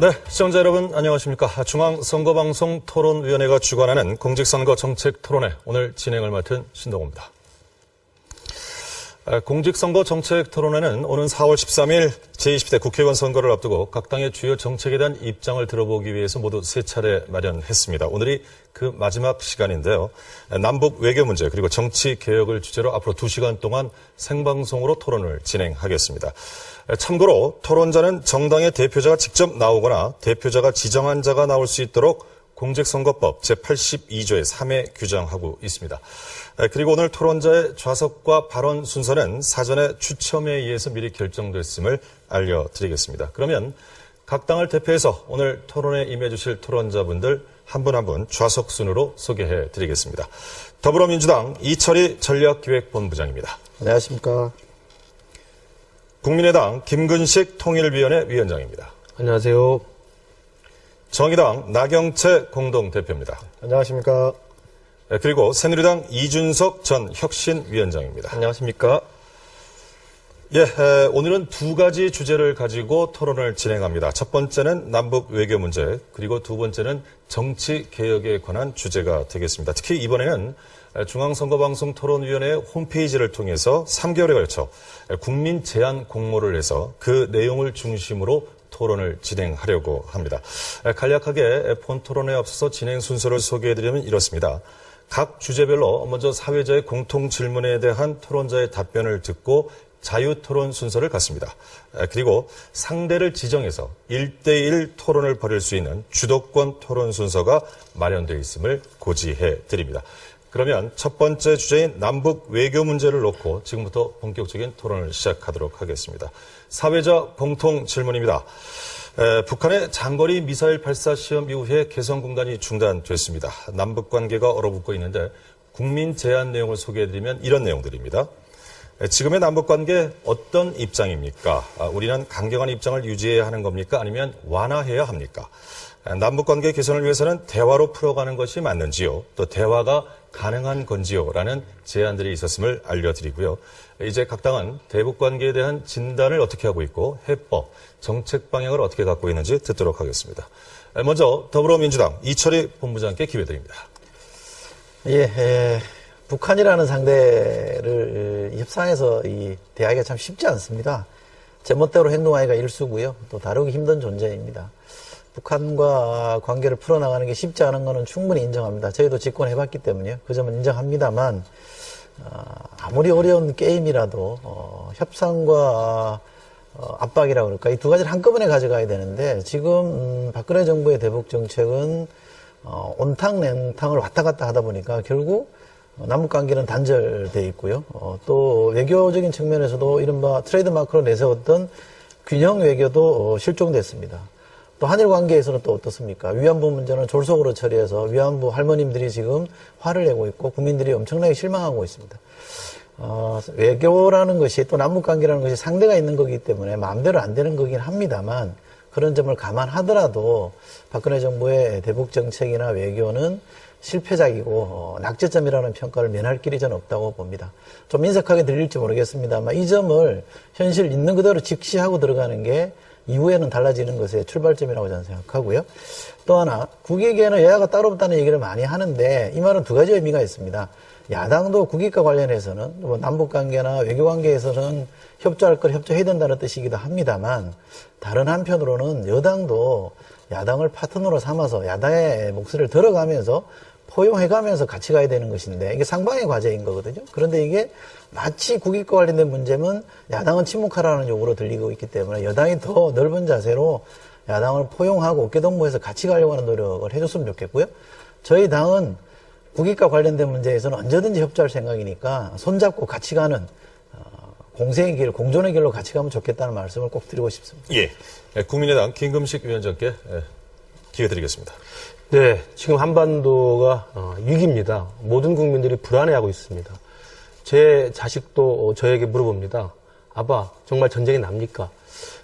네, 시청자 여러분 안녕하십니까. 중앙선거방송 토론위원회가 주관하는 공직선거 정책 토론회 오늘 진행을 맡은 신동호입니다. 공직선거 정책 토론회는 오는 4월 13일 제20대 국회의원 선거를 앞두고 각 당의 주요 정책에 대한 입장을 들어보기 위해서 모두 3차례 마련했습니다. 오늘이 그 마지막 시간인데요. 남북 외교 문제 그리고 정치 개혁을 주제로 앞으로 2시간 동안 생방송으로 토론을 진행하겠습니다. 참고로 토론자는 정당의 대표자가 직접 나오거나 대표자가 지정한 자가 나올 수 있도록 공직선거법 제82조에 3회 규정하고 있습니다. 그리고 오늘 토론자의 좌석과 발언 순서는 사전에 추첨에 의해서 미리 결정됐음을 알려드리겠습니다. 그러면 각 당을 대표해서 오늘 토론에 임해주실 토론자분들 한 분 한 분 좌석 순으로 소개해드리겠습니다. 더불어민주당 이철희 전략기획본부장입니다. 안녕하십니까. 국민의당 김근식 통일위원회 위원장입니다. 안녕하세요. 정의당 나경채 공동대표입니다. 안녕하십니까. 그리고 새누리당 이준석 전 혁신위원장입니다. 안녕하십니까. 예, 오늘은 2가지 주제를 가지고 토론을 진행합니다. 첫 번째는 남북 외교 문제, 그리고 두 번째는 정치 개혁에 관한 주제가 되겠습니다. 특히 이번에는 중앙선거방송 토론위원회 홈페이지를 통해서 3개월에 걸쳐 국민 제안 공모를 해서 그 내용을 중심으로 토론을 진행하려고 합니다. 간략하게 본 토론에 앞서서 진행 순서를 소개해드리면 이렇습니다. 각 주제별로 먼저 사회자의 공통 질문에 대한 토론자의 답변을 듣고 자유토론 순서를 갖습니다. 그리고 상대를 지정해서 1대1 토론을 벌일 수 있는 주도권 토론 순서가 마련되어 있음을 고지해 드립니다. 그러면 첫 번째 주제인 남북 외교 문제를 놓고 지금부터 본격적인 토론을 시작하도록 하겠습니다. 사회자 공통 질문입니다. 북한의 장거리 미사일 발사 시험 이후에 개성 공단이 중단됐습니다. 남북 관계가 얼어붙고 있는데 국민 제안 내용을 소개해드리면 이런 내용들입니다. 지금의 남북 관계 어떤 입장입니까? 우리는 강경한 입장을 유지해야 하는 겁니까? 아니면 완화해야 합니까? 남북 관계 개선을 위해서는 대화로 풀어가는 것이 맞는지요? 또 대화가 가능한 건지요? 라는 제안들이 있었음을 알려드리고요. 이제 각 당은 대북 관계에 대한 진단을 어떻게 하고 있고 해법, 정책 방향을 어떻게 갖고 있는지 듣도록 하겠습니다. 먼저 더불어민주당 이철희 본부장께 기회 드립니다. 북한이라는 상대를 협상에서 대하기가 참 쉽지 않습니다. 제멋대로 행동하기가 일수고요. 또 다루기 힘든 존재입니다. 북한과 관계를 풀어나가는 게 쉽지 않은 것은 충분히 인정합니다. 저희도 집권해봤기 때문에요. 그 점은 인정합니다만 아무리 어려운 게임이라도 협상과 압박이라고 그럴까 이 두 가지를 한꺼번에 가져가야 되는데 지금 박근혜 정부의 대북 정책은 온탕 냉탕을 왔다 갔다 하다 보니까 결국 남북관계는 단절돼 있고요. 또 외교적인 측면에서도 이른바 트레이드마크로 내세웠던 균형 외교도 실종됐습니다. 또 한일 관계에서는 또 어떻습니까? 위안부 문제는 졸속으로 처리해서 위안부 할머님들이 지금 화를 내고 있고 국민들이 엄청나게 실망하고 있습니다. 외교라는 것이 또 남북관계라는 것이 상대가 있는 거기 때문에 마음대로 안 되는 거긴 합니다만 그런 점을 감안하더라도 박근혜 정부의 대북 정책이나 외교는 실패작이고 낙제점이라는 평가를 면할 길이 저는 없다고 봅니다. 좀 인색하게 들릴지 모르겠습니다만 이 점을 현실 있는 그대로 직시하고 들어가는 게 이후에는 달라지는 것의 출발점이라고 저는 생각하고요. 또 하나 국익에는 여야가 따로 없다는 얘기를 많이 하는데 이 말은 2가지 의미가 있습니다. 야당도 국익과 관련해서는 남북관계나 외교관계에서는 협조할 걸 협조해야 된다는 뜻이기도 합니다만 다른 한편으로는 여당도 야당을 파트너로 삼아서 야당의 목소리를 들어가면서 포용해가면서 같이 가야 되는 것인데 이게 상방의 과제인 거거든요. 그런데 이게 마치 국익과 관련된 문제면 야당은 침묵하라는 요구로 들리고 있기 때문에 여당이 더 넓은 자세로 야당을 포용하고 어깨동무해서 같이 가려고 하는 노력을 해줬으면 좋겠고요. 저희 당은 국익과 관련된 문제에서는 언제든지 협조할 생각이니까 손잡고 같이 가는 공생의 길, 공존의 길로 같이 가면 좋겠다는 말씀을 꼭 드리고 싶습니다. 예, 국민의당 김금식 위원장께 기회 드리겠습니다. 네, 지금 한반도가 위기입니다. 모든 국민들이 불안해하고 있습니다. 제 자식도 저에게 물어봅니다. 아빠, 정말 전쟁이 납니까?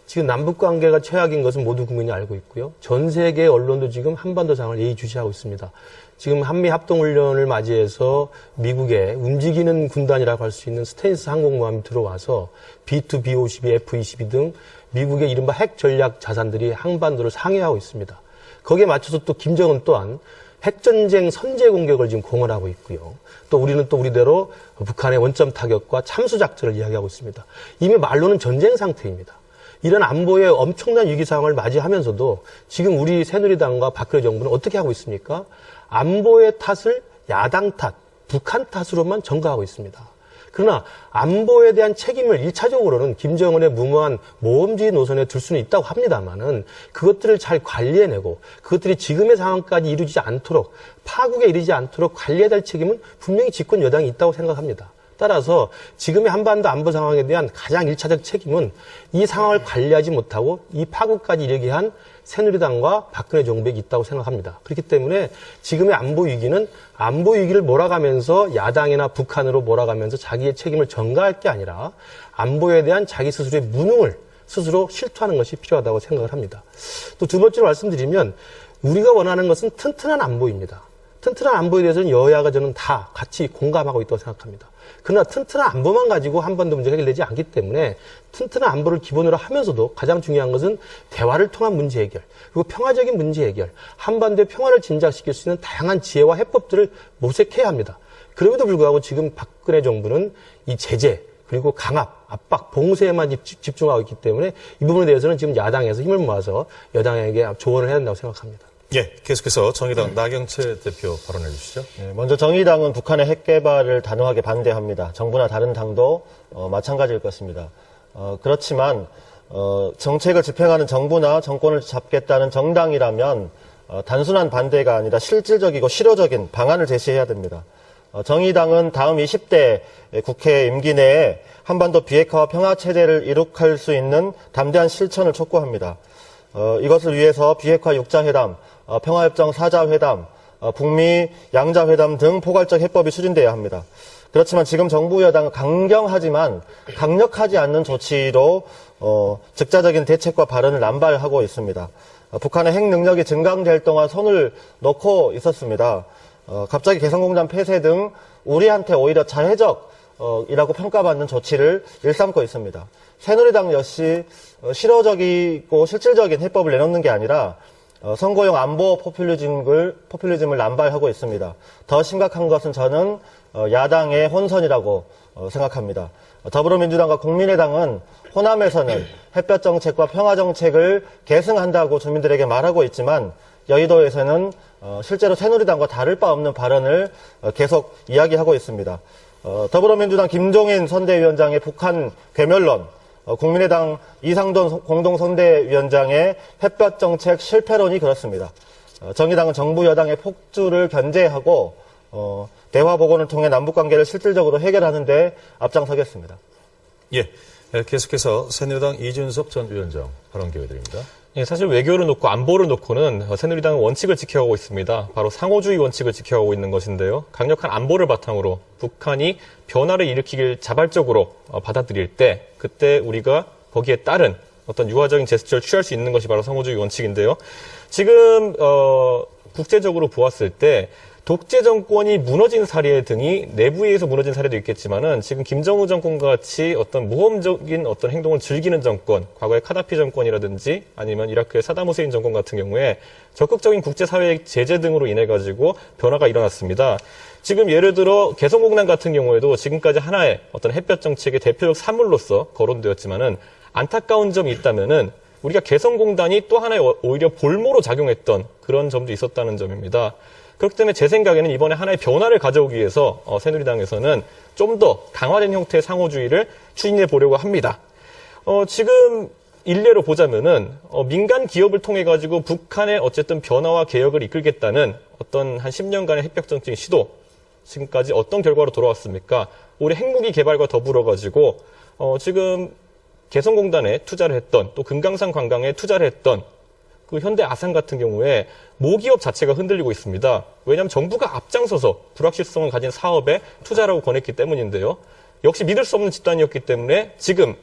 지금 남북 관계가 최악인 것은 모든 국민이 알고 있고요. 전 세계 언론도 지금 한반도 상황을 예의주시하고 있습니다. 지금 한미 합동훈련을 맞이해서 미국의 움직이는 군단이라고 할 수 있는 스텔스 항공모함이 들어와서 B2, B-52, F-22 등 미국의 이른바 핵 전략 자산들이 한반도를 상해하고 있습니다. 거기에 맞춰서 또 김정은 또한 핵전쟁 선제 공격을 지금 공언하고 있고요. 또 우리는 또 우리대로 북한의 원점 타격과 참수 작전을 이야기하고 있습니다. 이미 말로는 전쟁 상태입니다. 이런 안보의 엄청난 위기 상황을 맞이하면서도 지금 우리 새누리당과 박근혜 정부는 어떻게 하고 있습니까? 안보의 탓을 야당 탓, 북한 탓으로만 전가하고 있습니다. 그러나 안보에 대한 책임을 1차적으로는 김정은의 무모한 모험주의 노선에 둘 수는 있다고 합니다만은 그것들을 잘 관리해내고 그것들이 지금의 상황까지 이루어지지 않도록 파국에 이르지 않도록 관리해야 될 책임은 분명히 집권 여당이 있다고 생각합니다. 따라서 지금의 한반도 안보 상황에 대한 가장 1차적 책임은 이 상황을 관리하지 못하고 이 파국까지 이르게 한 새누리당과 박근혜 정부에 있다고 생각합니다. 그렇기 때문에 지금의 안보 위기는 안보 위기를 몰아가면서 야당이나 북한으로 몰아가면서 자기의 책임을 전가할 게 아니라 안보에 대한 자기 스스로의 무능을 스스로 실토하는 것이 필요하다고 생각을 합니다. 또 두 번째로 말씀드리면 우리가 원하는 것은 튼튼한 안보입니다. 튼튼한 안보에 대해서는 여야가 저는 다 같이 공감하고 있다고 생각합니다. 그러나 튼튼한 안보만 가지고 한반도 문제가 해결되지 않기 때문에 튼튼한 안보를 기본으로 하면서도 가장 중요한 것은 대화를 통한 문제 해결, 그리고 평화적인 문제 해결, 한반도의 평화를 진작시킬 수 있는 다양한 지혜와 해법들을 모색해야 합니다. 그럼에도 불구하고 지금 박근혜 정부는 이 제재, 그리고 강압, 압박, 봉쇄에만 집중하고 있기 때문에 이 부분에 대해서는 지금 야당에서 힘을 모아서 여당에게 조언을 해야 된다고 생각합니다. 예, 계속해서 정의당 나경채 대표 발언해 주시죠. 네, 먼저 정의당은 북한의 핵 개발을 단호하게 반대합니다. 정부나 다른 당도 마찬가지일 것입니다. 그렇지만 정책을 집행하는 정부나 정권을 잡겠다는 정당이라면 단순한 반대가 아니라 실질적이고 실효적인 방안을 제시해야 됩니다. 정의당은 다음 20대 국회 임기 내에 한반도 비핵화와 평화체제를 이룩할 수 있는 담대한 실천을 촉구합니다. 이것을 위해서 비핵화 6자회담, 평화협정 4자회담, 북미 양자회담 등 포괄적 해법이 추진돼야 합니다. 그렇지만 지금 정부 여당은 강경하지만 강력하지 않는 조치로 즉자적인 대책과 발언을 남발하고 있습니다. 북한의 핵 능력이 증강될 동안 손을 놓고 있었습니다. 갑자기 개성공단 폐쇄 등 우리한테 오히려 자해적이라고 평가받는 조치를 일삼고 있습니다. 새누리당 역시 실효적이고 실질적인 해법을 내놓는 게 아니라 선거용 안보 포퓰리즘을 남발하고 있습니다. 더 심각한 것은 저는 야당의 혼선이라고 생각합니다. 더불어민주당과 국민의당은 호남에서는 햇볕 정책과 평화 정책을 계승한다고 주민들에게 말하고 있지만 여의도에서는 실제로 새누리당과 다를 바 없는 발언을 계속 이야기하고 있습니다. 더불어민주당 김종인 선대위원장의 북한 괴멸론, 국민의당 이상돈 공동선대위원장의 햇볕 정책 실패론이 그렇습니다. 정의당은 정부 여당의 폭주를 견제하고 대화 복원을 통해 남북관계를 실질적으로 해결하는 데 앞장서겠습니다. 예, 계속해서 새누리당 이준석 전 위원장 발언 기회드립니다. 예, 사실 외교를 놓고 안보를 놓고는 새누리당은 원칙을 지켜가고 있습니다. 바로 상호주의 원칙을 지켜가고 있는 것인데요. 강력한 안보를 바탕으로 북한이 변화를 일으키길 자발적으로 받아들일 때 그때 우리가 거기에 따른 어떤 유화적인 제스처를 취할 수 있는 것이 바로 상호주의 원칙인데요. 지금 국제적으로 보았을 때 독재 정권이 무너진 사례 등이 내부에서 무너진 사례도 있겠지만은 지금 김정은 정권과 같이 어떤 모험적인 어떤 행동을 즐기는 정권, 과거의 카다피 정권이라든지 아니면 이라크의 사담 후세인 정권 같은 경우에 적극적인 국제사회의 제재 등으로 인해 가지고 변화가 일어났습니다. 지금 예를 들어 개성공단 같은 경우에도 지금까지 하나의 어떤 햇볕 정책의 대표적 사물로서 거론되었지만은 안타까운 점이 있다면은 우리가 개성공단이 또 하나의 오히려 볼모로 작용했던 그런 점도 있었다는 점입니다. 그렇기 때문에 제 생각에는 이번에 하나의 변화를 가져오기 위해서 새누리당에서는 좀 더 강화된 형태의 상호주의를 추진해 보려고 합니다. 지금 일례로 보자면은 민간 기업을 통해 가지고 북한의 어쨌든 변화와 개혁을 이끌겠다는 어떤 한 10년간의 핵벽 정책의 시도 지금까지 어떤 결과로 돌아왔습니까? 올해 핵무기 개발과 더불어 가지고 지금 개성공단에 투자를 했던 또 금강산 관광에 투자를 했던 그 현대 아산 같은 경우에 모기업 자체가 흔들리고 있습니다. 왜냐하면 정부가 앞장서서 불확실성을 가진 사업에 투자라고 권했기 때문인데요. 역시 믿을 수 없는 집단이었기 때문에 지금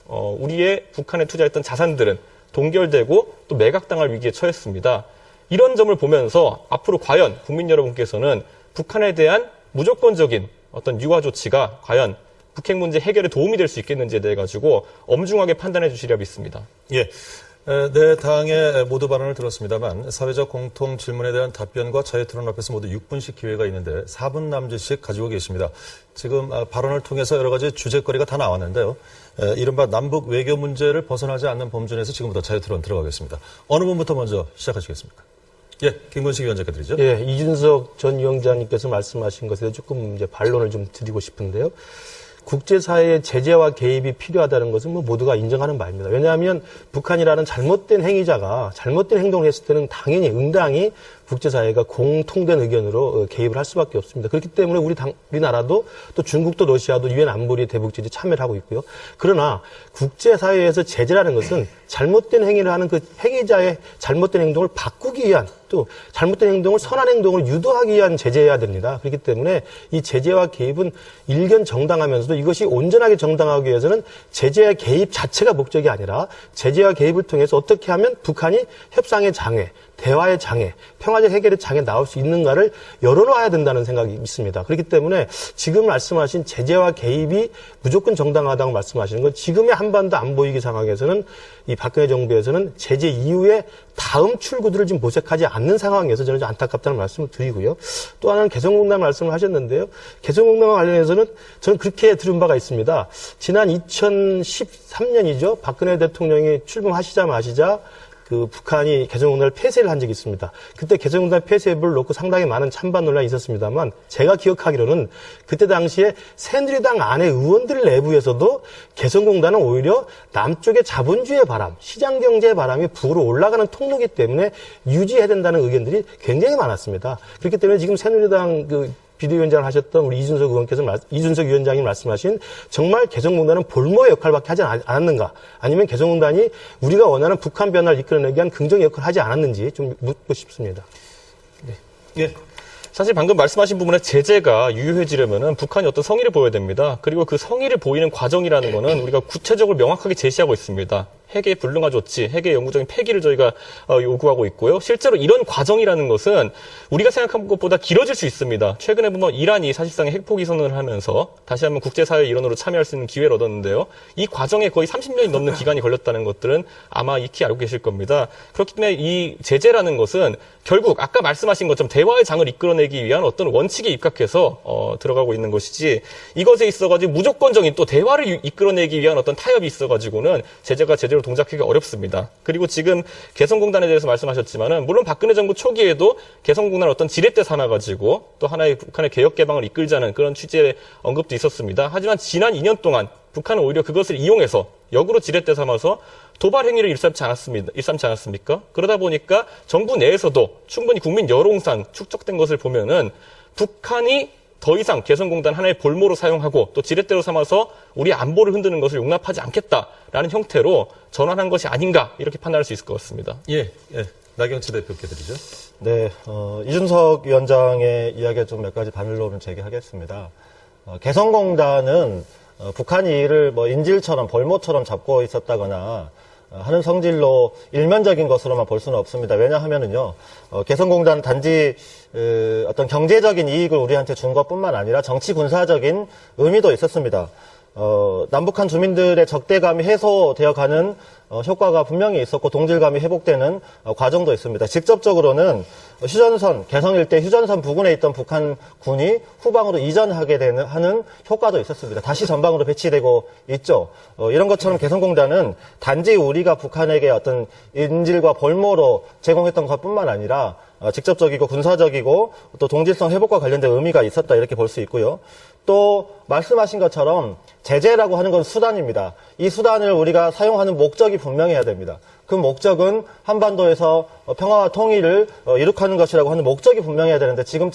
우리의 북한에 투자했던 자산들은 동결되고 또 매각당할 위기에 처했습니다. 이런 점을 보면서 앞으로 과연 국민 여러분께서는 북한에 대한 무조건적인 어떤 유화 조치가 과연 북핵 문제 해결에 도움이 될 수 있겠는지에 대해 가지고 엄중하게 판단해 주시려 믿습니다. 예. 네 당의 모두 발언을 들었습니다만 사회적 공통 질문에 대한 답변과 자유토론 앞에서 모두 6분씩 기회가 있는데 4분 남짓씩 가지고 계십니다. 지금 발언을 통해서 여러 가지 주제거리가 다 나왔는데요. 이른바 남북 외교 문제를 벗어나지 않는 범준에서 지금부터 자유토론 들어가겠습니다. 어느 분부터 먼저 시작하시겠습니까? 예, 김건식 위원장께 드리죠. 예, 이준석 전 위원장님께서 말씀하신 것에 조금 이제 반론을 좀 드리고 싶은데요. 국제사회의 제재와 개입이 필요하다는 것은 뭐 모두가 인정하는 바입니다. 왜냐하면 북한이라는 잘못된 행위자가 잘못된 행동을 했을 때는 당연히 응당히 국제사회가 공통된 의견으로 개입을 할 수밖에 없습니다. 그렇기 때문에 우리나라도 또 중국도 러시아도 유엔 안보리 대북제재 참여를 하고 있고요. 그러나 국제사회에서 제재라는 것은 잘못된 행위를 하는 그 행위자의 잘못된 행동을 바꾸기 위한 또 잘못된 행동을 선한 행동을 유도하기 위한 제재여야 됩니다. 그렇기 때문에 이 제재와 개입은 일견 정당하면서도 이것이 온전하게 정당하기 위해서는 제재와 개입 자체가 목적이 아니라 제재와 개입을 통해서 어떻게 하면 북한이 협상의 장애, 대화의 장애, 평화적 해결의 장애 나올 수 있는가를 열어놔야 된다는 생각이 있습니다. 그렇기 때문에 지금 말씀하신 제재와 개입이 무조건 정당하다고 말씀하시는 건 지금의 한반도 안보위기 상황에서는 이 박근혜 정부에서는 제재 이후에 다음 출구들을 지금 모색하지 않는 상황에서 저는 좀 안타깝다는 말씀을 드리고요. 또 하나는 개성공단 말씀을 하셨는데요. 개성공단과 관련해서는 저는 그렇게 들은 바가 있습니다. 지난 2013년이죠. 박근혜 대통령이 출범하시자마자 그 북한이 개성공단을 폐쇄를 한 적이 있습니다. 그때 개성공단 폐쇄를 놓고 상당히 많은 찬반 논란이 있었습니다만 제가 기억하기로는 그때 당시에 새누리당 안에 의원들 내부에서도 개성공단은 오히려 남쪽의 자본주의 바람, 시장경제의 바람이 북으로 올라가는 통로이기 때문에 유지해야 된다는 의견들이 굉장히 많았습니다. 그렇기 때문에 지금 새누리당 비대위원장을 하셨던 우리 이준석 위원장이 말씀하신 정말 개성공단은 볼모의 역할밖에 하지 않았는가? 아니면 개성공단이 우리가 원하는 북한 변화를 이끌어내기 위한 긍정의 역할을 하지 않았는지 좀 묻고 싶습니다. 네. 예. 사실 방금 말씀하신 부분에 제재가 유효해지려면은 북한이 어떤 성의를 보여야 됩니다. 그리고 그 성의를 보이는 과정이라는 거는 우리가 구체적으로 명확하게 제시하고 있습니다. 핵의 불능화 조치, 핵의 영구적인 폐기를 저희가 요구하고 있고요. 실제로 이런 과정이라는 것은 우리가 생각한 것보다 길어질 수 있습니다. 최근에 보면 이란이 사실상 핵포기 선언을 하면서 다시 한번 국제사회 일원으로 참여할 수 있는 기회를 얻었는데요. 이 과정에 거의 30년이 넘는 기간이 걸렸다는 것들은 아마 익히 알고 계실 겁니다. 그렇기 때문에 이 제재라는 것은 결국 아까 말씀하신 것처럼 대화의 장을 이끌어내기 위한 어떤 원칙에 입각해서 들어가고 있는 것이지 이것에 있어가지고 무조건적인 또 대화를 이끌어내기 위한 어떤 타협이 있어가지고는 제재가 제대로 동작하기가 어렵습니다. 그리고 지금 개성공단에 대해서 말씀하셨지만은 물론 박근혜 정부 초기에도 개성공단을 어떤 지렛대 삼아가지고 또 하나의 북한의 개혁 개방을 이끌자는 그런 취지의 언급도 있었습니다. 하지만 지난 2년 동안 북한은 오히려 그것을 이용해서 역으로 지렛대 삼아서 도발 행위를 일삼지 않았습니까? 그러다 보니까 정부 내에서도 충분히 국민 여론상 축적된 것을 보면은 북한이 더 이상 개성공단 하나의 볼모로 사용하고 또 지렛대로 삼아서 우리 안보를 흔드는 것을 용납하지 않겠다라는 형태로 전환한 것이 아닌가 이렇게 판단할 수 있을 것 같습니다. 예. 나경치 대표께 드리죠. 네, 이준석 위원장의 이야기에 좀 몇 가지 반론을 제기하겠습니다. 개성공단은 북한이 이를 뭐 인질처럼 볼모처럼 잡고 있었다거나 하는 성질로 일면적인 것으로만 볼 수는 없습니다. 왜냐하면은요, 개성공단은 단지 어떤 경제적인 이익을 우리한테 준 것뿐만 아니라 정치 군사적인 의미도 있었습니다. 남북한 주민들의 적대감이 해소되어 가는 효과가 분명히 있었고 동질감이 회복되는 과정도 있습니다. 직접적으로는 휴전선, 개성 일대 휴전선 부근에 있던 북한 군이 후방으로 이전하게 하는 효과도 있었습니다. 다시 전방으로 배치되고 있죠. 이런 것처럼 개성공단은 단지 우리가 북한에게 어떤 인질과 볼모로 제공했던 것뿐만 아니라 직접적이고 군사적이고 또 동질성 회복과 관련된 의미가 있었다 이렇게 볼 수 있고요. 또 말씀하신 것처럼 제재라고 하는 건 수단입니다. 이 수단을 우리가 사용하는 목적이 분명해야 됩니다. 그 목적은 한반도에서 평화와 통일을 이룩하는 것이라고 하는 목적이 분명해야 되는데 지금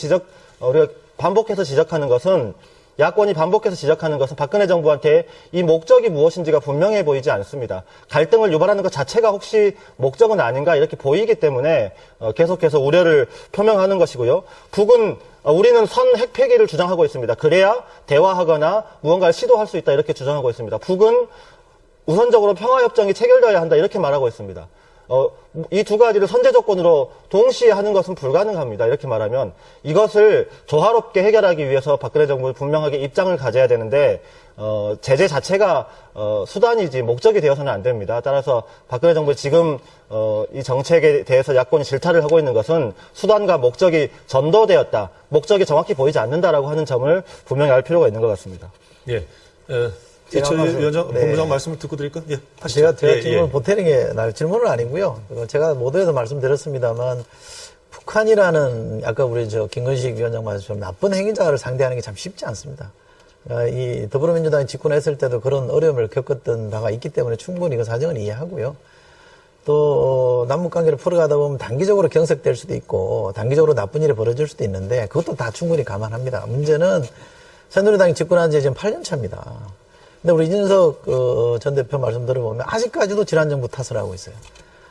우리가 반복해서 지적하는 것은 야권이 반복해서 지적하는 것은 박근혜 정부한테 이 목적이 무엇인지가 분명해 보이지 않습니다. 갈등을 유발하는 것 자체가 혹시 목적은 아닌가 이렇게 보이기 때문에 계속해서 우려를 표명하는 것이고요. 북은 우리는 선 핵폐기를 주장하고 있습니다. 그래야 대화하거나 무언가를 시도할 수 있다 이렇게 주장하고 있습니다. 북은 우선적으로 평화협정이 체결되어야 한다 이렇게 말하고 있습니다. 이 두 가지를 선제 조건으로 동시에 하는 것은 불가능합니다. 이렇게 말하면 이것을 조화롭게 해결하기 위해서 박근혜 정부는 분명하게 입장을 가져야 되는데 제재 자체가 수단이지 목적이 되어서는 안 됩니다. 따라서 박근혜 정부 지금 이 정책에 대해서 야권이 질타를 하고 있는 것은 수단과 목적이 전도되었다. 목적이 정확히 보이지 않는다라고 하는 점을 분명히 알 필요가 있는 것 같습니다. 예. 제가 이철 말씀- 위원장, 네. 본부장 말씀을 듣고 드릴까요? 예. 하시죠. 제가 질문을 보태는 게 질문은 아니고요. 제가 모두에서 말씀드렸습니다만 북한이라는 아까 우리 김건식 위원장 말씀처럼 나쁜 행위자를 상대하는 게 참 쉽지 않습니다. 이 더불어민주당이 집권했을 때도 그런 어려움을 겪었던 바가 있기 때문에 충분히 그 사정은 이해하고요. 또 남북 관계를 풀어가다 보면 단기적으로 경색될 수도 있고 단기적으로 나쁜 일이 벌어질 수도 있는데 그것도 다 충분히 감안합니다. 문제는 새누리당이 집권한 지 지금 8년 차입니다. 근데 우리 이준석 전 대표 말씀 들어보면 아직까지도 지난 정부 탓을 하고 있어요.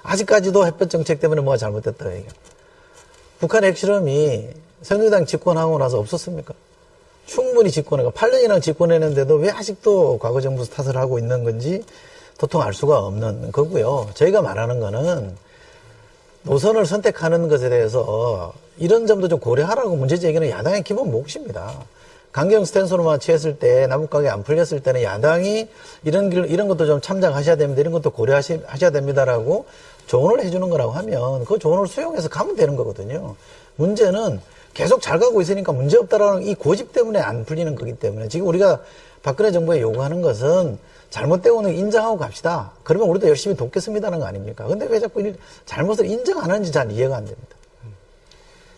아직까지도 햇볕 정책 때문에 뭐가 잘못됐다고 얘기해요. 북한의 핵실험이 새누리당 집권하고 나서 없었습니까? 충분히 집권하고 8년이나 집권했는데도 왜 아직도 과거 정부 탓을 하고 있는 건지 도통 알 수가 없는 거고요. 저희가 말하는 거는 노선을 선택하는 것에 대해서 이런 점도 좀 고려하라고 문제 제기는 야당의 기본 몫입니다. 강경 스탠스로만 취했을 때 남북관계 안 풀렸을 때는 야당이 이런 것도 좀 참작하셔야 됩니다. 이런 것도 고려하셔야 됩니다라고 조언을 해주는 거라고 하면 그 조언을 수용해서 가면 되는 거거든요. 문제는 계속 잘 가고 있으니까 문제없다라는 이 고집 때문에 안 풀리는 거기 때문에 지금 우리가 박근혜 정부에 요구하는 것은 잘못되고 있는 거 인정하고 갑시다. 그러면 우리도 열심히 돕겠습니다는 거 아닙니까? 근데 왜 자꾸 잘못을 인정 안 하는지 잘 이해가 안 됩니다.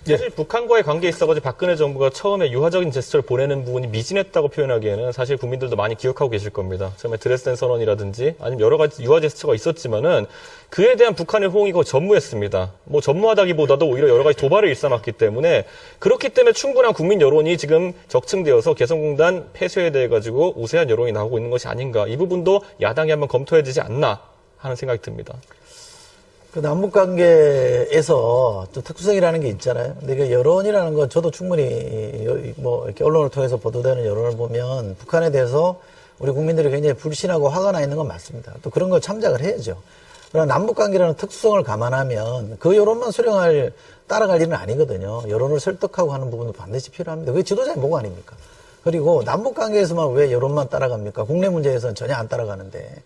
사실 북한과의 관계에 있어가지고 박근혜 정부가 처음에 유화적인 제스처를 보내는 부분이 미진했다고 표현하기에는 사실 국민들도 많이 기억하고 계실 겁니다. 처음에 드레스덴 선언이라든지 아니면 여러 가지 유화 제스처가 있었지만은 그에 대한 북한의 호응이 거의 전무했습니다. 뭐 전무하다기보다도 오히려 여러 가지 도발을 일삼았기 때문에 그렇기 때문에 충분한 국민 여론이 지금 적층되어서 개성공단 폐쇄에 대해 가지고 우세한 여론이 나오고 있는 것이 아닌가. 이 부분도 야당이 한번 검토해야 되지 않나 하는 생각이 듭니다. 그 남북 관계에서 또 특성이라는 게 있잖아요. 근데 그 여론이라는 건 저도 충분히 뭐 이렇게 언론을 통해서 보도되는 여론을 보면 북한에 대해서 우리 국민들이 굉장히 불신하고 화가 나 있는 건 맞습니다. 또 그런 걸 참작을 해야죠. 그러나 남북 관계라는 특성을 감안하면 그 여론만 따라갈 일은 아니거든요. 여론을 설득하고 하는 부분도 반드시 필요합니다. 그게 지도자의 목 아닙니까? 그리고 남북 관계에서만 왜 여론만 따라갑니까? 국내 문제에서는 전혀 안 따라가는데.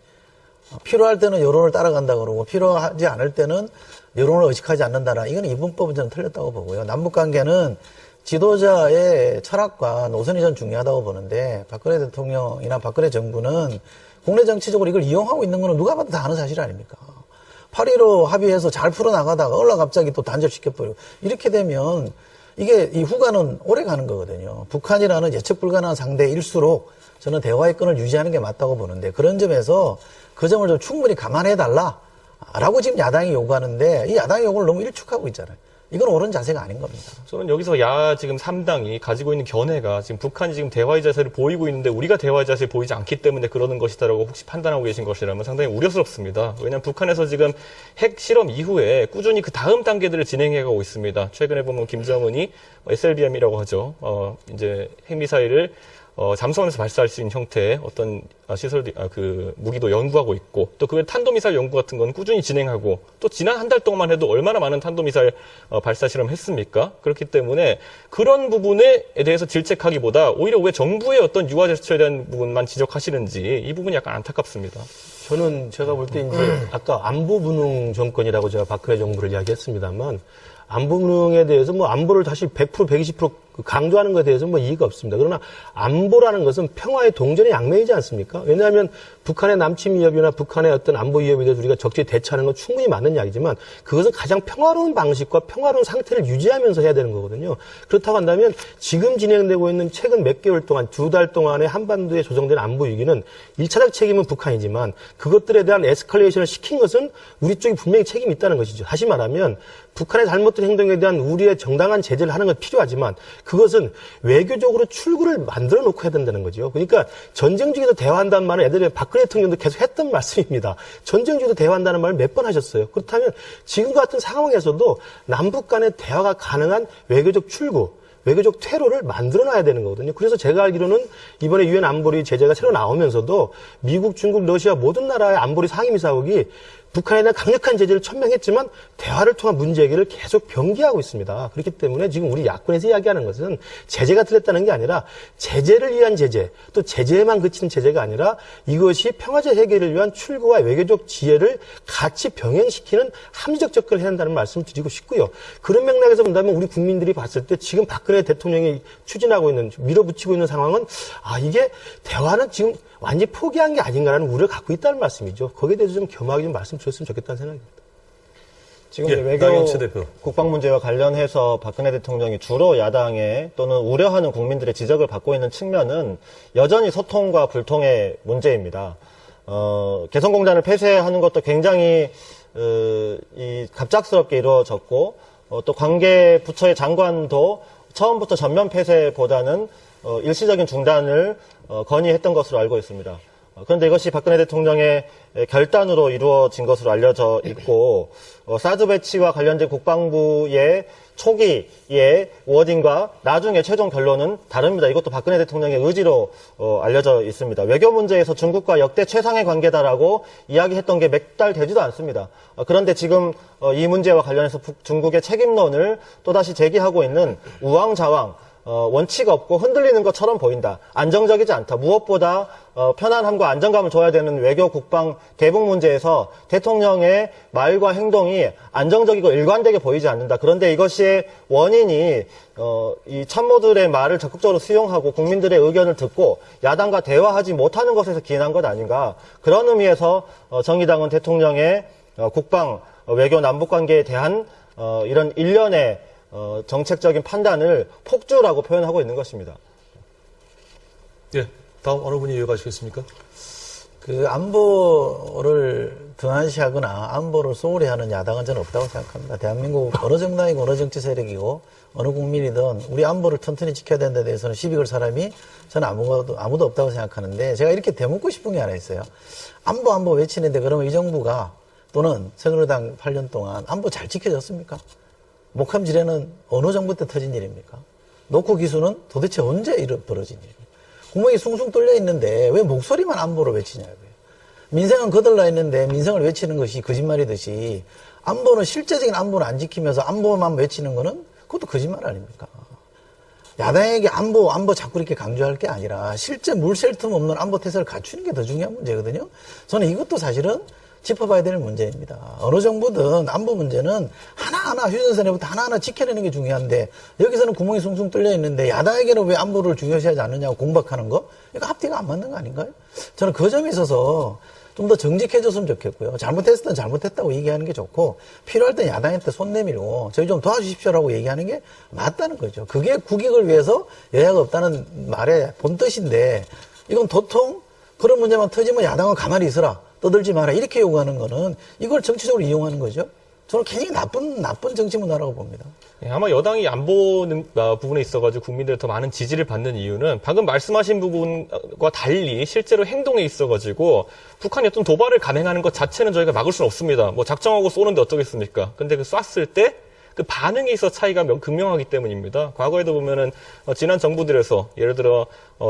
필요할 때는 여론을 따라간다 그러고 필요하지 않을 때는 여론을 의식하지 않는다라. 이건 이분법은 저는 틀렸다고 보고요. 남북관계는 지도자의 철학과 노선이 전 중요하다고 보는데 박근혜 대통령이나 박근혜 정부는 국내 정치적으로 이걸 이용하고 있는 거는 누가 봐도 다 아는 사실 아닙니까? 8.15 합의해서 잘 풀어나가다가 갑자기 또 단절시켜버리고 이렇게 되면 이게 이 후과는 오래 가는 거거든요. 북한이라는 예측 불가능한 상대일수록 저는 대화의 끈을 유지하는 게 맞다고 보는데 그런 점에서 그 점을 좀 충분히 감안해달라라고 지금 야당이 요구하는데 이 야당의 요구를 너무 일축하고 있잖아요. 이건 옳은 자세가 아닌 겁니다. 저는 여기서 지금 3당이 가지고 있는 견해가 지금 북한이 지금 대화의 자세를 보이고 있는데 우리가 대화의 자세를 보이지 않기 때문에 그러는 것이다라고 혹시 판단하고 계신 것이라면 상당히 우려스럽습니다. 왜냐하면 북한에서 지금 핵 실험 이후에 꾸준히 그 다음 단계들을 진행해가고 있습니다. 최근에 보면 김정은이 SLBM이라고 하죠. 이제 핵미사일을 잠수함에서 발사할 수 있는 형태의 어떤 무기도 연구하고 있고, 또 그 탄도미사일 연구 같은 건 꾸준히 진행하고, 또 지난 한 달 동안만 해도 얼마나 많은 탄도미사일 발사 실험 했습니까? 그렇기 때문에 그런 부분에 대해서 질책하기보다 오히려 왜 정부의 어떤 유화 제스처에 대한 부분만 지적하시는지 이 부분이 약간 안타깝습니다. 저는 제가 볼 때 이제 아까 안보무능 정권이라고 제가 박근혜 정부를 이야기했습니다만 안보무능에 대해서 뭐 안보를 다시 100% 120% 강조하는 것에 대해서 뭐 이의가 없습니다. 그러나 안보라는 것은 평화의 동전의 양면이지 않습니까? 왜냐하면 북한의 남침 위협이나 북한의 어떤 안보 위협에 대해서 우리가 적절히 대처하는 건 충분히 맞는 이야기지만 그것은 가장 평화로운 방식과 평화로운 상태를 유지하면서 해야 되는 거거든요. 그렇다고 한다면 지금 진행되고 있는 최근 몇 개월 동안 2달 동안의 한반도에 조정된 안보 위기는 1차적 책임은 북한이지만 그것들에 대한 에스컬레이션을 시킨 것은 우리 쪽이 분명히 책임이 있다는 것이죠. 다시 말하면 북한의 잘못된 행동에 대한 우리의 정당한 제재를 하는 건 필요하지만 그것은 외교적으로 출구를 만들어 놓고 해야 된다는 거죠. 그러니까 전쟁 중에도 대화한다는 말은 애들이 박근혜 대통령도 계속 했던 말씀입니다. 전쟁 중에도 대화한다는 말을 몇 번 하셨어요. 그렇다면 지금 같은 상황에서도 남북 간의 대화가 가능한 외교적 출구, 외교적 퇴로를 만들어놔야 되는 거거든요. 그래서 제가 알기로는 이번에 유엔 안보리 제재가 새로 나오면서도 미국, 중국, 러시아 모든 나라의 안보리 상임이사국이 북한에 대한 강력한 제재를 천명했지만 대화를 통한 문제 해결을 계속 병기하고 있습니다. 그렇기 때문에 지금 우리 야권에서 이야기하는 것은 제재가 틀렸다는 게 아니라 제재를 위한 제재, 또 제재에만 그치는 제재가 아니라 이것이 평화적 해결을 위한 출구와 외교적 지혜를 같이 병행시키는 합리적 접근을 해야 한다는 말씀을 드리고 싶고요. 그런 맥락에서 본다면 우리 국민들이 봤을 때 지금 박근혜 대통령이 추진하고 있는, 밀어붙이고 있는 상황은 이게 대화는 지금 완전히 포기한 게 아닌가라는 우려를 갖고 있다는 말씀이죠. 거기에 대해서 좀 겸하게 좀 말씀 주셨으면 좋겠다는 생각입니다. 지금 예, 외교 나경원 대표. 국방 문제와 관련해서 박근혜 대통령이 주로 야당에 또는 우려하는 국민들의 지적을 받고 있는 측면은 여전히 소통과 불통의 문제입니다. 개성공단을 폐쇄하는 것도 굉장히 갑작스럽게 이루어졌고 또 관계 부처의 장관도 처음부터 전면 폐쇄보다는 일시적인 중단을 건의했던 것으로 알고 있습니다. 그런데 이것이 박근혜 대통령의 결단으로 이루어진 것으로 알려져 있고 사드 배치와 관련된 국방부의 초기의 워딩과 나중에 최종 결론은 다릅니다. 이것도 박근혜 대통령의 의지로 알려져 있습니다. 외교 문제에서 중국과 역대 최상의 관계다라고 이야기했던 게 몇 달 되지도 않습니다. 그런데 지금 이 문제와 관련해서 중국의 책임론을 또다시 제기하고 있는 우왕좌왕, 원칙 없고 흔들리는 것처럼 보인다. 안정적이지 않다. 무엇보다 편안함과 안정감을 줘야 되는 외교 국방 개북 문제에서 대통령의 말과 행동이 안정적이고 일관되게 보이지 않는다. 그런데 이것이 원인이 이 참모들의 말을 적극적으로 수용하고 국민들의 의견을 듣고 야당과 대화하지 못하는 것에서 기인한 것 아닌가. 그런 의미에서 정의당은 대통령의 국방 외교 남북관계에 대한 이런 일련의 정책적인 판단을 폭주라고 표현하고 있는 것입니다. 예, 다음 어느 분이 이어가시겠습니까? 그 안보를 등한시하거나 안보를 소홀히 하는 야당은 저는 없다고 생각합니다. 대한민국 어느 정당이고 어느 정치 세력이고 어느 국민이든 우리 안보를 튼튼히 지켜야 되는 데 대해서는 시비 걸 사람이 저는 아무도 없다고 생각하는데 제가 이렇게 되묻고 싶은 게 하나 있어요. 안보 외치는데 그러면 이 정부가 또는 새누리당 8년 동안 안보 잘 지켜졌습니까? 목함 지뢰는 어느 정부 때 터진 일입니까? 노코 기수는 도대체 언제 벌어진 일입니까? 구멍이 숭숭 뚫려 있는데 왜 목소리만 안보를 외치냐고요. 민생은 거들나 있는데 민생을 외치는 것이 거짓말이듯이 안보는 실제적인 안보는 안 지키면서 안보만 외치는 거는 그것도 거짓말 아닙니까? 야당에게 안보 자꾸 이렇게 강조할 게 아니라 실제 물샐 틈 없는 안보 태세를 갖추는 게 더 중요한 문제거든요. 저는 이것도 사실은 짚어봐야 되는 문제입니다. 어느 정부든 안보 문제는 하나하나 휴전선에부터 하나하나 지켜내는 게 중요한데 여기서는 구멍이 숭숭 뚫려 있는데 야당에게는 왜 안보를 중요시하지 않느냐고 공박하는 거? 이거 앞뒤가 안 맞는 거 아닌가요? 저는 그 점에 있어서 좀 더 정직해졌으면 좋겠고요. 잘못했을 땐 잘못했다고 얘기하는 게 좋고 필요할 땐 야당한테 손 내밀고 저희 좀 도와주십시오라고 얘기하는 게 맞다는 거죠. 그게 국익을 위해서 여야가 없다는 말의 본뜻인데 이건 도통 그런 문제만 터지면 야당은 가만히 있어라. 떠들지 마라. 이렇게 요구하는 거는 이걸 정치적으로 이용하는 거죠. 저는 굉장히 나쁜 정치 문화라고 봅니다. 예, 아마 여당이 안보 부분에 있어가지고 국민들의 더 많은 지지를 받는 이유는 방금 말씀하신 부분과 달리 실제로 행동에 있어가지고 북한이 어떤 도발을 감행하는 것 자체는 저희가 막을 수는 없습니다. 뭐 작정하고 쏘는데 어쩌겠습니까? 근데 그 쐈을 때 그 반응에 있어 차이가 극명하기 때문입니다. 과거에도 보면은 지난 정부들에서 예를 들어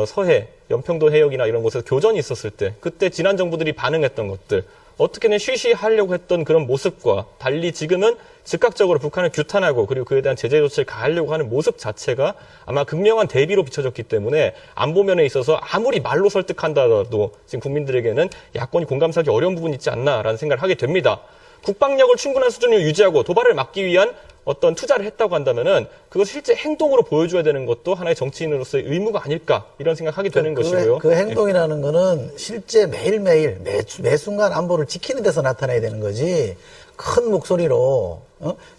서해, 연평도 해역이나 이런 곳에서 교전이 있었을 때 그때 지난 정부들이 반응했던 것들 어떻게든 쉬쉬하려고 했던 그런 모습과 달리 지금은 즉각적으로 북한을 규탄하고 그리고 그에 대한 제재 조치를 가하려고 하는 모습 자체가 아마 극명한 대비로 비춰졌기 때문에 안보면에 있어서 아무리 말로 설득한다라도 지금 국민들에게는 야권이 공감하기 어려운 부분이 있지 않나라는 생각을 하게 됩니다. 국방력을 충분한 수준으로 유지하고 도발을 막기 위한 어떤 투자를 했다고 한다면은 그것을 실제 행동으로 보여줘야 되는 것도 하나의 정치인으로서의 의무가 아닐까 이런 생각하게 되는 것이고요. 그 행동이라는 거는 실제 매일매일 매 순간 안보를 지키는 데서 나타나야 되는 거지 큰 목소리로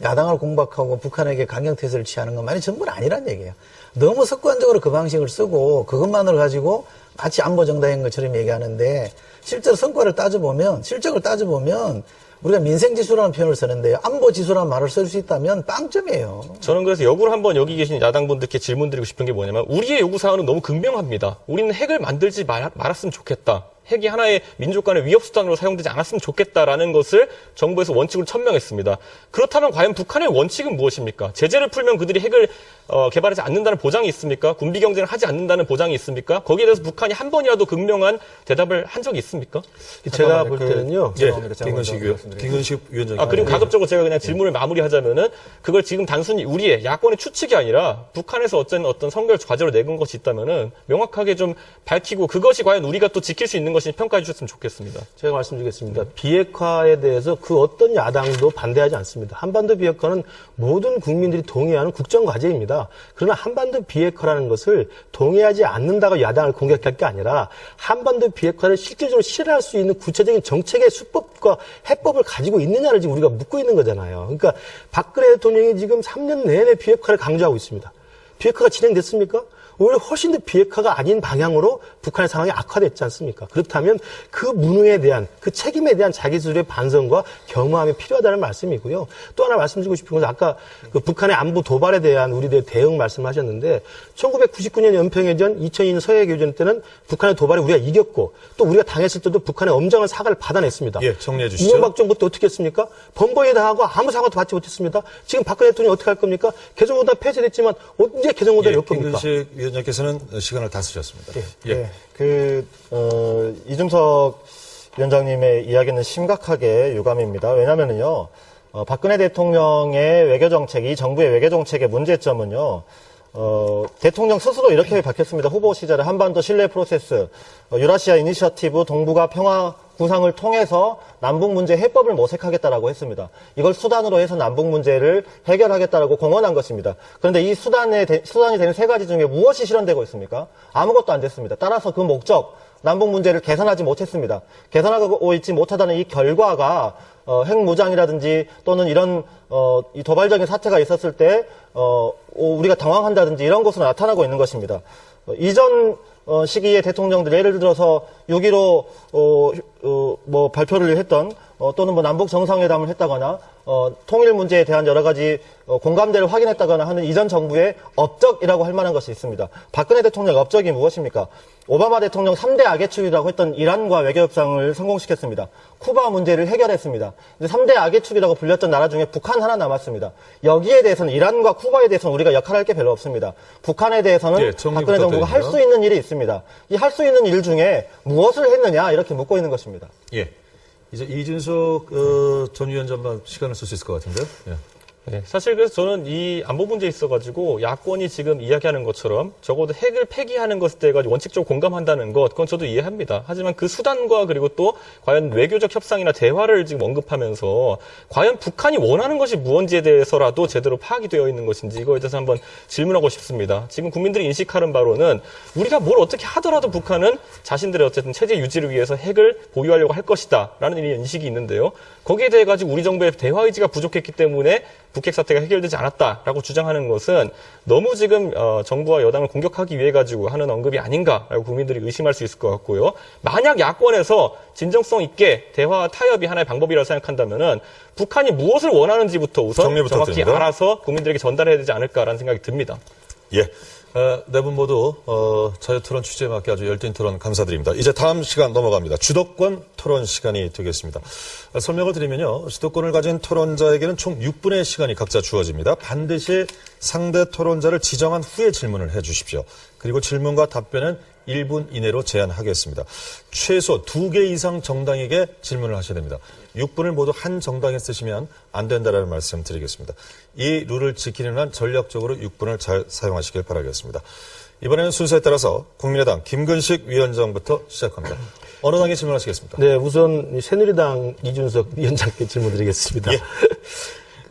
야당을 공박하고 북한에게 강경태세를 취하는 것만이 전부는 아니란 얘기예요. 너무 습관적으로 그 방식을 쓰고 그것만을 가지고 마치 안보 정당인 것처럼 얘기하는데 실제로 성과를 따져보면 실적을 따져보면 우리가 민생지수라는 표현을 쓰는데요. 안보지수라는 말을 쓸 수 있다면 빵점이에요. 저는 그래서 역으로 한번 여기 계신 야당분들께 질문 드리고 싶은 게 뭐냐면 우리의 요구사항은 너무 극명합니다. 우리는 핵을 만들지 말았으면 좋겠다. 핵이 하나의 민족 간의 위협 수단으로 사용되지 않았으면 좋겠다라는 것을 정부에서 원칙으로 천명했습니다. 그렇다면 과연 북한의 원칙은 무엇입니까? 제재를 풀면 그들이 핵을 개발하지 않는다는 보장이 있습니까? 군비 경쟁을 하지 않는다는 보장이 있습니까? 거기에 대해서 북한이 한 번이라도 극명한 대답을 한 적이 있습니까? 제가 볼 때는요. 김근식 위원장. 그리고 가급적으로 제가 그냥 질문을 마무리하자면은 그걸 지금 단순히 우리의 야권의 추측이 아니라 북한에서 어떤 선결 과제로 내건 것이 있다면은 명확하게 좀 밝히고 그것이 과연 우리가 또 지킬 수 있는 것인지 평가해 주셨으면 좋겠습니다. 제가 말씀드리겠습니다. 비핵화에 대해서 그 어떤 야당도 반대하지 않습니다. 한반도 비핵화는 모든 국민들이 동의하는 국정 과제입니다. 그러나 한반도 비핵화라는 것을 동의하지 않는다고 야당을 공격할 게 아니라 한반도 비핵화를 실질적으로 실현할 수 있는 구체적인 정책의 수법과 해법을 가지고 있느냐를 지금 우리가 묻고 있는 거잖아요. 그러니까 박근혜 대통령이 지금 3년 내내 비핵화를 강조하고 있습니다. 비핵화가 진행됐습니까? 오히려 훨씬 더 비핵화가 아닌 방향으로 북한의 상황이 악화됐지 않습니까? 그렇다면 그 무능에 대한, 그 책임에 대한 자기 스스로의 반성과 겸허함이 필요하다는 말씀이고요. 또 하나 말씀드리고 싶은 것은 아까 그 북한의 안보 도발에 대한 우리들의 대응 말씀하셨는데 1999년 연평해전, 2002년 서해교전 때는 북한의 도발에 우리가 이겼고 또 우리가 당했을 때도 북한의 엄정한 사과를 받아냈습니다. 예, 정리해 주시죠. 이명박 정부 때 어떻게 했습니까? 번번이 당하고 아무 사과도 받지 못했습니다. 지금 박근혜 대통령이 어떻게 할 겁니까? 개성공단 폐쇄됐지만 언제 개성공단이 올 겁니까? 김근식 위원장께서는 시간을 다 쓰셨습니다. 이준석 위원장님의 이야기는 심각하게 유감입니다. 왜냐면은요, 박근혜 대통령의 외교정책, 이 정부의 외교정책의 문제점은요, 대통령 스스로 이렇게 밝혔습니다. 후보 시절에 한반도 신뢰 프로세스, 유라시아 이니셔티브 동북아 평화 구상을 통해서 남북 문제 해법을 모색하겠다라고 했습니다. 이걸 수단으로 해서 남북 문제를 해결하겠다라고 공언한 것입니다. 그런데 이 수단이 되는 세 가지 중에 무엇이 실현되고 있습니까? 아무것도 안 됐습니다. 따라서 그 목적, 남북 문제를 개선하지 못했습니다. 개선하고 있지 못하다는 이 결과가 핵무장이라든지 또는 이런 이 도발적인 사태가 있었을 때 우리가 당황한다든지 이런 것으로 나타나고 있는 것입니다. 이전 시기에 대통령들 예를 들어서 6.15 뭐 발표를 했던 또는 뭐 남북 정상회담을 했다거나 통일 문제에 대한 여러 가지 공감대를 확인했다거나 하는 이전 정부의 업적이라고 할 만한 것이 있습니다. 박근혜 대통령의 업적이 무엇입니까? 오바마 대통령 3대 악의 축이라고 했던 이란과 외교협상을 성공시켰습니다. 쿠바 문제를 해결했습니다. 3대 악의 축이라고 불렸던 나라 중에 북한 하나 남았습니다. 여기에 대해서는 이란과 쿠바에 대해서는 우리가 역할할 게 별로 없습니다. 북한에 대해서는 박근혜 정부가 할 수 있는 일이 있습니다. 이 할 수 있는 일 중에 무엇을 했느냐 이렇게 묻고 있는 것입니다. 예. 이제 이준석 전 위원장만 시간을 쓸 수 있을 것 같은데요. 예. 네, 사실 그래서 저는 이 안보 문제에 있어가지고 야권이 지금 이야기하는 것처럼 적어도 핵을 폐기하는 것에 대해 원칙적으로 공감한다는 것, 그건 저도 이해합니다. 하지만 그 수단과 그리고 또 과연 외교적 협상이나 대화를 지금 언급하면서 과연 북한이 원하는 것이 무엇인지에 대해서라도 제대로 파악이 되어 있는 것인지 이거에 대해서 한번 질문하고 싶습니다. 지금 국민들이 인식하는 바로는 우리가 뭘 어떻게 하더라도 북한은 자신들의 어쨌든 체제 유지를 위해서 핵을 보유하려고 할 것이다라는 인식이 있는데요. 거기에 대해 가지고 우리 정부의 대화 의지가 부족했기 때문에 북핵 사태가 해결되지 않았다라고 주장하는 것은 너무 지금 정부와 여당을 공격하기 위해 가지고 하는 언급이 아닌가라고 국민들이 의심할 수 있을 것 같고요. 만약 야권에서 진정성 있게 대화 타협이 하나의 방법이라고 생각한다면은 북한이 무엇을 원하는지부터 우선 정확히 부탁드립니다. 알아서 국민들에게 전달해야 되지 않을까라는 생각이 듭니다. 예. 네 분 모두 자유 토론 취재에 맞게 아주 열띤 토론 감사드립니다. 이제 다음 시간 넘어갑니다. 주도권 토론 시간이 되겠습니다. 설명을 드리면요. 주도권을 가진 토론자에게는 총 6분의 시간이 각자 주어집니다. 반드시 상대 토론자를 지정한 후에 질문을 해 주십시오. 그리고 질문과 답변은 1분 이내로 제한하겠습니다. 최소 2개 이상 정당에게 질문을 하셔야 됩니다. 6분을 모두 한 정당에 쓰시면 안 된다는 말씀 드리겠습니다. 이 룰을 지키는 한 전략적으로 6분을 잘 사용하시길 바라겠습니다. 이번에는 순서에 따라서 국민의당 김근식 위원장부터 시작합니다. 어느 당에 질문하시겠습니까? 네, 우선 새누리당 이준석 위원장께 질문드리겠습니다. 예.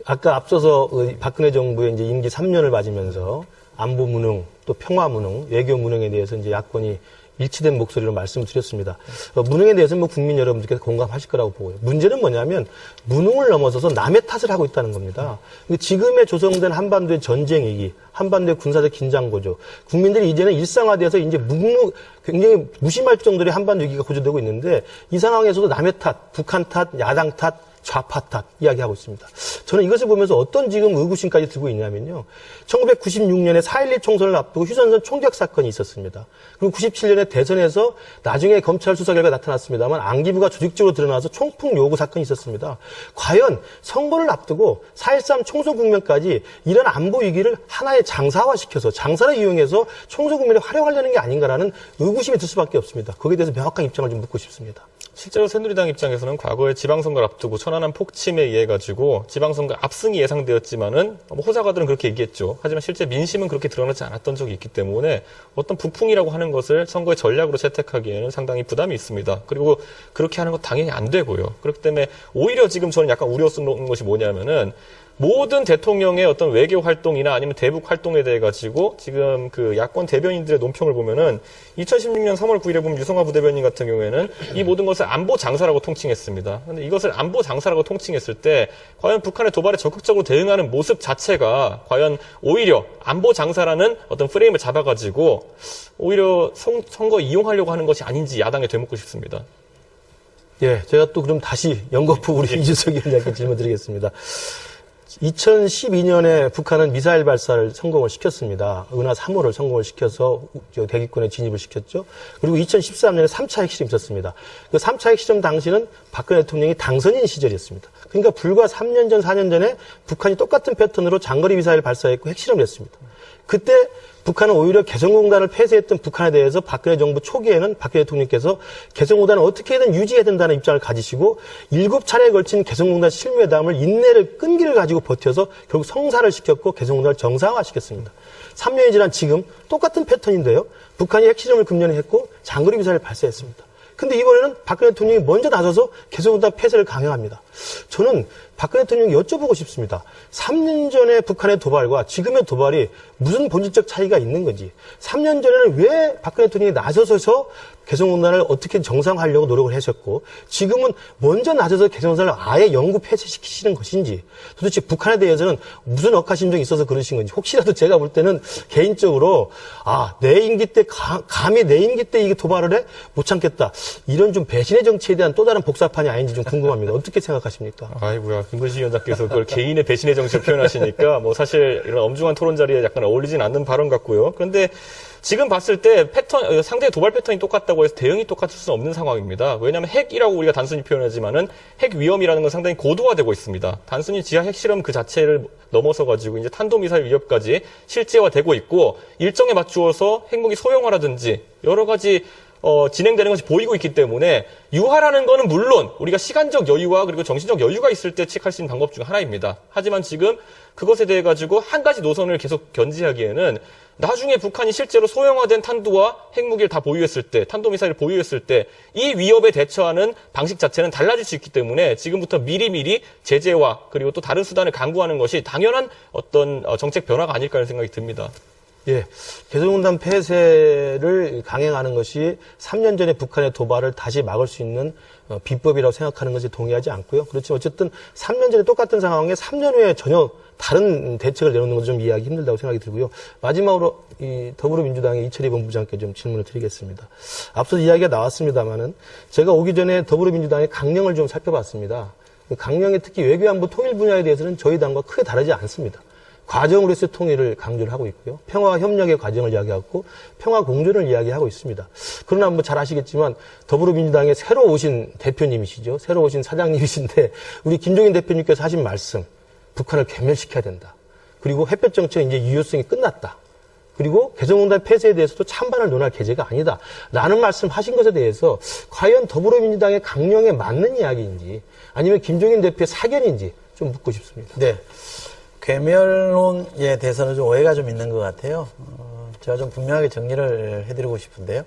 아까 앞서서 박근혜 정부의 이제 임기 3년을 맞으면서 안보 무능, 또 평화 무능, 외교 무능에 대해서 이제 야권이 일치된 목소리로 말씀을 드렸습니다. 무능에 대해서는 뭐 국민 여러분들께서 공감하실 거라고 보고요. 문제는 뭐냐면 무능을 넘어서서 남의 탓을 하고 있다는 겁니다. 지금의 조성된 한반도의 전쟁 위기, 한반도의 군사적 긴장 고조, 국민들이 이제는 일상화돼서 이제 굉장히 무심할 정도의 한반도 위기가 고조되고 있는데 이 상황에서도 남의 탓, 북한 탓, 야당 탓, 좌파탑 이야기하고 있습니다. 저는 이것을 보면서 어떤 지금 의구심까지 들고 있냐면요. 1996년에 4.12 총선을 앞두고 휴전선 총격 사건이 있었습니다. 그리고 97년에 대선에서 나중에 검찰 수사 결과 나타났습니다만 안기부가 조직적으로 드러나서 총풍 요구 사건이 있었습니다. 과연 선거를 앞두고 4.13 총선 국면까지 이런 안보 위기를 하나의 장사화시켜서 장사를 이용해서 총선 국면에 활용하려는 게 아닌가라는 의구심이 들 수밖에 없습니다. 거기에 대해서 명확한 입장을 좀 묻고 싶습니다. 실제로 새누리당 입장에서는 과거에 지방선거를 앞두고 천안함 폭침에 의해 가지고 지방선거 압승이 예상되었지만은 호사가들은 그렇게 얘기했죠. 하지만 실제 민심은 그렇게 드러나지 않았던 적이 있기 때문에 어떤 북풍이라고 하는 것을 선거의 전략으로 채택하기에는 상당히 부담이 있습니다. 그리고 그렇게 하는 것 당연히 안 되고요. 그렇기 때문에 오히려 지금 저는 약간 우려스러운 것이 뭐냐면은 모든 대통령의 어떤 외교 활동이나 아니면 대북 활동에 대해 가지고 지금 그 야권 대변인들의 논평을 보면은 2016년 3월 9일에 보면 유성화 부대변인 같은 경우에는 이 모든 것을 안보 장사라고 통칭했습니다. 그런데 이것을 안보 장사라고 통칭했을 때 과연 북한의 도발에 적극적으로 대응하는 모습 자체가 과연 오히려 안보 장사라는 어떤 프레임을 잡아가지고 오히려 선거 이용하려고 하는 것이 아닌지 야당에 되묻고 싶습니다. 예, 제가 또 그럼 다시 연거푸 우리 이준석 위원장께 질문 드리겠습니다. 2012년에 북한은 미사일 발사를 성공을 시켰습니다. 은하 3호를 성공을 시켜서 대기권에 진입을 시켰죠. 그리고 2013년에 3차 핵실험이 있었습니다. 그 3차 핵실험 당시는 박근혜 대통령이 당선인 시절이었습니다. 그러니까 불과 3년 전, 4년 전에 북한이 똑같은 패턴으로 장거리 미사일 발사했고 핵실험을 했습니다. 그때 북한은 오히려 개성공단을 폐쇄했던 북한에 대해서 박근혜 정부 초기에는 박근혜 대통령께서 개성공단을 어떻게든 유지해야 된다는 입장을 가지시고 7차례에 걸친 개성공단 실무회담을 인내를 끈기를 가지고 버텨서 결국 성사를 시켰고 개성공단을 정상화시켰습니다. 3년이 지난 지금 똑같은 패턴인데요. 북한이 핵실험을 금년에 했고 장거리 미사일을 발사했습니다. 근데 이번에는 박근혜 대통령이 먼저 나서서 개성공단 폐쇄를 강행합니다. 저는 박근혜 대통령이 여쭤보고 싶습니다. 3년 전에 북한의 도발과 지금의 도발이 무슨 본질적 차이가 있는 건지, 3년 전에는 왜 박근혜 대통령이 나서서 개성공단을 어떻게 정상화하려고 노력을 하셨고, 지금은 먼저 나서서 개성공단을 아예 영구 폐쇄시키시는 것인지, 도대체 북한에 대해서는 무슨 억하심정이 있어서 그러신 건지, 혹시라도 제가 볼 때는 개인적으로 내 임기 때 감히 내 임기 때 이게 도발을 해? 못 참겠다. 이런 좀 배신의 정치에 대한 또 다른 복사판이 아닌지 좀 궁금합니다. 어떻게 생각하십니까? 아이고야, 김근식 위원장께서 그걸 개인의 배신의 정치를 표현하시니까 뭐 사실 이런 엄중한 토론 자리에 약간 어울리진 않는 발언 같고요. 그런데 지금 봤을 때 패턴, 상대의 도발 패턴이 똑같다고 해서 대응이 똑같을 수는 없는 상황입니다. 왜냐하면 핵이라고 우리가 단순히 표현하지만은 핵 위험이라는 건 상당히 고도화되고 있습니다. 단순히 지하 핵실험 그 자체를 넘어서 가지고 이제 탄도미사일 위협까지 실제화되고 있고 일정에 맞추어서 핵무기 소형화라든지 여러 가지 진행되는 것이 보이고 있기 때문에 유화라는 거는 물론 우리가 시간적 여유와 그리고 정신적 여유가 있을 때 할 수 있는 방법 중 하나입니다. 하지만 지금 그것에 대해 가지고 한 가지 노선을 계속 견지하기에는 나중에 북한이 실제로 소형화된 탄두와 핵무기를 다 보유했을 때, 탄도미사일을 보유했을 때 이 위협에 대처하는 방식 자체는 달라질 수 있기 때문에 지금부터 미리미리 제재와 그리고 또 다른 수단을 강구하는 것이 당연한 어떤 정책 변화가 아닐까 하는 생각이 듭니다. 예, 개성공단 폐쇄를 강행하는 것이 3년 전에 북한의 도발을 다시 막을 수 있는 비법이라고 생각하는 것에 동의하지 않고요. 그렇지만 어쨌든 3년 전에 똑같은 상황에 3년 후에 전혀 다른 대책을 내놓는 것은 좀 이해하기 힘들다고 생각이 들고요. 마지막으로 이 더불어민주당의 이철희 본부장께 좀 질문을 드리겠습니다. 앞서 이야기가 나왔습니다만은 제가 오기 전에 더불어민주당의 강령을 좀 살펴봤습니다. 강령의 특히 외교안보 통일 분야에 대해서는 저희 당과 크게 다르지 않습니다. 과정으로서의 통일을 강조를 하고 있고요. 평화와 협력의 과정을 이야기하고 평화 공존을 이야기하고 있습니다. 그러나 뭐 잘 아시겠지만 더불어민주당의 새로 오신 대표님이시죠. 새로 오신 사장님이신데 우리 김종인 대표님께서 하신 말씀, 북한을 괴멸시켜야 된다. 그리고 햇볕 정책은 이제 유효성이 끝났다. 그리고 개성공단 폐쇄에 대해서도 찬반을 논할 계제가 아니다. 라는 말씀 하신 것에 대해서 과연 더불어민주당의 강령에 맞는 이야기인지 아니면 김종인 대표의 사견인지 좀 묻고 싶습니다. 네. 괴멸론에 대해서는 좀 오해가 좀 있는 것 같아요. 제가 좀 분명하게 정리를 해드리고 싶은데요.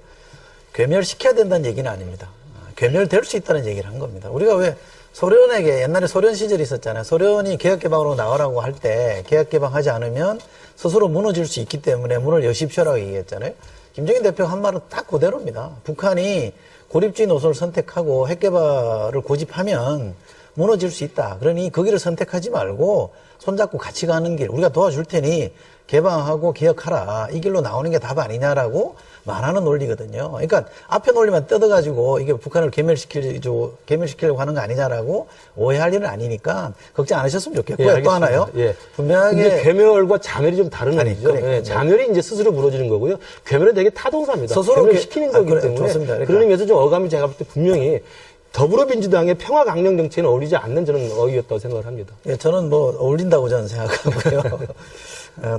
괴멸시켜야 된다는 얘기는 아닙니다. 괴멸될 수 있다는 얘기를 한 겁니다. 우리가 왜 소련에게 옛날에 소련 시절이 있었잖아요. 소련이 개혁개방으로 나오라고 할 때 개혁개방하지 않으면 스스로 무너질 수 있기 때문에 문을 여십시오라고 얘기했잖아요. 김정인 대표가 한 말은 딱 그대로입니다. 북한이 고립주의 노선을 선택하고 핵개발을 고집하면 무너질 수 있다. 그러니 그 길을 선택하지 말고 손잡고 같이 가는 길 우리가 도와줄 테니 개방하고 개혁하라. 이 길로 나오는 게 답 아니냐라고 말하는 논리거든요. 그러니까 앞에 논리만 뜯어가지고 이게 북한을 괴멸시키려고 하는 거 아니냐라고 오해할 일은 아니니까 걱정 안 하셨으면 좋겠고요. 예, 또 하나요. 예. 분명하게 근데 괴멸과 자멸이 좀 다른 아니, 의미죠. 그러니까. 예, 자멸이 이제 스스로 무너지는 거고요. 괴멸은 되게 타동사입니다. 스스로 괴멸을 시키는 거기 그래, 때문에 좋습니다. 그러니까. 그런 의미에서 좀 어감이 제가 볼 때 분명히 더불어민주당의 평화강령 정치에는 어울리지 않는 저는 어휘였다고 생각을 합니다. 예, 저는 뭐 어울린다고 저는 생각하고요.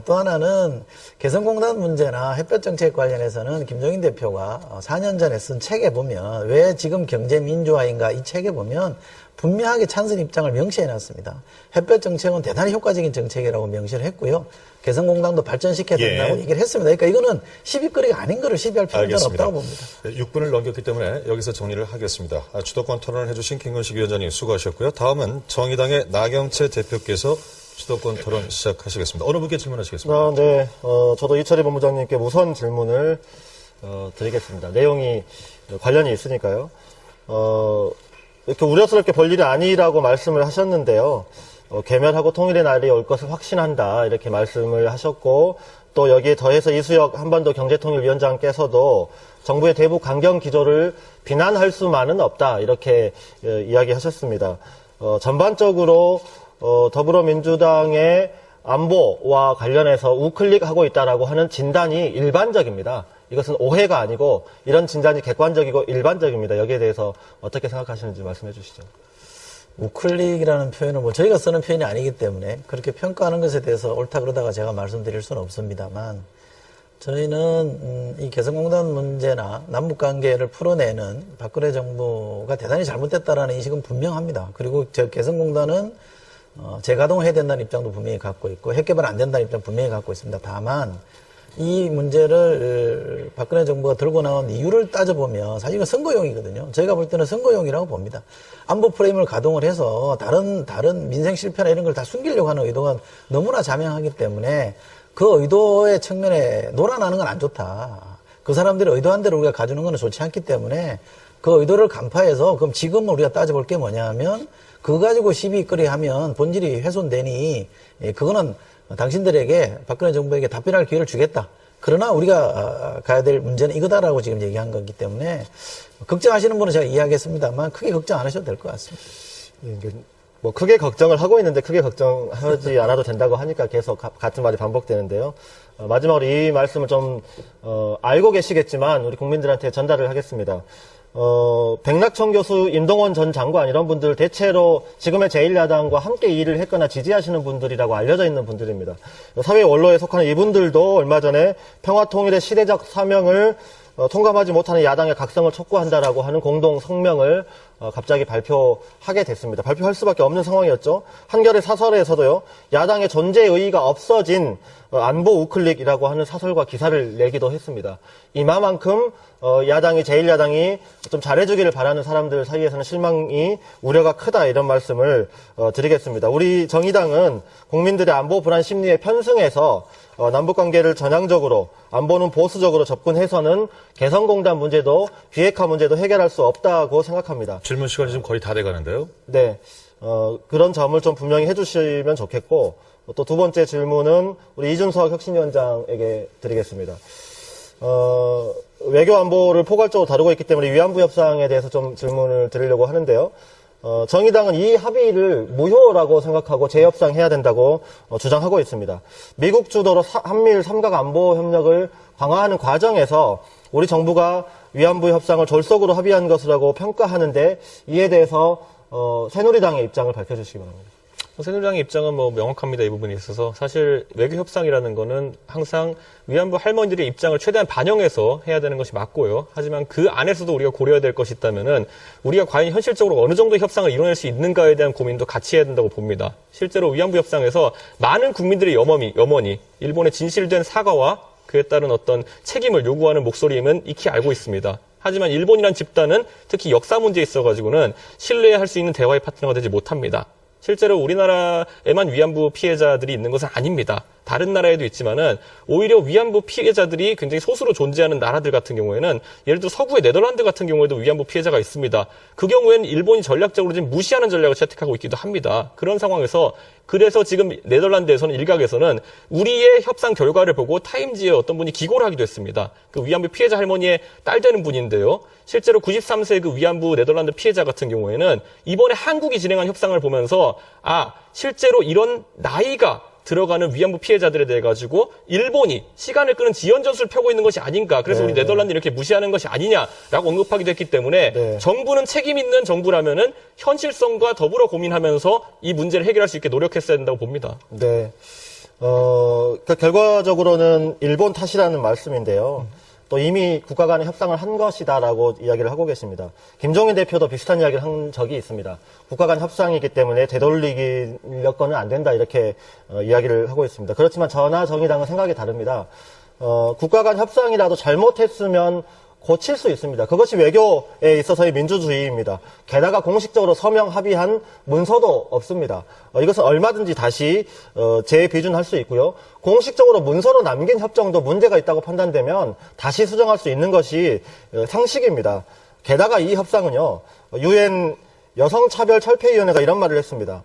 또 하나는 개성공단 문제나 햇볕 정책 관련해서는 김종인 대표가 4년 전에 쓴 책에 보면 왜 지금 경제 민주화인가 이 책에 보면 분명하게 찬성 입장을 명시해 놨습니다. 햇볕 정책은 대단히 효과적인 정책이라고 명시를 했고요. 개성공단도 발전시켜야 된다고 예. 얘기를 했습니다. 그러니까 이거는 시비거리가 아닌 거를 시비할 필요는 알겠습니다. 없다고 봅니다. 6분을 넘겼기 때문에 여기서 정리를 하겠습니다. 주도권 토론을 해주신 김건식 위원장님 수고하셨고요. 다음은 정의당의 나경채 대표께서 주도권 토론 시작하시겠습니다. 어느 분께 질문하시겠습니까? 네. 저도 이철희 본부장님께 우선 질문을 드리겠습니다. 내용이 관련이 있으니까요. 이렇게 우려스럽게 볼 일이 아니라고 말씀을 하셨는데요. 괴멸하고 통일의 날이 올 것을 확신한다 이렇게 말씀을 하셨고 또 여기에 더해서 이수혁 한반도 경제통일위원장께서도 정부의 대북 강경 기조를 비난할 수만은 없다 이렇게 이야기하셨습니다. 전반적으로 더불어민주당의 안보와 관련해서 우클릭하고 있다라고 하는 진단이 일반적입니다. 이것은 오해가 아니고 이런 진단이 객관적이고 일반적입니다. 여기에 대해서 어떻게 생각하시는지 말씀해 주시죠. 우클릭이라는 표현은 뭐 저희가 쓰는 표현이 아니기 때문에 그렇게 평가하는 것에 대해서 옳다 그러다가 제가 말씀드릴 수는 없습니다만 저희는 이 개성공단 문제나 남북관계를 풀어내는 박근혜 정부가 대단히 잘못됐다라는 인식은 분명합니다. 그리고 개성공단은 재가동해야 된다는 입장도 분명히 갖고 있고 핵개발 안 된다는 입장 분명히 갖고 있습니다. 다만 이 문제를 박근혜 정부가 들고 나온 이유를 따져보면 사실 이건 선거용이거든요. 저희가 볼 때는 선거용이라고 봅니다. 안보 프레임을 가동을 해서 다른 민생 실패나 이런 걸 다 숨기려고 하는 의도가 너무나 자명하기 때문에 그 의도의 측면에 놀아나는 건 안 좋다. 그 사람들이 의도한 대로 우리가 가주는 건 좋지 않기 때문에 그 의도를 간파해서 그럼 지금 우리가 따져볼 게 뭐냐 하면 그거 가지고 시비거리 하면 본질이 훼손되니 그거는 당신들에게 박근혜 정부에게 답변할 기회를 주겠다. 그러나 우리가 가야 될 문제는 이거다라고 지금 얘기한 거기 때문에 걱정하시는 분은 제가 이해하겠습니다만 크게 걱정 안 하셔도 될 것 같습니다. 뭐 크게 걱정을 하고 있는데 크게 걱정하지 않아도 된다고 하니까 계속 같은 말이 반복되는데요. 마지막으로 이 말씀을 좀 알고 계시겠지만 우리 국민들한테 전달을 하겠습니다. 백낙천 교수, 임동원 전 장관 이런 분들 대체로 지금의 제1야당과 함께 일을 했거나 지지하시는 분들이라고 알려져 있는 분들입니다. 사회 원로에 속하는 이분들도 얼마 전에 평화통일의 시대적 사명을 통감하지 못하는 야당의 각성을 촉구한다라고 하는 공동 성명을 갑자기 발표하게 됐습니다. 발표할 수밖에 없는 상황이었죠. 한겨레 사설에서도요. 야당의 존재 의의가 없어진 안보 우클릭이라고 하는 사설과 기사를 내기도 했습니다. 이마만큼 야당이 제1야당이 좀 잘해주기를 바라는 사람들 사이에서는 실망이 우려가 크다 이런 말씀을 드리겠습니다. 우리 정의당은 국민들의 안보 불안 심리에 편승해서 남북관계를 전향적으로 안보는 보수적으로 접근해서는 개성공단 문제도 비핵화 문제도 해결할 수 없다고 생각합니다. 질문 시간이 지금 거의 다 돼가는데요. 네, 그런 점을 좀 분명히 해주시면 좋겠고 또 두 번째 질문은 우리 이준석 혁신위원장에게 드리겠습니다. 외교 안보를 포괄적으로 다루고 있기 때문에 위안부 협상에 대해서 좀 질문을 드리려고 하는데요. 정의당은 이 합의를 무효라고 생각하고 재협상해야 된다고 주장하고 있습니다. 미국 주도로 한미일 삼각 안보 협력을 강화하는 과정에서 우리 정부가 위안부 협상을 졸속으로 합의한 것이라고 평가하는데 이에 대해서 새누리당의 입장을 밝혀주시기 바랍니다. 새누리당의 입장은 뭐 명확합니다. 이 부분에 있어서 사실 외교 협상이라는 거는 항상 위안부 할머니들의 입장을 최대한 반영해서 해야 되는 것이 맞고요. 하지만 그 안에서도 우리가 고려해야 될 것이 있다면은 우리가 과연 현실적으로 어느 정도 협상을 이뤄낼 수 있는가에 대한 고민도 같이 해야 된다고 봅니다. 실제로 위안부 협상에서 많은 국민들의 염원이 일본의 진실된 사과와 그에 따른 어떤 책임을 요구하는 목소리임은 익히 알고 있습니다. 하지만 일본이란 집단은 특히 역사 문제에 있어가지고는 신뢰할 수 있는 대화의 파트너가 되지 못합니다. 실제로 우리나라에만 위안부 피해자들이 있는 것은 아닙니다. 다른 나라에도 있지만은 오히려 위안부 피해자들이 굉장히 소수로 존재하는 나라들 같은 경우에는 예를 들어 서구의 네덜란드 같은 경우에도 위안부 피해자가 있습니다. 그 경우에는 일본이 전략적으로 지금 무시하는 전략을 채택하고 있기도 합니다. 그런 상황에서 그래서 지금 네덜란드에서는 일각에서는 우리의 협상 결과를 보고 타임지에 어떤 분이 기고를 하기도 했습니다. 그 위안부 피해자 할머니의 딸 되는 분인데요. 실제로 93세 그 위안부 네덜란드 피해자 같은 경우에는 이번에 한국이 진행한 협상을 보면서 실제로 이런 나이가 들어가는 위안부 피해자들에 대해 가지고 일본이 시간을 끄는 지연 전술을 펴고 있는 것이 아닌가. 그래서 우리 네덜란드 이렇게 무시하는 것이 아니냐라고 언급하기도 했기 때문에 정부는 책임 있는 정부라면은 현실성과 더불어 고민하면서 이 문제를 해결할 수 있게 노력했어야 된다고 봅니다. 네. 그러니까 결과적으로는 일본 탓이라는 말씀인데요. 또 이미 국가 간의 협상을 한 것이다라고 이야기를 하고 계십니다. 김종인 대표도 비슷한 이야기를 한 적이 있습니다. 국가 간 협상이기 때문에 되돌리려거는 안 된다 이렇게 이야기를 하고 있습니다. 그렇지만 저나 정의당은 생각이 다릅니다. 국가 간 협상이라도 잘못했으면 고칠 수 있습니다. 그것이 외교에 있어서의 민주주의입니다. 게다가 공식적으로 서명 합의한 문서도 없습니다. 이것은 얼마든지 다시 재비준할 수 있고요. 공식적으로 문서로 남긴 협정도 문제가 있다고 판단되면 다시 수정할 수 있는 것이 상식입니다. 게다가 이 협상은요. 유엔 여성차별철폐위원회가 이런 말을 했습니다.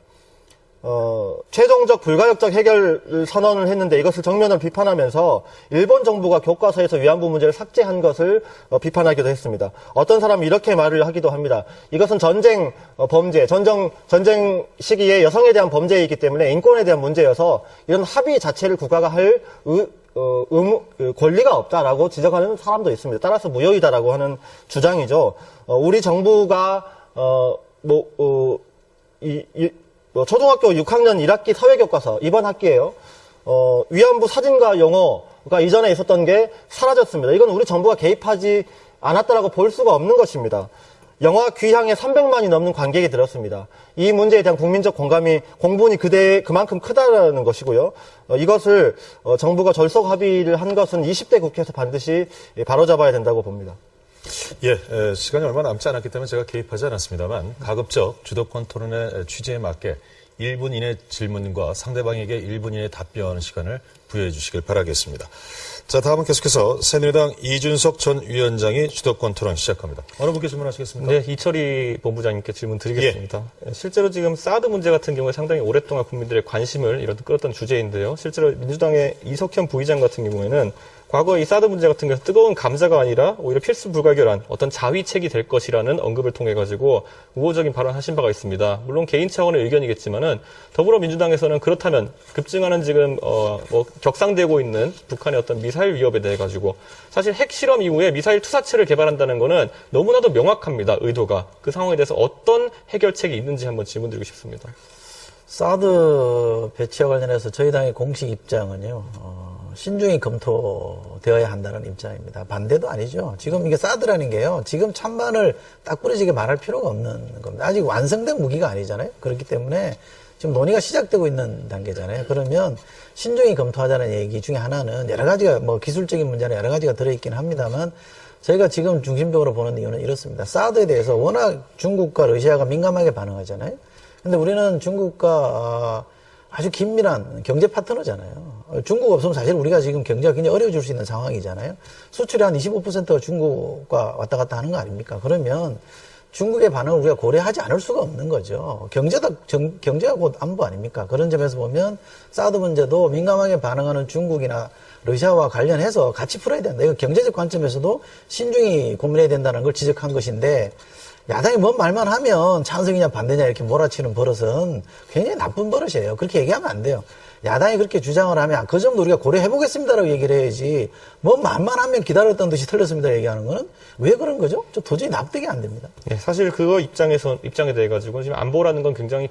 최종적 불가역적 해결 선언을 했는데 이것을 정면으로 비판하면서 일본 정부가 교과서에서 위안부 문제를 삭제한 것을 비판하기도 했습니다. 어떤 사람이 이렇게 말을 하기도 합니다. 이것은 전쟁 범죄, 전쟁 시기에 여성에 대한 범죄이기 때문에 인권에 대한 문제여서 이런 합의 자체를 국가가 할 권리가 없다라고 지적하는 사람도 있습니다. 따라서 무효이다라고 하는 주장이죠. 우리 정부가 초등학교 6학년 1학기 사회교과서 이번 학기에요. 위안부 사진과 영어가 이전에 있었던 게 사라졌습니다. 이건 우리 정부가 개입하지 않았다라고 볼 수가 없는 것입니다. 영화 귀향에 300만이 넘는 관객이 들었습니다. 이 문제에 대한 국민적 공분이 그만큼 크다라는 것이고요. 이것을 정부가 졸속 합의를 한 것은 20대 국회에서 반드시 바로잡아야 된다고 봅니다. 시간이 얼마 남지 않았기 때문에 제가 개입하지 않았습니다만 가급적 주도권 토론의 취지에 맞게 1분 이내 질문과 상대방에게 1분 이내 답변 시간을 부여해 주시길 바라겠습니다. 자, 다음은 계속해서 새누리당 이준석 전 위원장이 주도권 토론 시작합니다. 어느 분께 질문하시겠습니까? 네, 이철희 본부장님께 질문 드리겠습니다. 실제로 지금 사드 문제 같은 경우에 상당히 오랫동안 국민들의 관심을 끌었던 주제인데요. 실제로 민주당의 이석현 부의장 같은 경우에는 과거 이 사드 문제 같은 경우는 뜨거운 감자가 아니라 오히려 필수 불가결한 어떤 자위책이 될 것이라는 언급을 통해 가지고 우호적인 발언하신 바가 있습니다. 물론 개인 차원의 의견이겠지만은 더불어민주당에서는 그렇다면 급증하는 지금 격상되고 있는 북한의 어떤 미사일 위협에 대해 가지고 사실 핵실험 이후에 미사일 투사체를 개발한다는 거는 너무나도 명확합니다. 의도가. 그 상황에 대해서 어떤 해결책이 있는지 한번 질문드리고 싶습니다. 사드 배치와 관련해서 저희 당의 공식 입장은요. 신중히 검토되어야 한다는 입장입니다. 반대도 아니죠. 지금 이게 사드라는 게요. 지금 찬반을 딱 부러지게 말할 필요가 없는 겁니다. 아직 완성된 무기가 아니잖아요. 그렇기 때문에 지금 논의가 시작되고 있는 단계잖아요. 그러면 신중히 검토하자는 얘기 중에 하나는 여러 가지가 기술적인 문제는 여러 가지가 들어있긴 합니다만 저희가 지금 중심적으로 보는 이유는 이렇습니다. 사드에 대해서 워낙 중국과 러시아가 민감하게 반응하잖아요. 근데 우리는 중국과 아주 긴밀한 경제 파트너잖아요. 중국 없으면 사실 우리가 지금 경제가 굉장히 어려워질 수 있는 상황이잖아요. 수출이 한 25%가 중국과 왔다 갔다 하는 거 아닙니까? 그러면 중국의 반응을 우리가 고려하지 않을 수가 없는 거죠. 경제가 곧 안보 아닙니까? 그런 점에서 보면 사드 문제도 민감하게 반응하는 중국이나 러시아와 관련해서 같이 풀어야 된다. 이거 경제적 관점에서도 신중히 고민해야 된다는 걸 지적한 것인데 야당이 뭔 말만 하면 찬성이냐 반대냐 이렇게 몰아치는 버릇은 굉장히 나쁜 버릇이에요. 그렇게 얘기하면 안 돼요. 야당이 그렇게 주장을 하면 그 점도 우리가 고려해보겠습니다라고 얘기를 해야지 뭔 말만 하면 기다렸던 듯이 틀렸습니다 얘기하는 거는 왜 그런 거죠? 저 도저히 납득이 안 됩니다. 네, 사실 그거 입장에 대해 가지고 지금 안보라는 건 굉장히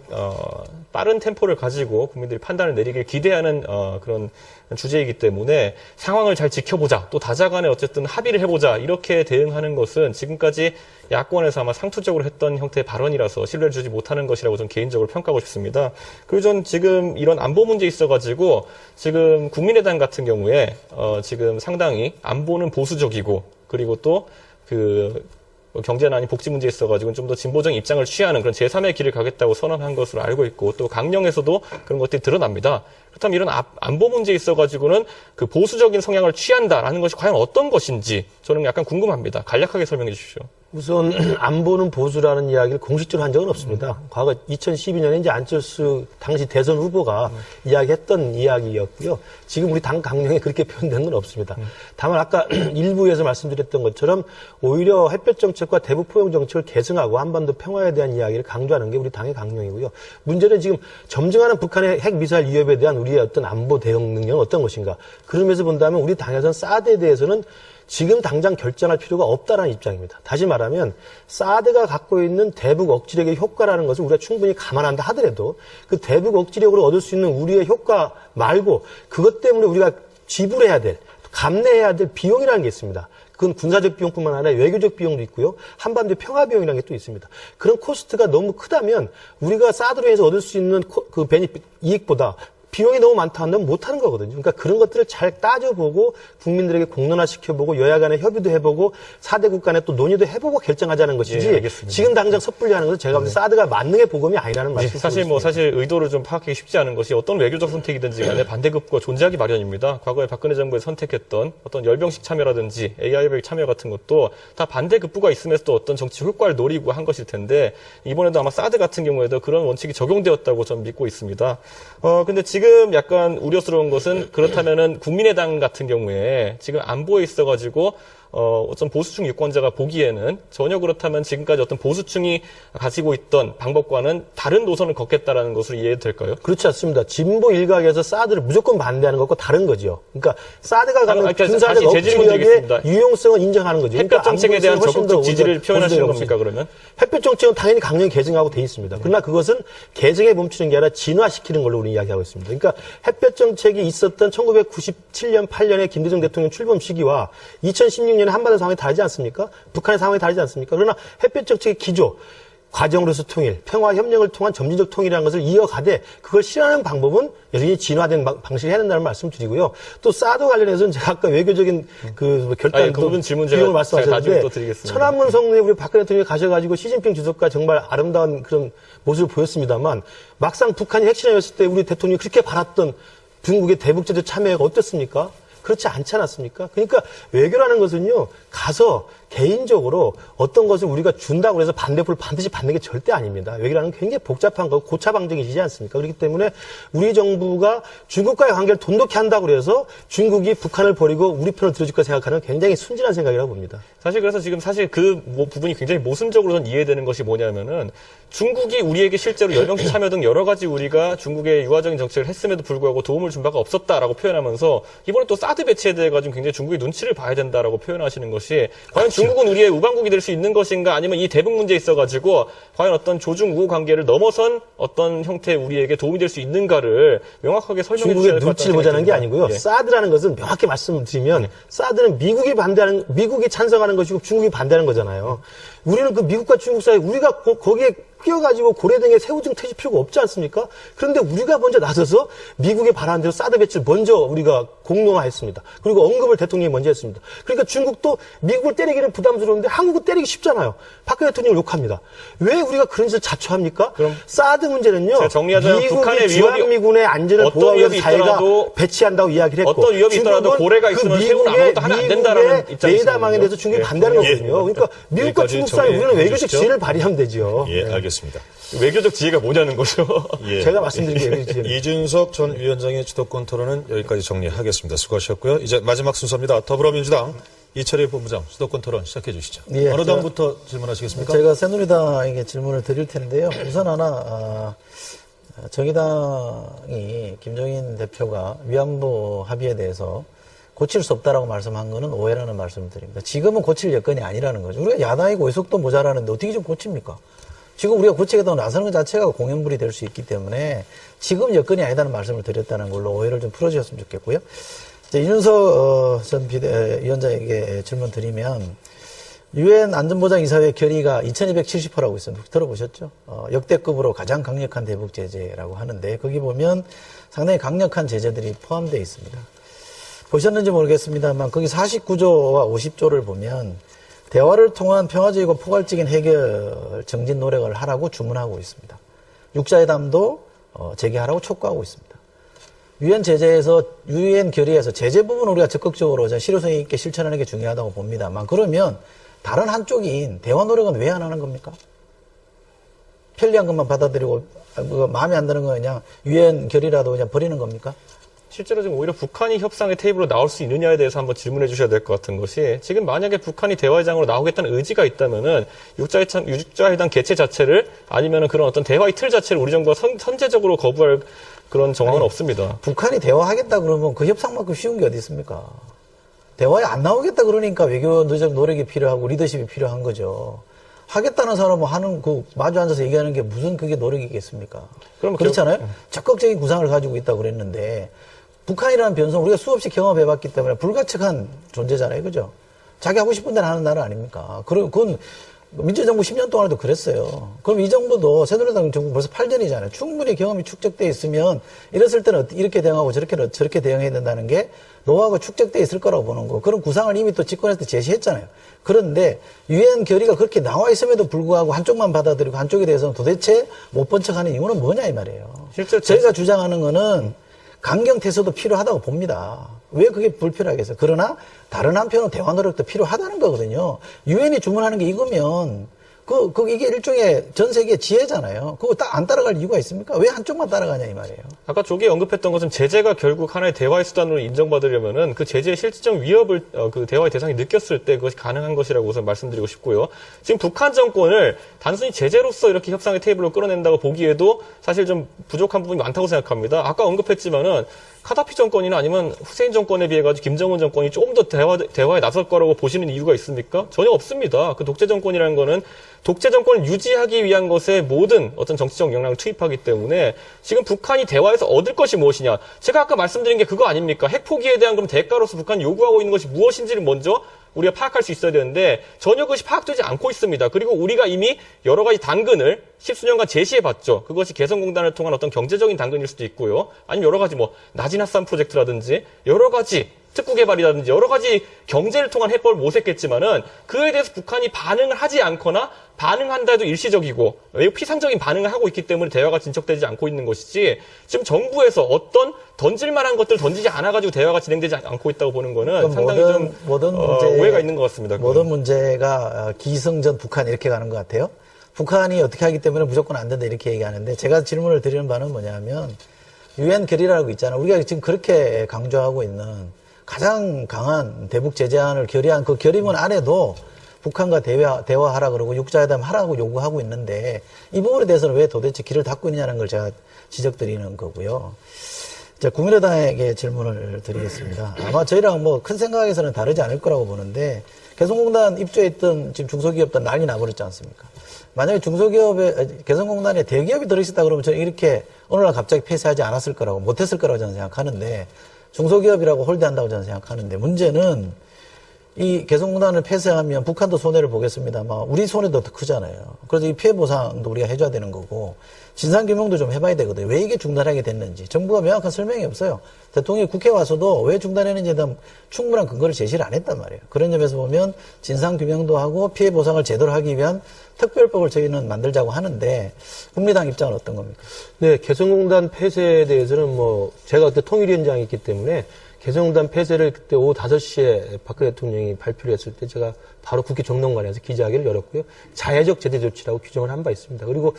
빠른 템포를 가지고 국민들이 판단을 내리길 기대하는 그런 주제이기 때문에 상황을 잘 지켜보자, 또 다자간에 어쨌든 합의를 해보자 이렇게 대응하는 것은 지금까지 야권에서 아마 상투적으로 했던 형태의 발언이라서 신뢰를 주지 못하는 것이라고 저는 개인적으로 평가하고 싶습니다. 그리고 전 지금 이런 안보 문제에 있어가지고 지금 국민의당 같은 경우에 지금 상당히 안보는 보수적이고 그리고 또 경제나 아닌 복지 문제에 있어가지고 좀 더 진보적인 입장을 취하는 그런 제3의 길을 가겠다고 선언한 것으로 알고 있고 또 강령에서도 그런 것들이 드러납니다. 그렇다면 이런 안보 문제에 있어가지고는 그 보수적인 성향을 취한다라는 것이 과연 어떤 것인지 저는 약간 궁금합니다. 간략하게 설명해 주십시오. 우선 안보는 보수라는 이야기를 공식적으로 한 적은 없습니다. 과거 2012년에 이제 안철수 당시 대선 후보가 이야기했던 이야기였고요. 지금 우리 당 강령에 그렇게 표현된 건 없습니다. 다만 아까 일부에서 말씀드렸던 것처럼 오히려 햇볕 정책과 대북 포용 정책을 계승하고 한반도 평화에 대한 이야기를 강조하는 게 우리 당의 강령이고요. 문제는 지금 점증하는 북한의 핵 미사일 위협에 대한 우리의 어떤 안보 대응 능력은 어떤 것인가. 그러면서 본다면 우리 당에서는 사드에 대해서는 지금 당장 결정할 필요가 없다라는 입장입니다. 다시 말하면 사드가 갖고 있는 대북 억지력의 효과라는 것을 우리가 충분히 감안한다 하더라도 그 대북 억지력으로 얻을 수 있는 우리의 효과 말고 그것 때문에 우리가 지불해야 될, 감내해야 될 비용이라는 게 있습니다. 그건 군사적 비용뿐만 아니라 외교적 비용도 있고요. 한반도 평화 비용이라는 게 또 있습니다. 그런 코스트가 너무 크다면 우리가 사드로 해서 얻을 수 있는 그 베니핏, 이익보다 비용이 너무 많다 한다면 못하는 거거든요. 그러니까 그런 것들을 잘 따져보고 국민들에게 공론화시켜보고 여야 간에 협의도 해보고 4대국 간에 또 논의도 해보고 결정하자는 것이지 예, 지금 당장 섣불리 하는 것은 제가 볼 때 사드가 만능의 복음이 아니라는 말씀. 사실 의도를 좀 파악하기 쉽지 않은 것이 어떤 외교적 선택이든지 간에 반대급부가 존재하기 마련입니다. 과거에 박근혜 정부에서 선택했던 어떤 열병식 참여라든지 AI백 참여 같은 것도 다 반대급부가 있으면서 또 어떤 정치 효과를 노리고 한 것일 텐데 이번에도 아마 사드 같은 경우에도 그런 원칙이 적용되었다고 저는 믿고 있습니다. 근데 지금 약간 우려스러운 것은 그렇다면은 국민의당 같은 경우에 지금 안보에 있어가지고 어떤 보수층 유권자가 보기에는 전혀 그렇다면 지금까지 어떤 보수층이 가지고 있던 방법과는 다른 노선을 걷겠다라는 것으로 이해해도 될까요? 그렇지 않습니다. 진보 일각에서 사드를 무조건 반대하는 것과 다른 거죠. 그러니까 사드가 갖는 군사적 억지력의 유용성은 인정하는 거죠. 햇볕 정책에 대한 적극적 지지를 표현하시는 겁니까 그러면? 햇볕 정책은 당연히 강령히 개정하고 돼 있습니다. 그러나 그것은 개정에 멈추는 게 아니라 진화시키는 걸로 우리 이야기하고 있습니다. 그러니까 햇볕 정책이 있었던 1997년, 8년의 김대중 대통령 출범 시기와 2016년에 한반도 상황이 다르지 않습니까? 북한의 상황이 다르지 않습니까? 그러나 햇볕 정책의 기조, 과정으로서 통일, 평화 협력을 통한 점진적 통일이라는 것을 이어가되 그걸 실현하는 방법은 여전히 진화된 방식을 해야 된다는 말씀을 드리고요. 또 사드 관련해서는 제가 아까 외교적인 결단 그 부분 질문 비용을 말씀하셨는데 드리겠습니다. 천안문 성로에 우리 박근혜 대통령이 가셔가지고 시진핑 주석과 정말 아름다운 그런 모습을 보였습니다만 막상 북한이 핵실험했을 때 우리 대통령이 그렇게 바랐던 중국의 대북제재 참여가 어땠습니까? 그렇지 않지 않았습니까? 그러니까 외교라는 것은요, 가서 개인적으로 어떤 것을 우리가 준다고 해서 반대표를 반드시 받는 게 절대 아닙니다. 외교라는 건 굉장히 복잡한 거고 고차방정이지 않습니까? 그렇기 때문에 우리 정부가 중국과의 관계를 돈독히 한다고 해서 중국이 북한을 버리고 우리 편을 들어줄 거 생각하는 굉장히 순진한 생각이라고 봅니다. 그래서 지금 그 부분이 굉장히 모순적으로는 이해되는 것이 뭐냐면은 중국이 우리에게 실제로 열병식 참여 등 여러 가지 우리가 중국의 유화적인 정책을 했음에도 불구하고 도움을 준 바가 없었다라고 표현하면서 이번에 또 사드 배치에 대해 가지고 굉장히 중국의 눈치를 봐야 된다라고 표현하시는 것이 과연 중국은 우리의 우방국이 될 수 있는 것인가 아니면 이 대북 문제에 있어가지고 과연 어떤 조중 우호 관계를 넘어선 어떤 형태의 우리에게 도움이 될 수 있는가를 명확하게 설명해 주셔야 될 것 같다는 중국의 눈치를 보자는 게 아니고요. 예. 사드라는 것은 명확히 말씀드리면 사드는 미국이 찬성하는 것이고 중국이 반대하는 거잖아요. 우리는 그 미국과 중국 사이에 우리가 거기에 끼어가지고 고래등에 새우등 터질 필요가 없지 않습니까? 그런데 우리가 먼저 나서서 미국이 바라는 대로 사드 배치를 먼저 우리가 공론화했습니다. 그리고 언급을 대통령이 먼저 했습니다. 그러니까 중국도 미국을 때리기는 부담스러운데 한국을 때리기 쉽잖아요. 박근혜 대통령을 욕합니다. 왜 우리가 그런 짓을 자초합니까? 그럼 사드 문제는요. 미국이 주한미군의 안전을 보호하기 위해서 자기가 배치한다고 이야기를 했고 어떤 위협이 있더라도 고래가 있으면 새우는 아무것도 하면 안 된다라는 입장이거든요. 레이더망에 대해서 중국이 반대하는 거거든요. 그러니까 미국과 중국 사이 우리는 외교적 지혜를 발휘하면 되죠. 예, 알겠습니다. 외교적 지혜가 뭐냐는 거죠. 예. 제가 말씀드린 게 외교적 지혜. 이준석 전 위원장의 주도권 토론은 여기까지 정리하겠습니다. 수고하셨고요. 이제 마지막 순서입니다. 더불어민주당 이철희 본부장 주도권 토론 시작해 주시죠. 예, 어느 당부터 질문하시겠습니까? 제가 새누리당에게 질문을 드릴 텐데요. 우선 하나 정의당이 김종인 대표가 위안부 합의에 대해서 고칠 수 없다라고 말씀한 거는 오해라는 말씀을 드립니다. 지금은 고칠 여건이 아니라는 거죠. 우리가 야당이고 의석도 모자라는데 어떻게 좀 고칩니까? 지금 우리가 고치겠다고 나서는 것 자체가 공연불이 될 수 있기 때문에 지금 여건이 아니다는 말씀을 드렸다는 걸로 오해를 좀 풀어주셨으면 좋겠고요. 이준석 전 위원장에게 질문 드리면 유엔 안전보장이사회 결의가 2270호라고 있습니다. 들어보셨죠? 역대급으로 가장 강력한 대북 제재라고 하는데 거기 보면 상당히 강력한 제재들이 포함되어 있습니다. 보셨는지 모르겠습니다만 거기 49조와 50조를 보면 대화를 통한 평화적이고 포괄적인 해결 정진 노력을 하라고 주문하고 있습니다. 육자회담도 재개하라고 촉구하고 있습니다. 유엔 제재에서 유엔 결의에서 제재 부분 우리가 적극적으로 실효성 있게 실천하는 게 중요하다고 봅니다만 그러면 다른 한쪽인 대화 노력은 왜 안 하는 겁니까? 편리한 것만 받아들이고 마음에 안 드는 거 그냥 유엔 결의라도 그냥 버리는 겁니까? 실제로 지금 오히려 북한이 협상의 테이블로 나올 수 있느냐에 대해서 한번 질문해 주셔야 될 것 같은 것이 지금 만약에 북한이 대화회장으로 나오겠다는 의지가 있다면은 육자회담 개최 자체를 아니면은 그런 어떤 대화의 틀 자체를 우리 정부가 선제적으로 거부할 그런 정황은 없습니다. 북한이 대화하겠다 그러면 그 협상만큼 쉬운 게 어디 있습니까? 대화에 안 나오겠다 그러니까 외교적 노력이 필요하고 리더십이 필요한 거죠. 하겠다는 사람은 하는 마주 앉아서 얘기하는 게 무슨 그게 노력이겠습니까? 그럼 그렇잖아요. 적극적인 구상을 가지고 있다고 그랬는데 북한이라는 변성 우리가 수없이 경험해봤기 때문에 불가측한 존재잖아요, 그죠? 자기 하고 싶은 대로 하는 나라 아닙니까? 그건 민주정부 10년 동안에도 그랬어요. 그럼 이 정부도 새누리당 정부 벌써 8년이잖아요. 충분히 경험이 축적돼 있으면 이랬을 때는 이렇게 대응하고 저렇게 대응해야 된다는 게 노하우가 축적돼 있을 거라고 보는 거. 그런 구상을 이미 또 집권했을 때 제시했잖아요. 그런데 유엔 결의가 그렇게 나와 있음에도 불구하고 한쪽만 받아들이고 한쪽에 대해서는 도대체 못 본 척하는 이유는 뭐냐 이 말이에요. 실제 저희가 주장하는 거는 강경 태세도 필요하다고 봅니다. 왜 그게 불필요하겠어요? 그러나 다른 한편은 대화 노력도 필요하다는 거거든요. 유엔이 주문하는 게 이거면 이게 일종의 전 세계 지혜잖아요. 그거 안 따라갈 이유가 있습니까? 왜 한쪽만 따라가냐 이 말이에요. 아까 조기에 언급했던 것은 제재가 결국 하나의 대화의 수단으로 인정받으려면은 그 제재의 실질적 위협을 그 대화의 대상이 느꼈을 때 그것이 가능한 것이라고 우선 말씀드리고 싶고요. 지금 북한 정권을 단순히 제재로서 이렇게 협상의 테이블로 끌어낸다고 보기에도 사실 좀 부족한 부분이 많다고 생각합니다. 아까 언급했지만은 카다피 정권이나 아니면 후세인 정권에 비해 가지고 김정은 정권이 조금 더 대화에 나설 거라고 보시는 이유가 있습니까? 전혀 없습니다. 그 독재 정권이라는 거는 독재 정권을 유지하기 위한 것에 모든 어떤 정치적 역량을 투입하기 때문에 지금 북한이 대화에서 얻을 것이 무엇이냐. 제가 아까 말씀드린 게 그거 아닙니까? 핵 포기에 대한 그럼 대가로서 북한이 요구하고 있는 것이 무엇인지를 먼저 우리가 파악할 수 있어야 되는데 전혀 그것이 파악되지 않고 있습니다. 그리고 우리가 이미 여러 가지 당근을 10수년간 제시해봤죠. 그것이 개성공단을 통한 어떤 경제적인 당근일 수도 있고요. 아니면 여러 가지 나지나산 프로젝트라든지 여러 가지 특구 개발이라든지 여러 가지 경제를 통한 해법을 모색했지만은 그에 대해서 북한이 반응을 하지 않거나 반응한다 해도 일시적이고 매우 피상적인 반응을 하고 있기 때문에 대화가 진척되지 않고 있는 것이지 지금 정부에서 어떤 던질 만한 것들 던지지 않아가지고 대화가 진행되지 않고 있다고 보는 거는 상당히 모든 오해가 있는 것 같습니다. 모든 문제가 기승전 북한 이렇게 가는 것 같아요. 북한이 어떻게 하기 때문에 무조건 안 된다 이렇게 얘기하는데 제가 질문을 드리는 바는 뭐냐면 유엔 결의라고 있잖아요. 우리가 지금 그렇게 강조하고 있는 가장 강한 대북 제재안을 결의한 그 결의문 안에도 북한과 대화하라 그러고 육자회담 하라고 요구하고 있는데 이 부분에 대해서는 왜 도대체 길을 닫고 있느냐는 걸 제가 지적드리는 거고요. 자, 국민의당에게 질문을 드리겠습니다. 아마 저희랑 큰 생각에서는 다르지 않을 거라고 보는데 개성공단 입주해 있던 지금 중소기업들 난리 나버렸지 않습니까? 만약에 개성공단에 대기업이 들어있었다 그러면 저는 이렇게 어느 날 갑자기 폐쇄하지 않았을 거라고 못했을 거라고 저는 생각하는데 중소기업이라고 홀대한다고 저는 생각하는데 문제는 이 개성공단을 폐쇄하면 북한도 손해를 보겠습니다만 우리 손해도 더 크잖아요. 그래서 이 피해 보상도 우리가 해줘야 되는 거고 진상규명도 좀 해봐야 되거든요. 왜 이게 중단하게 됐는지 정부가 명확한 설명이 없어요. 대통령이 국회에 와서도 왜 중단했는지에 대한 충분한 근거를 제시를 안 했단 말이에요. 그런 점에서 보면 진상규명도 하고 피해 보상을 제대로 하기 위한 특별법을 저희는 만들자고 하는데 국민의당 입장은 어떤 겁니까? 네, 개성공단 폐쇄에 대해서는 제가 그때 통일위원장이었기 때문에 개성공단 폐쇄를 그때 오후 5시에 박근혜 대통령이 발표를 했을 때 제가 바로 국회 정론관에서 기자회견을 열었고요. 자해적 제재 조치라고 규정을 한 바 있습니다. 그리고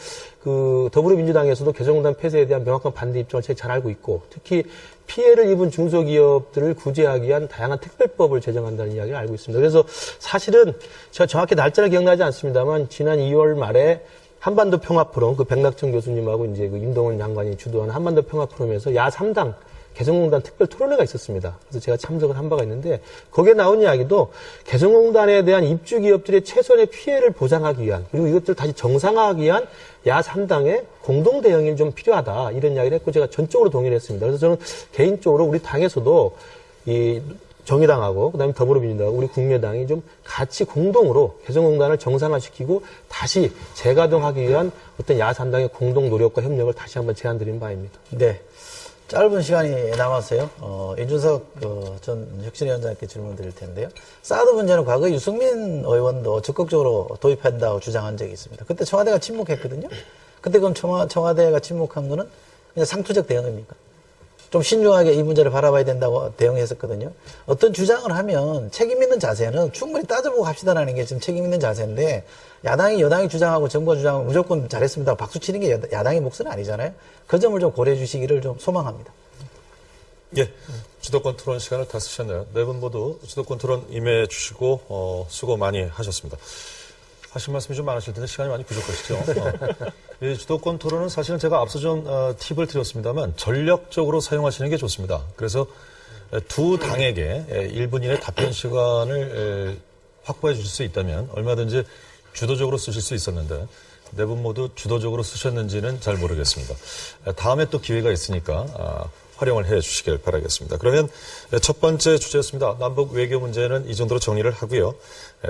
더불어민주당에서도 개성공단 폐쇄에 대한 명확한 반대 입장을 제가 잘 알고 있고 특히 피해를 입은 중소기업들을 구제하기 위한 다양한 특별법을 제정한다는 이야기를 알고 있습니다. 그래서 사실은 제가 정확히 날짜를 기억나지 않습니다만 지난 2월 말에 한반도 평화포럼 백낙천 교수님하고 이제 임동원 장관이 주도하는 한반도 평화포럼에서 야3당 개성공단 특별 토론회가 있었습니다. 그래서 제가 참석을 한 바가 있는데 거기에 나온 이야기도 개성공단에 대한 입주 기업들의 최소한의 피해를 보상하기 위한 그리고 이것들을 다시 정상화하기 위한 야3당의 공동 대응이 좀 필요하다 이런 이야기를 했고 제가 전적으로 동의를 했습니다. 그래서 저는 개인적으로 우리 당에서도 이 정의당하고 그다음에 더불어민주당하고 우리 국민의당이 좀 같이 공동으로 개성공단을 정상화시키고 다시 재가동하기 위한 어떤 야3당의 공동 노력과 협력을 다시 한번 제안드린 바입니다. 네. 짧은 시간이 남았어요. 이준석 전 혁신위원장께 질문 드릴 텐데요. 사드 문제는 과거 유승민 의원도 적극적으로 도입한다고 주장한 적이 있습니다. 그때 청와대가 침묵했거든요. 근데 그럼 청와대가 침묵한 거는 그냥 상투적 대응입니까? 좀 신중하게 이 문제를 바라봐야 된다고 대응했었거든요. 어떤 주장을 하면 책임 있는 자세는 충분히 따져보고 합시다라는 게 지금 책임 있는 자세인데 야당이 여당이 주장하고 정부가 주장하고 무조건 잘했습니다. 박수 치는 게 야당의 몫은 아니잖아요. 그 점을 좀 고려해 주시기를 좀 소망합니다. 예, 주도권 토론 시간을 다 쓰셨네요. 네 분 모두 주도권 토론 임해 주시고 수고 많이 하셨습니다. 하실 말씀이 좀 많으실 텐데 시간이 많이 부족하시죠. 이 주도권 토론은 사실은 제가 앞서 좀 팁을 드렸습니다만 전략적으로 사용하시는 게 좋습니다. 그래서 두 당에게 1분 이내 답변 시간을 확보해 주실 수 있다면 얼마든지 주도적으로 쓰실 수 있었는데 네 분 모두 주도적으로 쓰셨는지는 잘 모르겠습니다. 다음에 또 기회가 있으니까 활용을 해 주시길 바라겠습니다. 그러면 첫 번째 주제였습니다. 남북 외교 문제는 이 정도로 정리를 하고요.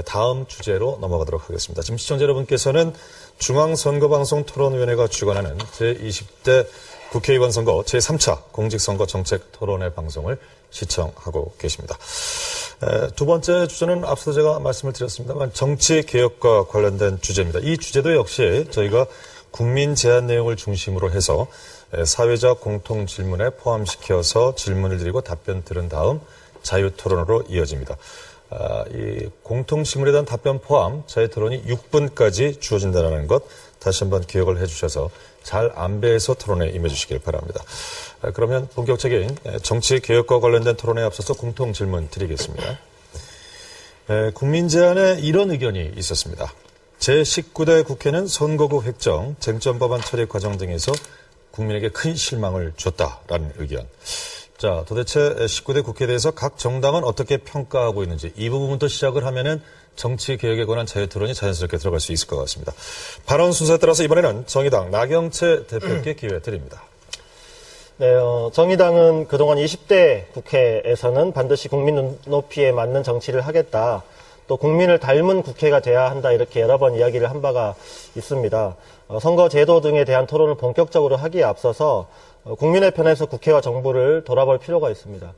다음 주제로 넘어가도록 하겠습니다. 지금 시청자 여러분께서는 중앙선거방송 토론위원회가 주관하는 제20대 국회의원 선거 제3차 공직선거 정책 토론회 방송을 시청하고 계십니다. 두 번째 주제는 앞서 제가 말씀을 드렸습니다만 정치개혁과 관련된 주제입니다. 이 주제도 역시 저희가 국민 제안 내용을 중심으로 해서 사회적 공통 질문에 포함시켜서 질문을 드리고 답변 들은 다음 자유토론으로 이어집니다. 이 공통 질문에 대한 답변 포함 자유토론이 6분까지 주어진다는 것 다시 한번 기억을 해주셔서 잘 안배해서 토론에 임해주시길 바랍니다. 그러면 본격적인 정치개혁과 관련된 토론에 앞서서 공통 질문 드리겠습니다. 국민 제안에 이런 의견이 있었습니다. 제19대 국회는 선거구 획정, 쟁점 법안 처리 과정 등에서 국민에게 큰 실망을 줬다라는 의견. 자, 도대체 19대 국회에 대해서 각 정당은 어떻게 평가하고 있는지 이 부분부터 시작을 하면은 정치 개혁에 관한 자유토론이 자연스럽게 들어갈 수 있을 것 같습니다. 발언 순서에 따라서 이번에는 정의당 나경채 대표께 기회 드립니다. 네, 정의당은 그동안 20대 국회에서는 반드시 국민 눈높이에 맞는 정치를 하겠다. 또 국민을 닮은 국회가 돼야 한다. 이렇게 여러 번 이야기를 한 바가 있습니다. 선거 제도 등에 대한 토론을 본격적으로 하기에 앞서서 국민의 편에서 국회와 정부를 돌아볼 필요가 있습니다.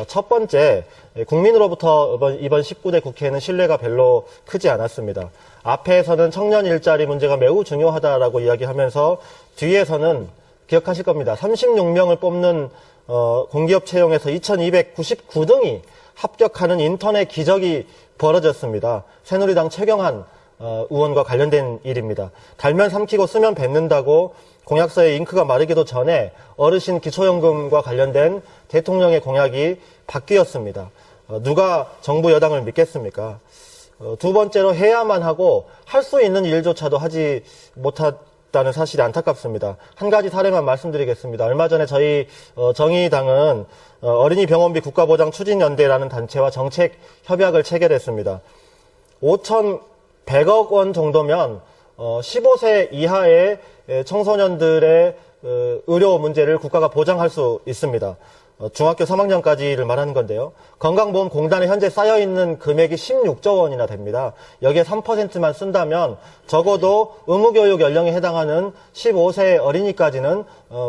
첫 번째, 국민으로부터 이번 19대 국회는 신뢰가 별로 크지 않았습니다. 앞에서는 청년 일자리 문제가 매우 중요하다라고 이야기하면서 뒤에서는 기억하실 겁니다. 36명을 뽑는 공기업 채용에서 2299등이 합격하는 인터넷 기적이 벌어졌습니다. 새누리당 최경환 의원과 관련된 일입니다. 달면 삼키고 쓰면 뱉는다고 공약서에 잉크가 마르기도 전에 어르신 기초연금과 관련된 대통령의 공약이 바뀌었습니다. 누가 정부 여당을 믿겠습니까? 두 번째로 해야만 하고 할 수 있는 일조차도 하지 못했다는 사실이 안타깝습니다. 한 가지 사례만 말씀드리겠습니다. 얼마 전에 저희 정의당은 어린이 병원비 국가보장 추진연대라는 단체와 정책 협약을 체결했습니다. 5,100억 원 정도면 15세 이하의 청소년들의 의료 문제를 국가가 보장할 수 있습니다. 중학교 3학년까지를 말하는 건데요. 건강보험공단에 현재 쌓여있는 금액이 16조 원이나 됩니다. 여기에 3%만 쓴다면 적어도 의무교육 연령에 해당하는 15세 어린이까지는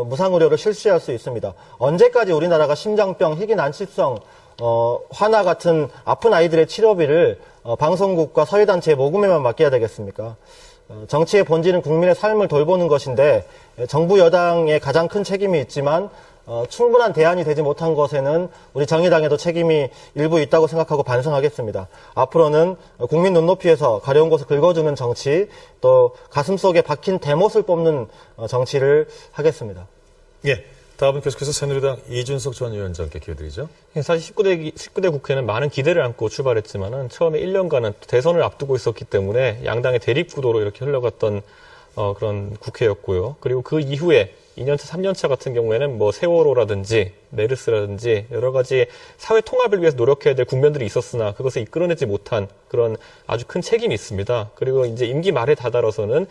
무상의료를 실시할 수 있습니다. 언제까지 우리나라가 심장병, 희귀난치성, 화나 같은 아픈 아이들의 치료비를 방송국과 사회단체의 모금에만 맡겨야 되겠습니까? 정치의 본질은 국민의 삶을 돌보는 것인데 정부 여당에 가장 큰 책임이 있지만 충분한 대안이 되지 못한 것에는 우리 정의당에도 책임이 일부 있다고 생각하고 반성하겠습니다. 앞으로는 국민 눈높이에서 가려운 곳을 긁어주는 정치, 또 가슴속에 박힌 대못을 뽑는 정치를 하겠습니다. 예. 다음은 계속해서 새누리당 이준석 전 위원장께 기회 드리죠. 사실 19대 국회는 많은 기대를 안고 출발했지만은 처음에 1년간은 대선을 앞두고 있었기 때문에 양당의 대립구도로 이렇게 흘러갔던 그런 국회였고요. 그리고 그 이후에 2년차, 3년차 같은 경우에는 뭐 세월호라든지 메르스라든지 여러 가지 사회 통합을 위해서 노력해야 될 국면들이 있었으나 그것을 이끌어내지 못한 그런 아주 큰 책임이 있습니다. 그리고 이제 임기 말에 다다라서는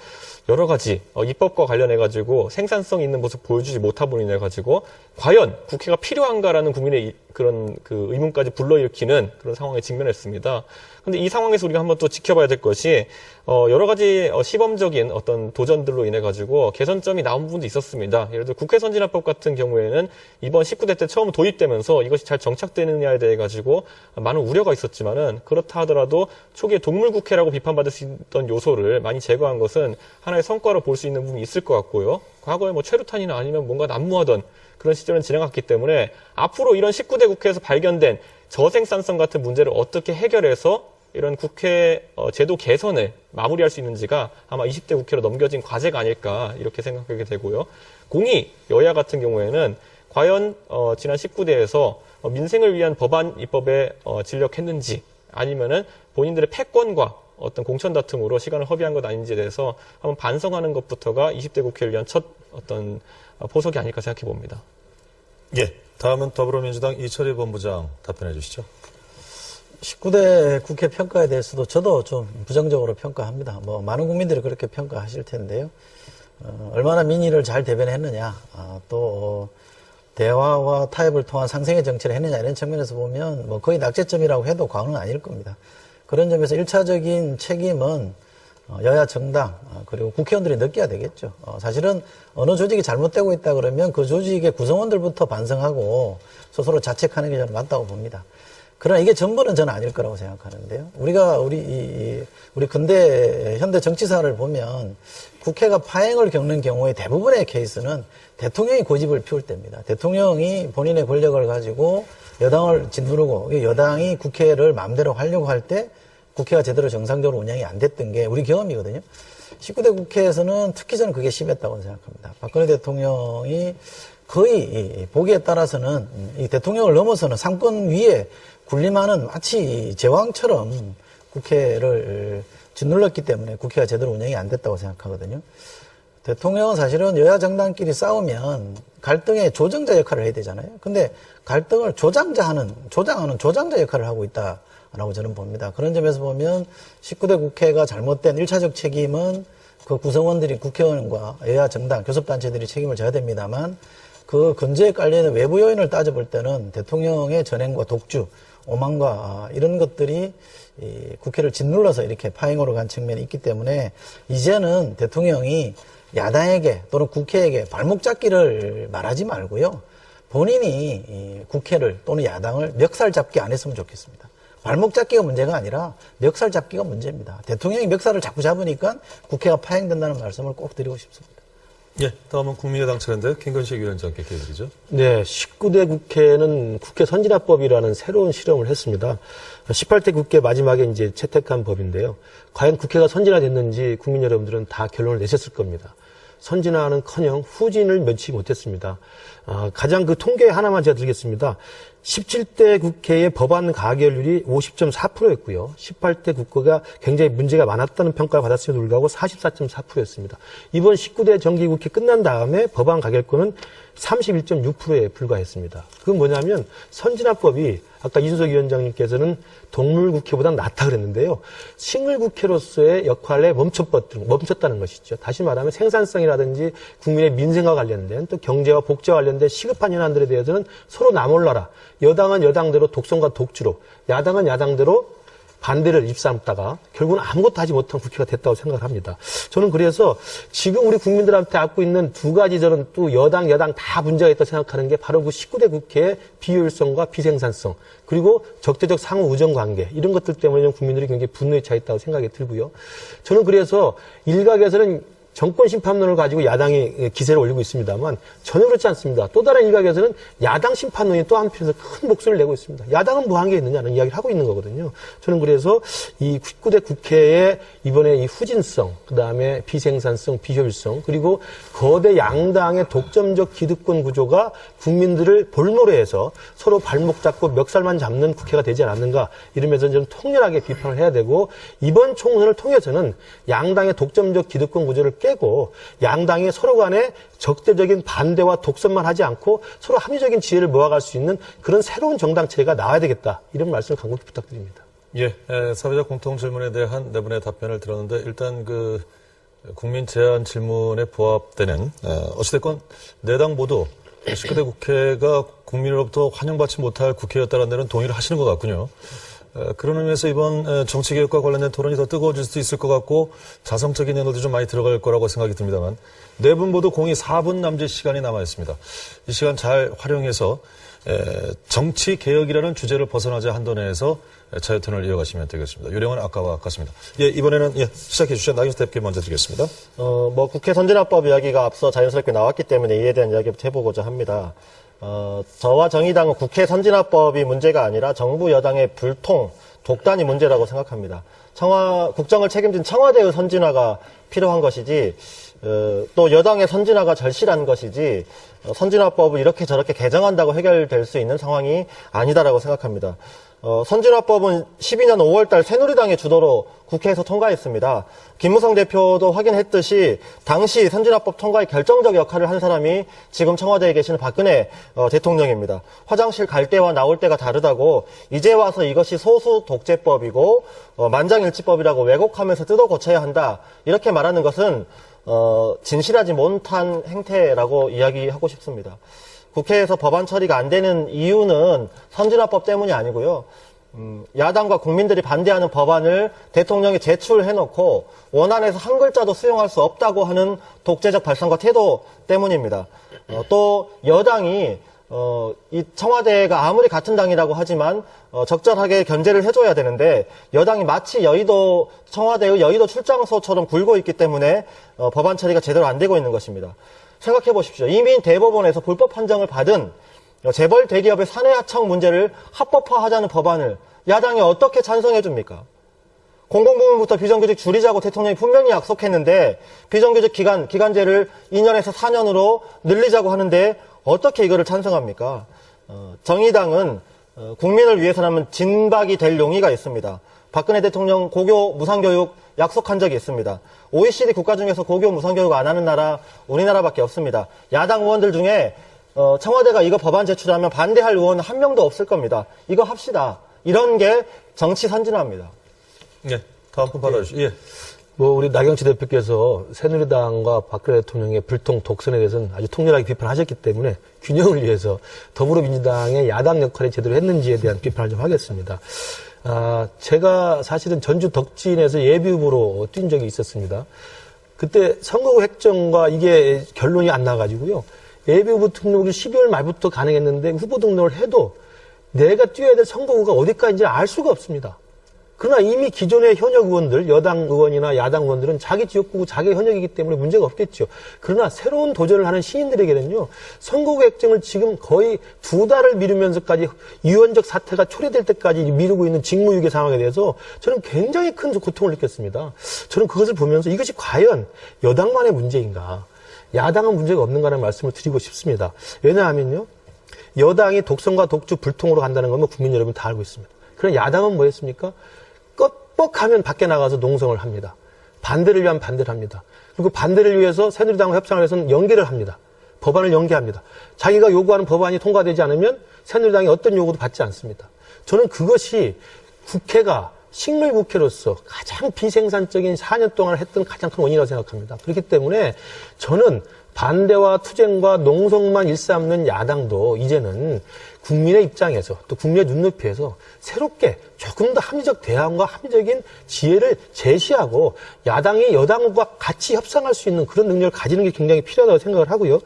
여러 가지 입법과 관련해가지고 생산성 있는 모습 보여주지 못함으로 인해가지고 과연 국회가 필요한가라는 국민의 그런 그 의문까지 불러일으키는 그런 상황에 직면했습니다. 근데 이 상황에서 우리가 한번 또 지켜봐야 될 것이 여러 가지 시범적인 어떤 도전들로 인해 가지고 개선점이 나온 부분도 있었습니다. 있습니다. 예를 들어 국회 선진화법 같은 경우에는 이번 19대 때 처음 도입되면서 이것이 잘 정착되느냐에 대해 가지고 많은 우려가 있었지만은 그렇다 하더라도 초기에 동물국회라고 비판받을 수 있던 요소를 많이 제거한 것은 하나의 성과로 볼 수 있는 부분이 있을 것 같고요. 과거에 뭐 최루탄이나 아니면 뭔가 난무하던 그런 시절은 지나갔기 때문에 앞으로 이런 19대 국회에서 발견된 저생산성 같은 문제를 어떻게 해결해서 이런 국회 제도 개선을 마무리할 수 있는지가 아마 20대 국회로 넘겨진 과제가 아닐까 이렇게 생각하게 되고요. 공이 여야 같은 경우에는 과연 지난 19대에서 민생을 위한 법안 입법에 진력했는지 아니면은 본인들의 패권과 어떤 공천 다툼으로 시간을 허비한 것 아닌지에 대해서 한번 반성하는 것부터가 20대 국회를 위한 첫 어떤 포석이 아닐까 생각해 봅니다. 예. 다음은 더불어민주당 이철희 본부장 답변해 주시죠. 19대 국회 평가에 대해서도 저도 좀 부정적으로 평가합니다. 뭐 많은 국민들이 그렇게 평가하실 텐데요. 얼마나 민의를 잘 대변했느냐, 또 대화와 타협을 통한 상생의 정치를 했느냐 이런 측면에서 보면 뭐 거의 낙제점이라고 해도 과언은 아닐 겁니다. 그런 점에서 1차적인 책임은 여야 정당 그리고 국회의원들이 느껴야 되겠죠. 사실은 어느 조직이 잘못되고 있다 그러면 그 조직의 구성원들부터 반성하고 스스로 자책하는 게 저는 맞다고 봅니다. 그러나 이게 전부는 저는 아닐 거라고 생각하는데요. 우리 근대 현대 정치사를 보면 국회가 파행을 겪는 경우에 대부분의 케이스는 대통령이 고집을 피울 때입니다. 대통령이 본인의 권력을 가지고 여당을 짓누르고 여당이 국회를 마음대로 하려고 할 때 국회가 제대로 정상적으로 운영이 안 됐던 게 우리 경험이거든요. 19대 국회에서는 특히 저는 그게 심했다고 생각합니다. 박근혜 대통령이 거의 보기에 따라서는 이 대통령을 넘어서는 상권 위에 군림하는 마치 제왕처럼 국회를 짓눌렀기 때문에 국회가 제대로 운영이 안 됐다고 생각하거든요. 대통령은 사실은 여야 정당끼리 싸우면 갈등의 조정자 역할을 해야 되잖아요. 근데 갈등을 조장하는 조장자 역할을 하고 있다라고 저는 봅니다. 그런 점에서 보면 19대 국회가 잘못된 1차적 책임은 그 구성원들이 국회의원과 여야 정당, 교섭단체들이 책임을 져야 됩니다만 그 근저에 깔려있는 외부 요인을 따져볼 때는 대통령의 전행과 독주, 오만과 이런 것들이 이 국회를 짓눌러서 이렇게 파행으로 간 측면이 있기 때문에 이제는 대통령이 야당에게 또는 국회에게 발목 잡기를 말하지 말고요. 본인이 이 국회를 또는 야당을 멱살 잡기 안 했으면 좋겠습니다. 발목 잡기가 문제가 아니라 멱살 잡기가 문제입니다. 대통령이 멱살을 자꾸 잡으니까 국회가 파행된다는 말씀을 꼭 드리고 싶습니다. 예, 다음은 국민의당 차례인데 김건식 위원장께 기회드리죠. 네, 19대 국회는 국회 선진화법이라는 새로운 실험을 했습니다. 18대 국회 마지막에 이제 채택한 법인데요. 과연 국회가 선진화됐는지 국민 여러분들은 다 결론을 내셨을 겁니다. 선진화는커녕 후진을 면치 못했습니다. 가장 그 통계 하나만 제가 드리겠습니다. 17대 국회의 법안 가결률이 50.4%였고요. 18대 국회가 굉장히 문제가 많았다는 평가를 받았음에도 불구하고 44.4%였습니다. 이번 19대 정기국회 끝난 다음에 법안 가결권은 31.6%에 불과했습니다. 그건 뭐냐면 선진화법이 아까 이준석 위원장님께서는 동물국회보다는 낫다 그랬는데요. 식물국회로서의 역할에 멈췄다는 것이죠. 다시 말하면 생산성이라든지 국민의 민생과 관련된 또 경제와 복지와 관련된 시급한 현안들에 대해서는 서로 나몰라라. 여당은 여당대로 독선과 독주로, 야당은 야당대로 반대를 입삼다가 결국은 아무것도 하지 못한 국회가 됐다고 생각을 합니다. 저는 그래서 지금 우리 국민들한테 안고 있는 두 가지 저는 또 여당 다 문제가 있다고 생각하는 게 바로 그 19대 국회의 비효율성과 비생산성 그리고 적대적 상호 의정관계 이런 것들 때문에 국민들이 굉장히 분노에 차 있다고 생각이 들고요. 저는 그래서 일각에서는 정권 심판론을 가지고 야당이 기세를 올리고 있습니다만 전혀 그렇지 않습니다. 또 다른 일각에서는 야당 심판론이 또 한편에서 큰 목소리를 내고 있습니다. 야당은 뭐 한 게 있느냐는 이야기를 하고 있는 거거든요. 저는 그래서 이 19대 국회의 이번에 이 후진성, 그다음에 비생산성, 비효율성, 그리고 거대 양당의 독점적 기득권 구조가 국민들을 볼모로해서 서로 발목 잡고 멱살만 잡는 국회가 되지 않았는가 이러면서 저는 통렬하게 비판을 해야 되고 이번 총선을 통해서는 양당의 독점적 기득권 구조를 깨고 양당이 서로 간에 적대적인 반대와 독선만 하지 않고 서로 합리적인 지혜를 모아갈 수 있는 그런 새로운 정당체가 나와야 되겠다. 이런 말씀을 간곡히 부탁드립니다. 예, 사회적 공통 질문에 대한 네 분의 답변을 들었는데 일단 그 국민 제안 질문에 부합되는 어찌됐건 네 당 모두 19대 국회가 국민으로부터 환영받지 못할 국회였다는 데는 동의를 하시는 것 같군요. 그런 의미에서 이번 정치개혁과 관련된 토론이 더 뜨거워질 수도 있을 것 같고 자성적인 에너지 좀 많이 들어갈 거라고 생각이 듭니다만 네 분 모두 공이 4분 남짓 시간이 남아 있습니다. 이 시간 잘 활용해서 정치개혁이라는 주제를 벗어나지 않은 내에서 자유토론을 이어가시면 되겠습니다. 요령은 아까와 같습니다. 예, 이번에는 시작해 주시죠. 나경수 대표께 먼저 드리겠습니다. 국회 선진화법 이야기가 앞서 자연스럽게 나왔기 때문에 이에 대한 이야기부터 해보고자 합니다. 저와 정의당은 국회 선진화법이 문제가 아니라 정부 여당의 불통, 독단이 문제라고 생각합니다. 국정을 책임진 청와대의 선진화가 필요한 것이지, 또 여당의 선진화가 절실한 것이지, 선진화법을 이렇게 저렇게 개정한다고 해결될 수 있는 상황이 아니다라고 생각합니다. 선진화법은 12년 5월달 새누리당의 주도로 국회에서 통과했습니다. 김무성 대표도 확인했듯이 당시 선진화법 통과에 결정적 역할을 한 사람이 지금 청와대에 계시는 박근혜 대통령입니다. 화장실 갈 때와 나올 때가 다르다고 이제 와서 이것이 소수 독재법이고 만장일치법이라고 왜곡하면서 뜯어 고쳐야 한다. 이렇게 말하는 것은 진실하지 못한 행태라고 이야기하고 싶습니다. 국회에서 법안 처리가 안 되는 이유는 선진화법 때문이 아니고요. 야당과 국민들이 반대하는 법안을 대통령이 제출해놓고 원안에서 한 글자도 수용할 수 없다고 하는 독재적 발상과 태도 때문입니다. 또 여당이 이 청와대가 아무리 같은 당이라고 하지만 적절하게 견제를 해줘야 되는데 여당이 마치 청와대의 여의도 출장소처럼 굴고 있기 때문에 법안 처리가 제대로 안 되고 있는 것입니다. 생각해 보십시오. 이미 대법원에서 불법 판정을 받은 재벌 대기업의 사내 하청 문제를 합법화하자는 법안을 야당이 어떻게 찬성해 줍니까? 공공부문부터 비정규직 줄이자고 대통령이 분명히 약속했는데 비정규직 기간제를 2년에서 4년으로 늘리자고 하는데 어떻게 이거를 찬성합니까? 정의당은 국민을 위해서라면 진박이 될 용의가 있습니다. 박근혜 대통령 고교 무상교육 약속한 적이 있습니다. OECD 국가 중에서 고교 무상교육 안 하는 나라 우리나라밖에 없습니다. 야당 의원들 중에 청와대가 이거 법안 제출하면 반대할 의원 한 명도 없을 겁니다. 이거 합시다. 이런 게 정치 선진화입니다. 예, 다음 분 받아주시죠. 예. 우리 나경치 대표께서 새누리당과 박근혜 대통령의 불통 독선에 대해서는 아주 통렬하게 비판하셨기 때문에 균형을 위해서 더불어민주당의 야당 역할이 제대로 했는지에 대한 비판을 좀 하겠습니다. 제가 사실은 전주 덕진에서 예비후보로 뛴 적이 있었습니다. 그때 선거구 획정과 이게 결론이 안 나가지고요. 예비후보 등록을 12월 말부터 가능했는데 후보 등록을 해도 내가 뛰어야 될 선거구가 어디까지인지 알 수가 없습니다. 그러나 이미 기존의 현역 의원들, 여당 의원이나 야당 의원들은 자기 지역구고 자기 현역이기 때문에 문제가 없겠죠. 그러나 새로운 도전을 하는 시인들에게는요, 선거구 획정을 지금 거의 2달을 미루면서까지 유언적 사태가 초래될 때까지 미루고 있는 직무유기 상황에 대해서 저는 굉장히 큰 고통을 느꼈습니다. 저는 그것을 보면서 이것이 과연 여당만의 문제인가, 야당은 문제가 없는가라는 말씀을 드리고 싶습니다. 왜냐하면요, 여당이 독선과 독주 불통으로 간다는 건 국민 여러분 다 알고 있습니다. 그럼 야당은 뭐 했습니까? 뻑뻑하면 밖에 나가서 농성을 합니다. 반대를 위한 반대를 합니다. 그리고 반대를 위해서 새누리당과 협상을 해서는 연계를 합니다. 법안을 연계합니다. 자기가 요구하는 법안이 통과되지 않으면 새누리당이 어떤 요구도 받지 않습니다. 저는 그것이 국회가 식물국회로서 가장 비생산적인 4년 동안 했던 가장 큰 원인이라고 생각합니다. 그렇기 때문에 저는 반대와 투쟁과 농성만 일삼는 야당도 이제는 국민의 입장에서 또 국민의 눈높이에서 새롭게 조금 더 합리적 대안과 합리적인 지혜를 제시하고 야당이 여당과 같이 협상할 수 있는 그런 능력을 가지는 게 굉장히 필요하다고 생각을 하고요.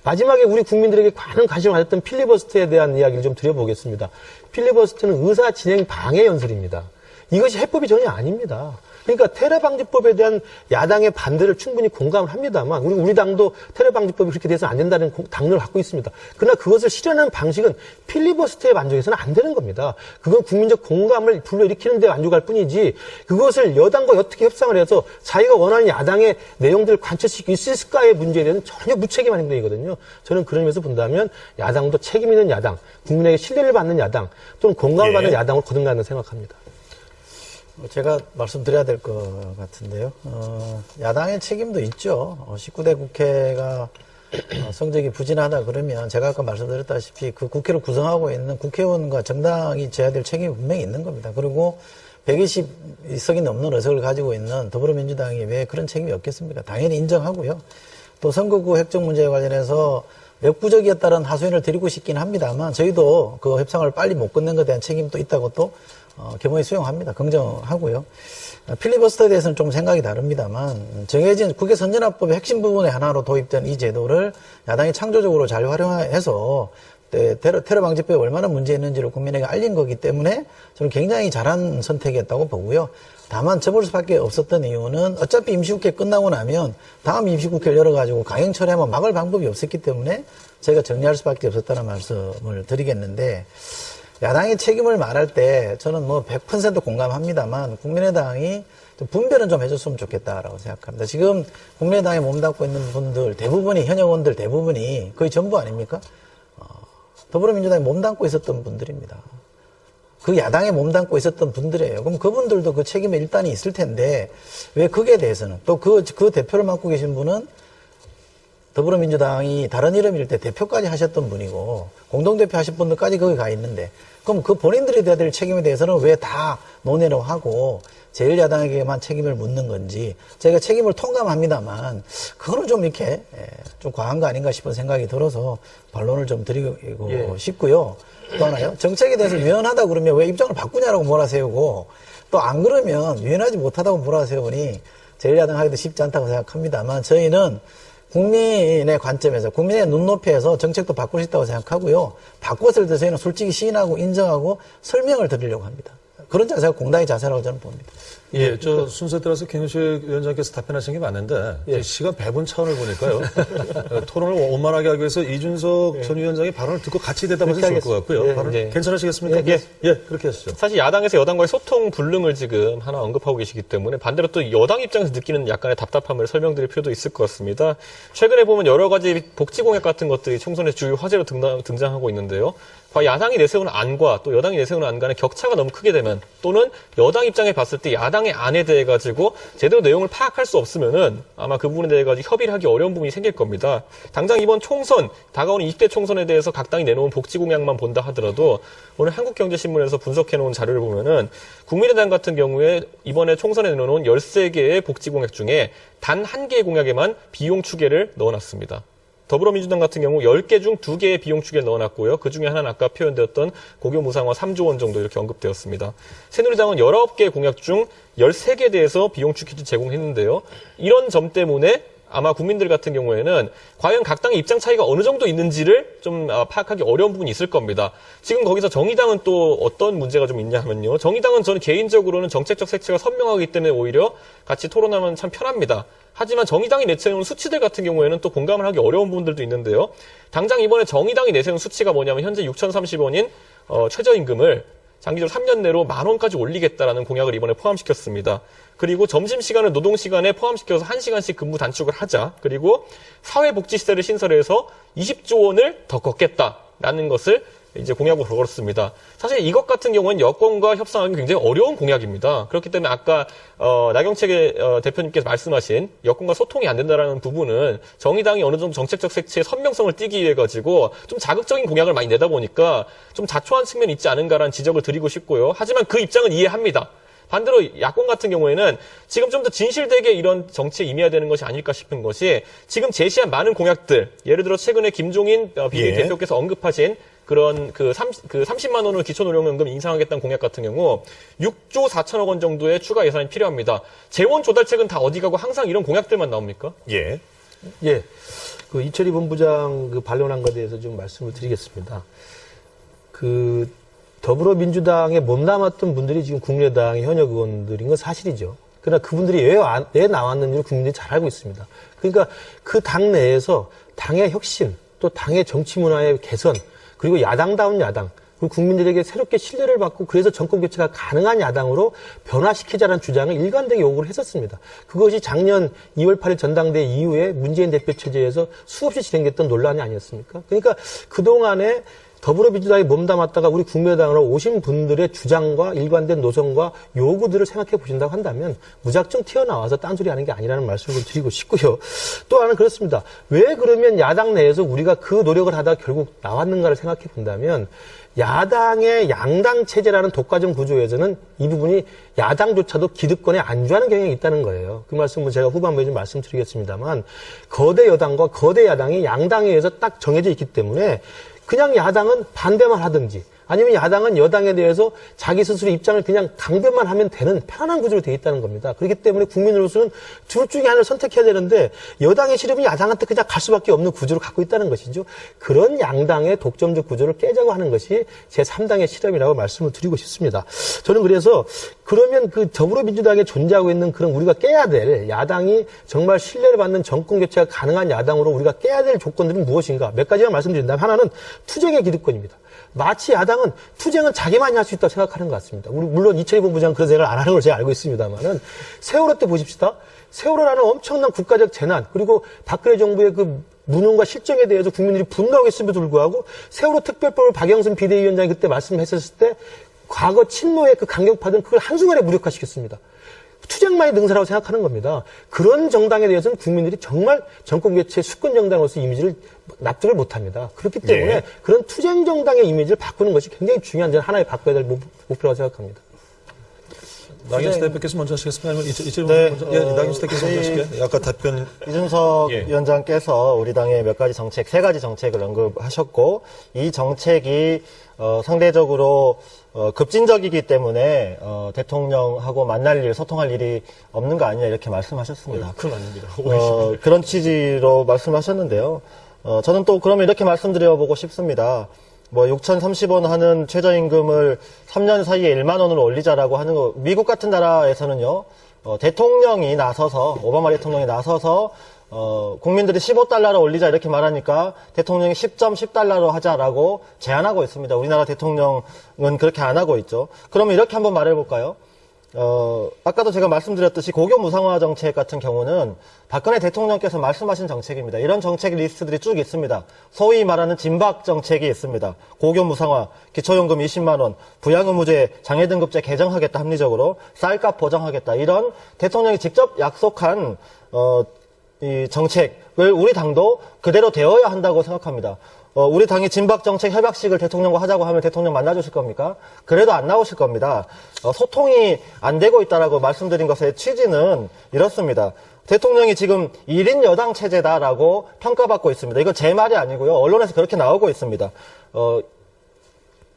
마지막에 우리 국민들에게 많은 관심을 가졌던 필리버스터에 대한 이야기를 좀 드려보겠습니다. 필리버스터는 의사 진행 방해 연설입니다. 이것이 해법이 전혀 아닙니다. 그러니까 테러방지법에 대한 야당의 반대를 충분히 공감을 합니다만 우리 당도 테러방지법이 그렇게 돼서는 안 된다는 당론을 갖고 있습니다. 그러나 그것을 실현하는 방식은 필리버스터에 만족해서는 안 되는 겁니다. 그건 국민적 공감을 불러일으키는 데 만족할 뿐이지 그것을 여당과 어떻게 협상을 해서 자기가 원하는 야당의 내용들을 관철시킬 수 있을까의 문제에 대해서는 전혀 무책임한 행동이거든요. 저는 그런 의미에서 본다면 야당도 책임 있는 야당, 국민에게 신뢰를 받는 야당 또는 공감을 받는 야당으로 거듭난다고 생각합니다. 제가 말씀드려야 될 것 같은데요. 야당의 책임도 있죠. 19대 국회가 성적이 부진하다 그러면 제가 아까 말씀드렸다시피 그 국회를 구성하고 있는 국회의원과 정당이 져야 될 책임이 분명히 있는 겁니다. 그리고 120석이 넘는 의석을 가지고 있는 더불어민주당이 왜 그런 책임이 없겠습니까? 당연히 인정하고요. 또 선거구 획정 문제에 관련해서 역부족이었다는 하소연을 드리고 싶긴 합니다만 저희도 그 협상을 빨리 못 끝낸 것에 대한 책임도 있다고 또 겸허히 수용합니다. 긍정하고요. 필리버스터에 대해서는 좀 생각이 다릅니다만 정해진 국회 선진화법의 핵심 부분의 하나로 도입된 이 제도를 야당이 창조적으로 잘 활용해서 테러 방지법에 얼마나 문제 있는지를 국민에게 알린 거기 때문에 저는 굉장히 잘한 선택이었다고 보고요. 다만 접을 수밖에 없었던 이유는 어차피 임시국회 끝나고 나면 다음 임시국회를 열어가지고 강행 처리하면 막을 방법이 없었기 때문에 저희가 정리할 수밖에 없었다는 말씀을 드리겠는데, 야당의 책임을 말할 때 저는 뭐 100% 공감합니다만 국민의당이 좀 분별은 좀 해줬으면 좋겠다라고 생각합니다. 지금 국민의당에 몸담고 있는 분들 대부분이, 현역 의원들 대부분이 거의 전부 아닙니까? 더불어민주당에 몸담고 있었던 분들입니다. 그 야당에 몸담고 있었던 분들이에요. 그럼 그분들도 그 책임에 일단이 있을 텐데 왜 거기에 대해서는, 또 그 대표를 맡고 계신 분은 더불어민주당이 다른 이름일 때 대표까지 하셨던 분이고 공동대표 하신 분들까지 거기 가 있는데, 그럼 그 본인들이 돼야 될 책임에 대해서는 왜 다 논의를 하고 제1야당에게만 책임을 묻는 건지, 제가 책임을 통감합니다만 그거는 좀 이렇게 좀 과한 거 아닌가 싶은 생각이 들어서 반론을 좀 드리고 싶고요. 또 하나요, 정책에 대해서 유연하다 그러면 왜 입장을 바꾸냐라고 몰아세우고, 또 안 그러면 유연하지 못하다고 몰아세우니 제1야당 하기도 쉽지 않다고 생각합니다만, 저희는 국민의 관점에서, 국민의 눈높이에서 정책도 바꾸고 싶다고 생각하고요. 바꿨을 때 저희는 솔직히 시인하고 인정하고 설명을 드리려고 합니다. 그런 자세가 공당의 자세라고 저는 봅니다. 예, 저 순서에 따라서 김현식 위원장께서 답변하신 게 맞는데 시간 배분 차원을 보니까요. 토론을 원만하게 하기 위해서 이준석 전 위원장의 발언을 듣고 같이 대답하시면 좋을 것 같고요. 발언 괜찮으시겠습니까? 예, 그렇게 하시죠. 사실 야당에서 여당과의 소통 불능을 지금 하나 언급하고 계시기 때문에 반대로 또 여당 입장에서 느끼는 약간의 답답함을 설명드릴 필요도 있을 것 같습니다. 최근에 보면 여러 가지 복지 공약 같은 것들이 총선의 주요 화제로 등장하고 있는데요. 야당이 내세우는 안과 또 여당이 내세우는 안 간의 격차가 너무 크게 되면, 또는 여당 입장에 봤을 때 야당의 안에 대해 가지고 제대로 내용을 파악할 수 없으면은 아마 그 부분에 대해 가지고 협의를 하기 어려운 부분이 생길 겁니다. 당장 이번 총선, 다가오는 20대 총선에 대해서 각 당이 내놓은 복지 공약만 본다 하더라도 오늘 한국경제신문에서 분석해 놓은 자료를 보면은 국민의당 같은 경우에 이번에 총선에 내놓은 13개의 복지 공약 중에 단 1개의 공약에만 비용 추계를 넣어놨습니다. 더불어민주당 같은 경우 10개 중 2개의 비용 추계를 넣어놨고요. 그중에 하나는 아까 표현되었던 고교 무상화 3조 원 정도 이렇게 언급되었습니다. 새누리당은 19개의 공약 중 13개에 대해서 비용 추계를 제공했는데요. 이런 점 때문에 아마 국민들 같은 경우에는 과연 각 당의 입장 차이가 어느 정도 있는지를 좀 파악하기 어려운 부분이 있을 겁니다. 지금 거기서 정의당은 또 어떤 문제가 좀 있냐 하면요. 정의당은 저는 개인적으로는 정책적 색채가 선명하기 때문에 오히려 같이 토론하면 참 편합니다. 하지만 정의당이 내세우는 수치들 같은 경우에는 또 공감을 하기 어려운 부분들도 있는데요. 당장 이번에 정의당이 내세운 수치가 뭐냐면 현재 6,030원인 최저임금을 장기적으로 3년 내로 10,000원까지 올리겠다라는 공약을 이번에 포함시켰습니다. 그리고 점심시간을 노동시간에 포함시켜서 1시간씩 근무 단축을 하자. 그리고 사회복지시설을 신설해서 20조 원을 더 걷겠다라는 것을 이제 공약으로 걸었습니다. 사실 이것 같은 경우는 여권과 협상하기 굉장히 어려운 공약입니다. 그렇기 때문에 아까 나경채 대표님께서 말씀하신 여권과 소통이 안 된다라는 부분은 정의당이 어느 정도 정책적 색채의 선명성을 띠기 위해 가지고 좀 자극적인 공약을 많이 내다 보니까 좀 자초한 측면이 있지 않은가라는 지적을 드리고 싶고요. 하지만 그 입장은 이해합니다. 반대로 야권 같은 경우에는 지금 좀 더 진실되게 이런 정치에 임해야 되는 것이 아닐까 싶은 것이, 지금 제시한 많은 공약들, 예를 들어 최근에 김종인 비대표께서 언급하신 그런 그 30만 원을 기초노령연금 인상하겠다는 공약 같은 경우 6조 4천억 원 정도의 추가 예산이 필요합니다. 재원 조달책은 다 어디 가고 항상 이런 공약들만 나옵니까? 예. 그 이철희 본부장 그 반론한 것에 대해서 좀 말씀을 드리겠습니다. 그 더불어민주당에 몸담았던 분들이 지금 국민의당의 현역 의원들인 건 사실이죠. 그러나 그분들이 왜 나왔는지를 국민들이 잘 알고 있습니다. 그러니까 그 당 내에서 당의 혁신, 또 당의 정치 문화의 개선, 그리고 야당다운 야당, 그리고 국민들에게 새롭게 신뢰를 받고 그래서 정권 교체가 가능한 야당으로 변화시키자는 주장을 일관되게 요구를 했었습니다. 그것이 작년 2월 8일 전당대회 이후에 문재인 대표 체제에서 수없이 진행됐던 논란이 아니었습니까? 그러니까 그동안에 더불어민주당이 몸담았다가 우리 국민의당으로 오신 분들의 주장과 일관된 노선과 요구들을 생각해 보신다고 한다면 무작정 튀어나와서 딴소리 하는 게 아니라는 말씀을 드리고 싶고요. 또 하나는 그렇습니다. 왜 그러면 야당 내에서 우리가 그 노력을 하다 결국 나왔는가를 생각해 본다면, 야당의 양당 체제라는 독과점 구조에서는 이 부분이 야당조차도 기득권에 안주하는 경향이 있다는 거예요. 그 말씀은 제가 후반부에 좀 말씀드리겠습니다만, 거대 여당과 거대 야당이 양당에 의해서 딱 정해져 있기 때문에 그냥 야당은 반대만 하든지 아니면 야당은 여당에 대해서 자기 스스로 입장을 그냥 강변만 하면 되는 편안한 구조로 돼 있다는 겁니다. 그렇기 때문에 국민으로서는 둘 중에 하나를 선택해야 되는데 여당이 싫으면 야당한테 그냥 갈 수밖에 없는 구조를 갖고 있다는 것이죠. 그런 양당의 독점적 구조를 깨자고 하는 것이 제3당의 실험이라고 말씀을 드리고 싶습니다. 저는 그래서 그러면 그 더불어민주당에 존재하고 있는 그런 우리가 깨야 될 야당이 정말 신뢰를 받는 정권 교체가 가능한 야당으로 우리가 깨야 될 조건들은 무엇인가? 몇 가지만 말씀드린다면 하나는 투쟁의 기득권입니다. 마치 야당은 투쟁은 자기만이 할 수 있다고 생각하는 것 같습니다. 물론 이철희 본부장 그런 생각을 안 하는 걸 제가 알고 있습니다만은 세월호 때 보십시다. 세월호라는 엄청난 국가적 재난 그리고 박근혜 정부의 그 무능과 실정에 대해서 국민들이 분노하고 있음에도 불구하고 세월호 특별법을 박영선 비대위원장이 그때 말씀했었을 때 과거 친노의 그 강경파들은 그걸 한순간에 무력화시켰습니다. 투쟁만이 능사라고 생각하는 겁니다. 그런 정당에 대해서는 국민들이 정말 정권교체 수권 정당으로서 이미지를 납득을 못합니다. 그렇기 때문에 예. 그런 투쟁 정당의 이미지를 바꾸는 것이 굉장히 중요한 저는 하나의 바꿔야 될 목표라고 생각합니다. 나경수 대표께서 먼저 하시겠습니까? 아니면 이철 네, 먼저? 예, 나경수 대표께서 먼저 하실게요. 아까 답변. 이준석 예. 위원장께서 우리 당의 몇 가지 정책, 세 가지 정책을 언급하셨고 이 정책이 상대적으로 급진적이기 때문에 대통령하고 만날 일, 소통할 일이 없는 거 아니냐 이렇게 말씀하셨습니다. 그건 아닙니다. 그런 취지로 말씀하셨는데요. 저는 또 그러면 이렇게 말씀드려보고 싶습니다. 뭐 6,030원 하는 최저임금을 3년 사이에 1만 원으로 올리자라고 하는 거 미국 같은 나라에서는요. 대통령이 나서서 오바마 대통령이 나서서 국민들이 15달러로 올리자 이렇게 말하니까 대통령이 10.10달러로 하자라고 제안하고 있습니다. 우리나라 대통령은 그렇게 안 하고 있죠. 그러면 이렇게 한번 말해볼까요? 아까도 제가 말씀드렸듯이 고교 무상화 정책 같은 경우는 박근혜 대통령께서 말씀하신 정책입니다. 이런 정책 리스트들이 쭉 있습니다. 소위 말하는 진박 정책이 있습니다. 고교 무상화, 기초연금 20만 원, 부양의무제, 장애등급제 개정하겠다 합리적으로, 쌀값 보장하겠다. 이런 대통령이 직접 약속한 이 정책을 우리 당도 그대로 되어야 한다고 생각합니다. 우리 당이 진박정책 협약식을 대통령과 하자고 하면 대통령 만나주실 겁니까? 그래도 안 나오실 겁니다. 소통이 안 되고 있다라고 말씀드린 것의 취지는 이렇습니다. 대통령이 지금 1인 여당 체제다라고 평가받고 있습니다. 이거 제 말이 아니고요. 언론에서 그렇게 나오고 있습니다.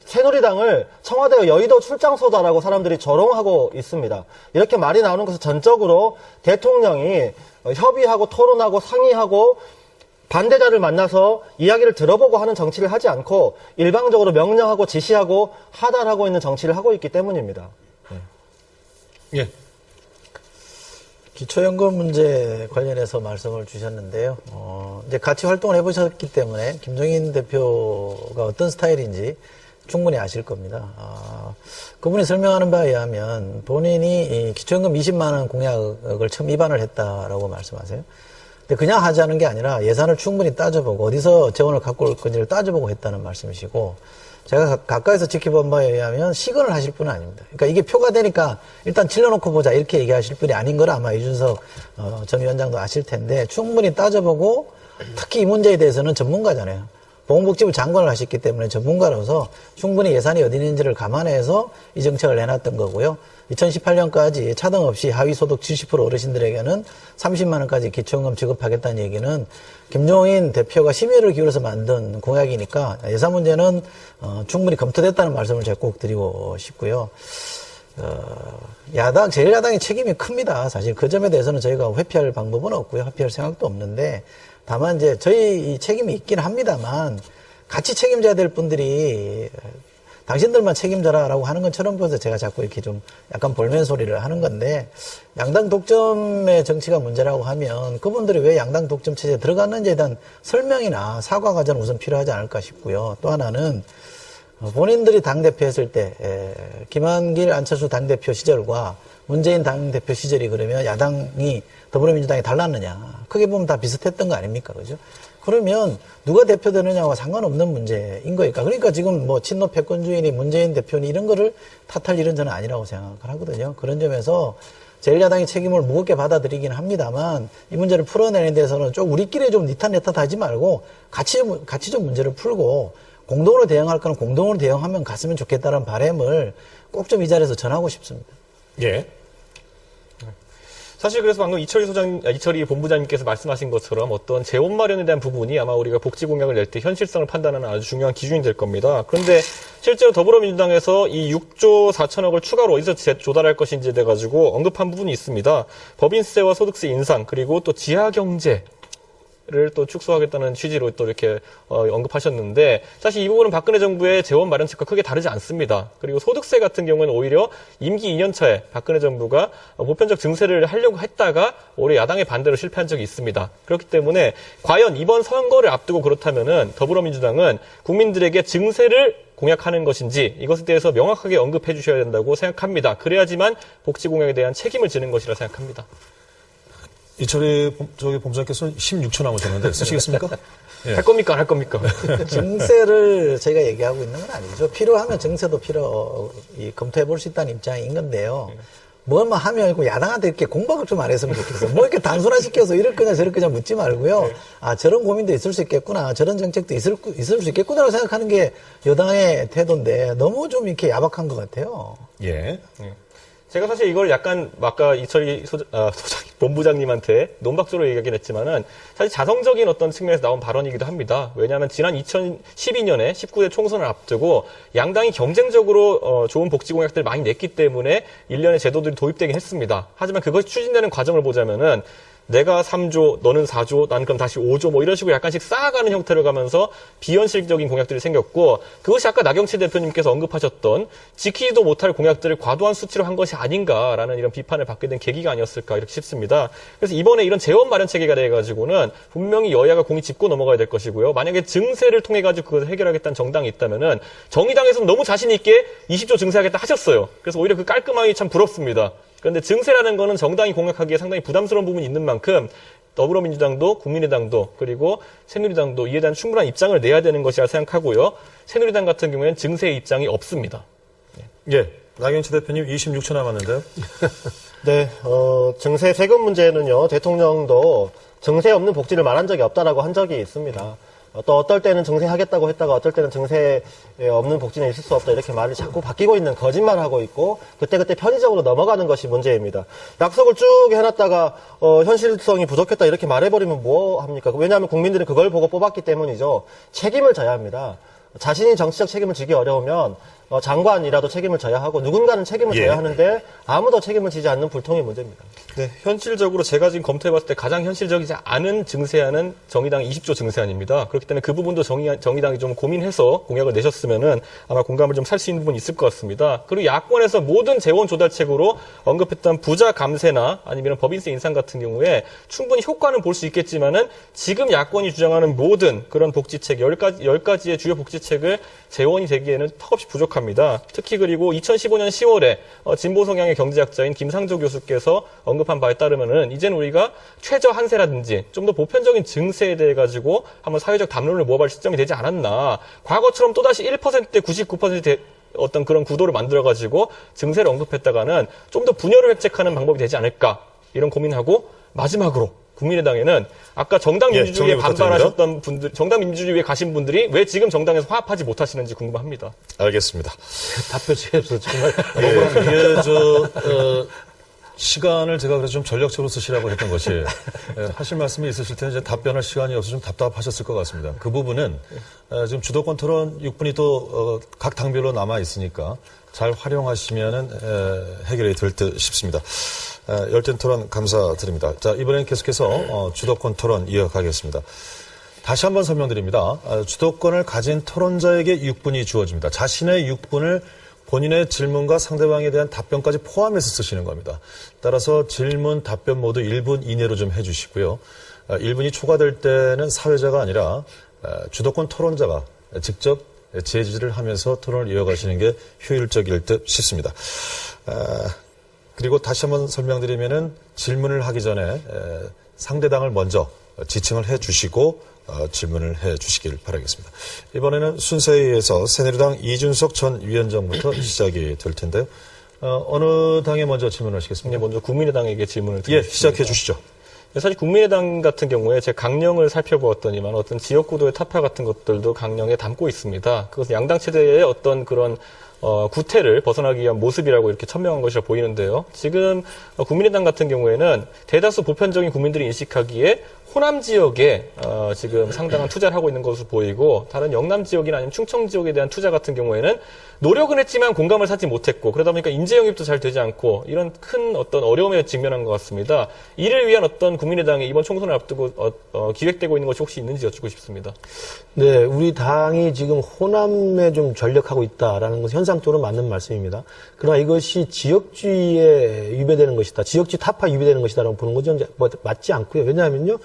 새누리당을 청와대 여의도 출장소다라고 사람들이 조롱하고 있습니다. 이렇게 말이 나오는 것은 전적으로 대통령이 협의하고 토론하고 상의하고 반대자를 만나서 이야기를 들어보고 하는 정치를 하지 않고 일방적으로 명령하고 지시하고 하달하고 있는 정치를 하고 있기 때문입니다. 예. 기초연금 문제 관련해서 말씀을 주셨는데요. 이제 같이 활동을 해보셨기 때문에 김종인 대표가 어떤 스타일인지 충분히 아실 겁니다. 그분이 설명하는 바에 의하면 본인이 이 기초연금 20만 원 공약을 처음 입안을 했다라고 말씀하세요. 근데 그냥 하자는 게 아니라 예산을 충분히 따져보고 어디서 재원을 갖고 올 건지를 따져보고 했다는 말씀이시고 제가 가까이서 지켜본 바에 의하면 시건을 하실 분은 아닙니다. 그러니까 이게 표가 되니까 일단 질러놓고 보자 이렇게 얘기하실 분이 아닌 걸 아마 이준석 전 위원장도 아실 텐데 충분히 따져보고 특히 이 문제에 대해서는 전문가잖아요. 보건복지부 장관을 하셨기 때문에 전문가로서 충분히 예산이 어디 있는지를 감안해서 이 정책을 내놨던 거고요. 2018년까지 차등 없이 하위 소득 70% 어르신들에게는 30만 원까지 기초연금 지급하겠다는 얘기는 김종인 대표가 심의를 기울여서 만든 공약이니까 예산 문제는 충분히 검토됐다는 말씀을 제가 꼭 드리고 싶고요. 제1야당의 책임이 큽니다. 사실 그 점에 대해서는 저희가 회피할 방법은 없고요. 회피할 생각도 없는데 다만 이제 저희 책임이 있긴 합니다만 같이 책임져야 될 분들이 당신들만 책임져라라고 하는 것처럼 보여서 제가 자꾸 이렇게 좀 약간 볼멘 소리를 하는 건데 양당 독점의 정치가 문제라고 하면 그분들이 왜 양당 독점 체제에 들어갔는지에 대한 설명이나 사과 과정은 우선 필요하지 않을까 싶고요. 또 하나는 본인들이 당대표 했을 때 김한길 안철수 당대표 시절과 문재인 당대표 시절이 그러면 야당이 더불어민주당이 달랐느냐. 크게 보면 다 비슷했던 거 아닙니까? 그죠? 그러면 누가 대표되느냐와 상관없는 문제인 거니까. 그러니까 지금 뭐 친노 패권주의니 문재인 대표니 이런 거를 탓할 일은 저는 아니라고 생각을 하거든요. 그런 점에서 제1야당이 책임을 무겁게 받아들이긴 합니다만 이 문제를 풀어내는 데서는 좀 우리끼리 좀 니탓내탓 하지 말고 같이 좀 문제를 풀고 공동으로 대응할 거는 공동으로 대응하면 갔으면 좋겠다는 바람을 꼭 좀 이 자리에서 전하고 싶습니다. 예. 사실 그래서 방금 이철희 본부장님께서 말씀하신 것처럼 어떤 재원 마련에 대한 부분이 아마 우리가 복지 공약을 낼 때 현실성을 판단하는 아주 중요한 기준이 될 겁니다. 그런데 실제로 더불어민주당에서 이 6조 4천억을 추가로 어디서 조달할 것인지에 대해 가지고 언급한 부분이 있습니다. 법인세와 소득세 인상 그리고 또 지하경제 를 또 축소하겠다는 취지로 또 이렇게 언급하셨는데 사실 이 부분은 박근혜 정부의 재원 마련책과 크게 다르지 않습니다. 그리고 소득세 같은 경우는 오히려 임기 2년 차에 박근혜 정부가 보편적 증세를 하려고 했다가 올해 야당의 반대로 실패한 적이 있습니다. 그렇기 때문에 과연 이번 선거를 앞두고 그렇다면은 더불어민주당은 국민들에게 증세를 공약하는 것인지 이것에 대해서 명확하게 언급해 주셔야 된다고 생각합니다. 그래야지만 복지 공약에 대한 책임을 지는 것이라 생각합니다. 이철희 본부장께서 16초 남으셨는데 쓰시겠습니까? 예. 할 겁니까? 안 할 겁니까? 증세를 저희가 얘기하고 있는 건 아니죠. 필요하면 증세도 검토해 볼 수 있다는 입장인 건데요. 뭐만 하면 야당한테 이렇게 공박을 좀 안 했으면 좋겠어요. 뭐 이렇게 단순화시켜서 이럴 거냐 저럴 거냐 묻지 말고요. 아, 저런 고민도 있을 수 있겠구나. 저런 정책도 있을 수 있겠구나라고 생각하는 게 여당의 태도인데 너무 좀 이렇게 야박한 것 같아요. 예. 제가 사실 이걸 약간 아까 이철희 본부장님한테 논박조로 얘기하긴 했지만은 사실 자성적인 어떤 측면에서 나온 발언이기도 합니다. 왜냐하면 지난 2012년에 19대 총선을 앞두고 양당이 경쟁적으로 좋은 복지 공약들을 많이 냈기 때문에 일련의 제도들이 도입되긴 했습니다. 하지만 그것이 추진되는 과정을 보자면은 내가 3조, 너는 4조, 난 그럼 다시 5조 뭐 이런 식으로 약간씩 쌓아가는 형태로 가면서 비현실적인 공약들이 생겼고 그것이 아까 나경채 대표님께서 언급하셨던 지키지도 못할 공약들을 과도한 수치로 한 것이 아닌가라는 이런 비판을 받게 된 계기가 아니었을까 이렇게 싶습니다. 그래서 이번에 이런 재원 마련 체계가 돼가지고는 분명히 여야가 공이 짚고 넘어가야 될 것이고요. 만약에 증세를 통해 가지고 그것을 해결하겠다는 정당이 있다면은 정의당에서는 너무 자신 있게 20조 증세하겠다 하셨어요. 그래서 오히려 그 깔끔함이 참 부럽습니다. 그런데 증세라는 거는 정당이 공약하기에 상당히 부담스러운 부분이 있는 만큼 더불어민주당도 국민의당도 그리고 새누리당도 이에 대한 충분한 입장을 내야 되는 것이라 생각하고요. 새누리당 같은 경우에는 증세의 입장이 없습니다. 예. 나경채 대표님 26초 남았는데요. 네, 증세 세금 문제는요, 대통령도 증세 없는 복지를 말한 적이 없다라고 한 적이 있습니다. 또 어떨 때는 증세하겠다고 했다가 어떨 때는 증세 없는 복지는 있을 수 없다 이렇게 말을 자꾸 바뀌고 있는 거짓말하고 있고 그때그때 편의적으로 넘어가는 것이 문제입니다. 약속을 쭉 해놨다가 현실성이 부족했다 이렇게 말해버리면 뭐 합니까? 왜냐하면 국민들은 그걸 보고 뽑았기 때문이죠. 책임을 져야 합니다. 자신이 정치적 책임을 지기 어려우면 장관이라도 책임을 져야 하고 누군가는 책임을 져야 하는데 아무도 책임을 지지 않는 불통이 문제입니다. 네, 현실적으로 제가 지금 검토해봤을 때 가장 현실적이지 않은 증세안은 정의당의 20조 증세안입니다. 그렇기 때문에 그 부분도 정의당이 좀 고민해서 공약을 내셨으면은 아마 공감을 좀 살 수 있는 부분이 있을 것 같습니다. 그리고 야권에서 모든 재원 조달책으로 언급했던 부자 감세나 아니면 법인세 인상 같은 경우에 충분히 효과는 볼 수 있겠지만은 지금 야권이 주장하는 모든 그런 복지책 10가지의 주요 복지책을 재원이 되기에는 턱없이 부족합니다. 특히 그리고 2015년 10월에 진보 성향의 경제학자인 김상조 교수께서 언급한 바에 따르면은 이제는 우리가 최저 한세라든지 좀 더 보편적인 증세에 대해 가지고 한번 사회적 담론을 모아볼 시점이 되지 않았나. 과거처럼 또다시 1%대 99%대 어떤 그런 구도를 만들어 가지고 증세를 언급했다가는 좀 더 분열을 획책하는 방법이 되지 않을까. 이런 고민하고 마지막으로 국민의당에는 아까 정당 민주주의에 반발하셨던 분들, 정당 민주주의에 가신 분들이 왜 지금 정당에서 화합하지 못하시는지 궁금합니다. 알겠습니다. 답변지에서 정말 이게 시간을 제가 그래서 좀 전략적으로 쓰시라고 했던 것이 하실 말씀이 있으실 텐데 이제 답변할 시간이 없어서 좀 답답하셨을 것 같습니다. 그 부분은 지금 주도권 토론 6분이 또 각 당별로 남아 있으니까 잘 활용하시면은 해결이 될 듯 싶습니다. 열띤 토론 감사드립니다. 자, 이번엔 계속해서 주도권 토론 이어가겠습니다. 다시 한번 설명드립니다. 주도권을 가진 토론자에게 6분이 주어집니다. 자신의 6분을 본인의 질문과 상대방에 대한 답변까지 포함해서 쓰시는 겁니다. 따라서 질문, 답변 모두 1분 이내로 좀 해주시고요. 1분이 초과될 때는 사회자가 아니라 주도권 토론자가 직접 제지를 하면서 토론을 이어가시는 게 효율적일 듯 싶습니다. 그리고 다시 한번 설명드리면은 질문을 하기 전에 상대당을 먼저 지칭을 해 주시고 질문을 해 주시길 바라겠습니다. 이번에는 순서에 의해서 새누리당 이준석 전 위원장부터 시작이 될 텐데요. 어느 당에 먼저 질문하시겠습니까? 네, 먼저 국민의당에게 질문을 드리겠습니다. 예, 시작해 주시죠. 사실 국민의당 같은 경우에 제 강령을 살펴보았더니만 어떤 지역구도의 타파 같은 것들도 강령에 담고 있습니다. 그것은 양당 체제의 어떤 그런 구태를 벗어나기 위한 모습이라고 이렇게 천명한 것이라 보이는데요. 지금 국민의당 같은 경우에는 대다수 보편적인 국민들이 인식하기에 호남 지역에 지금 상당한 투자를 하고 있는 것으로 보이고 다른 영남 지역이나 아니면 충청 지역에 대한 투자 같은 경우에는 노력은 했지만 공감을 사지 못했고 그러다 보니까 인재 영입도 잘 되지 않고 이런 큰 어떤 어려움에 직면한 것 같습니다. 이를 위한 어떤 국민의당이 이번 총선을 앞두고 기획되고 있는 것이 혹시 있는지 여쭙고 싶습니다. 네, 우리 당이 지금 호남에 좀 전력하고 있다라는 것은 현상적으로 맞는 말씀입니다. 그러나 이것이 지역주의에 위배되는 것이다. 지역주의 타파에 위배되는 것이다라고 보는 것은 맞지 않고요. 왜냐하면요.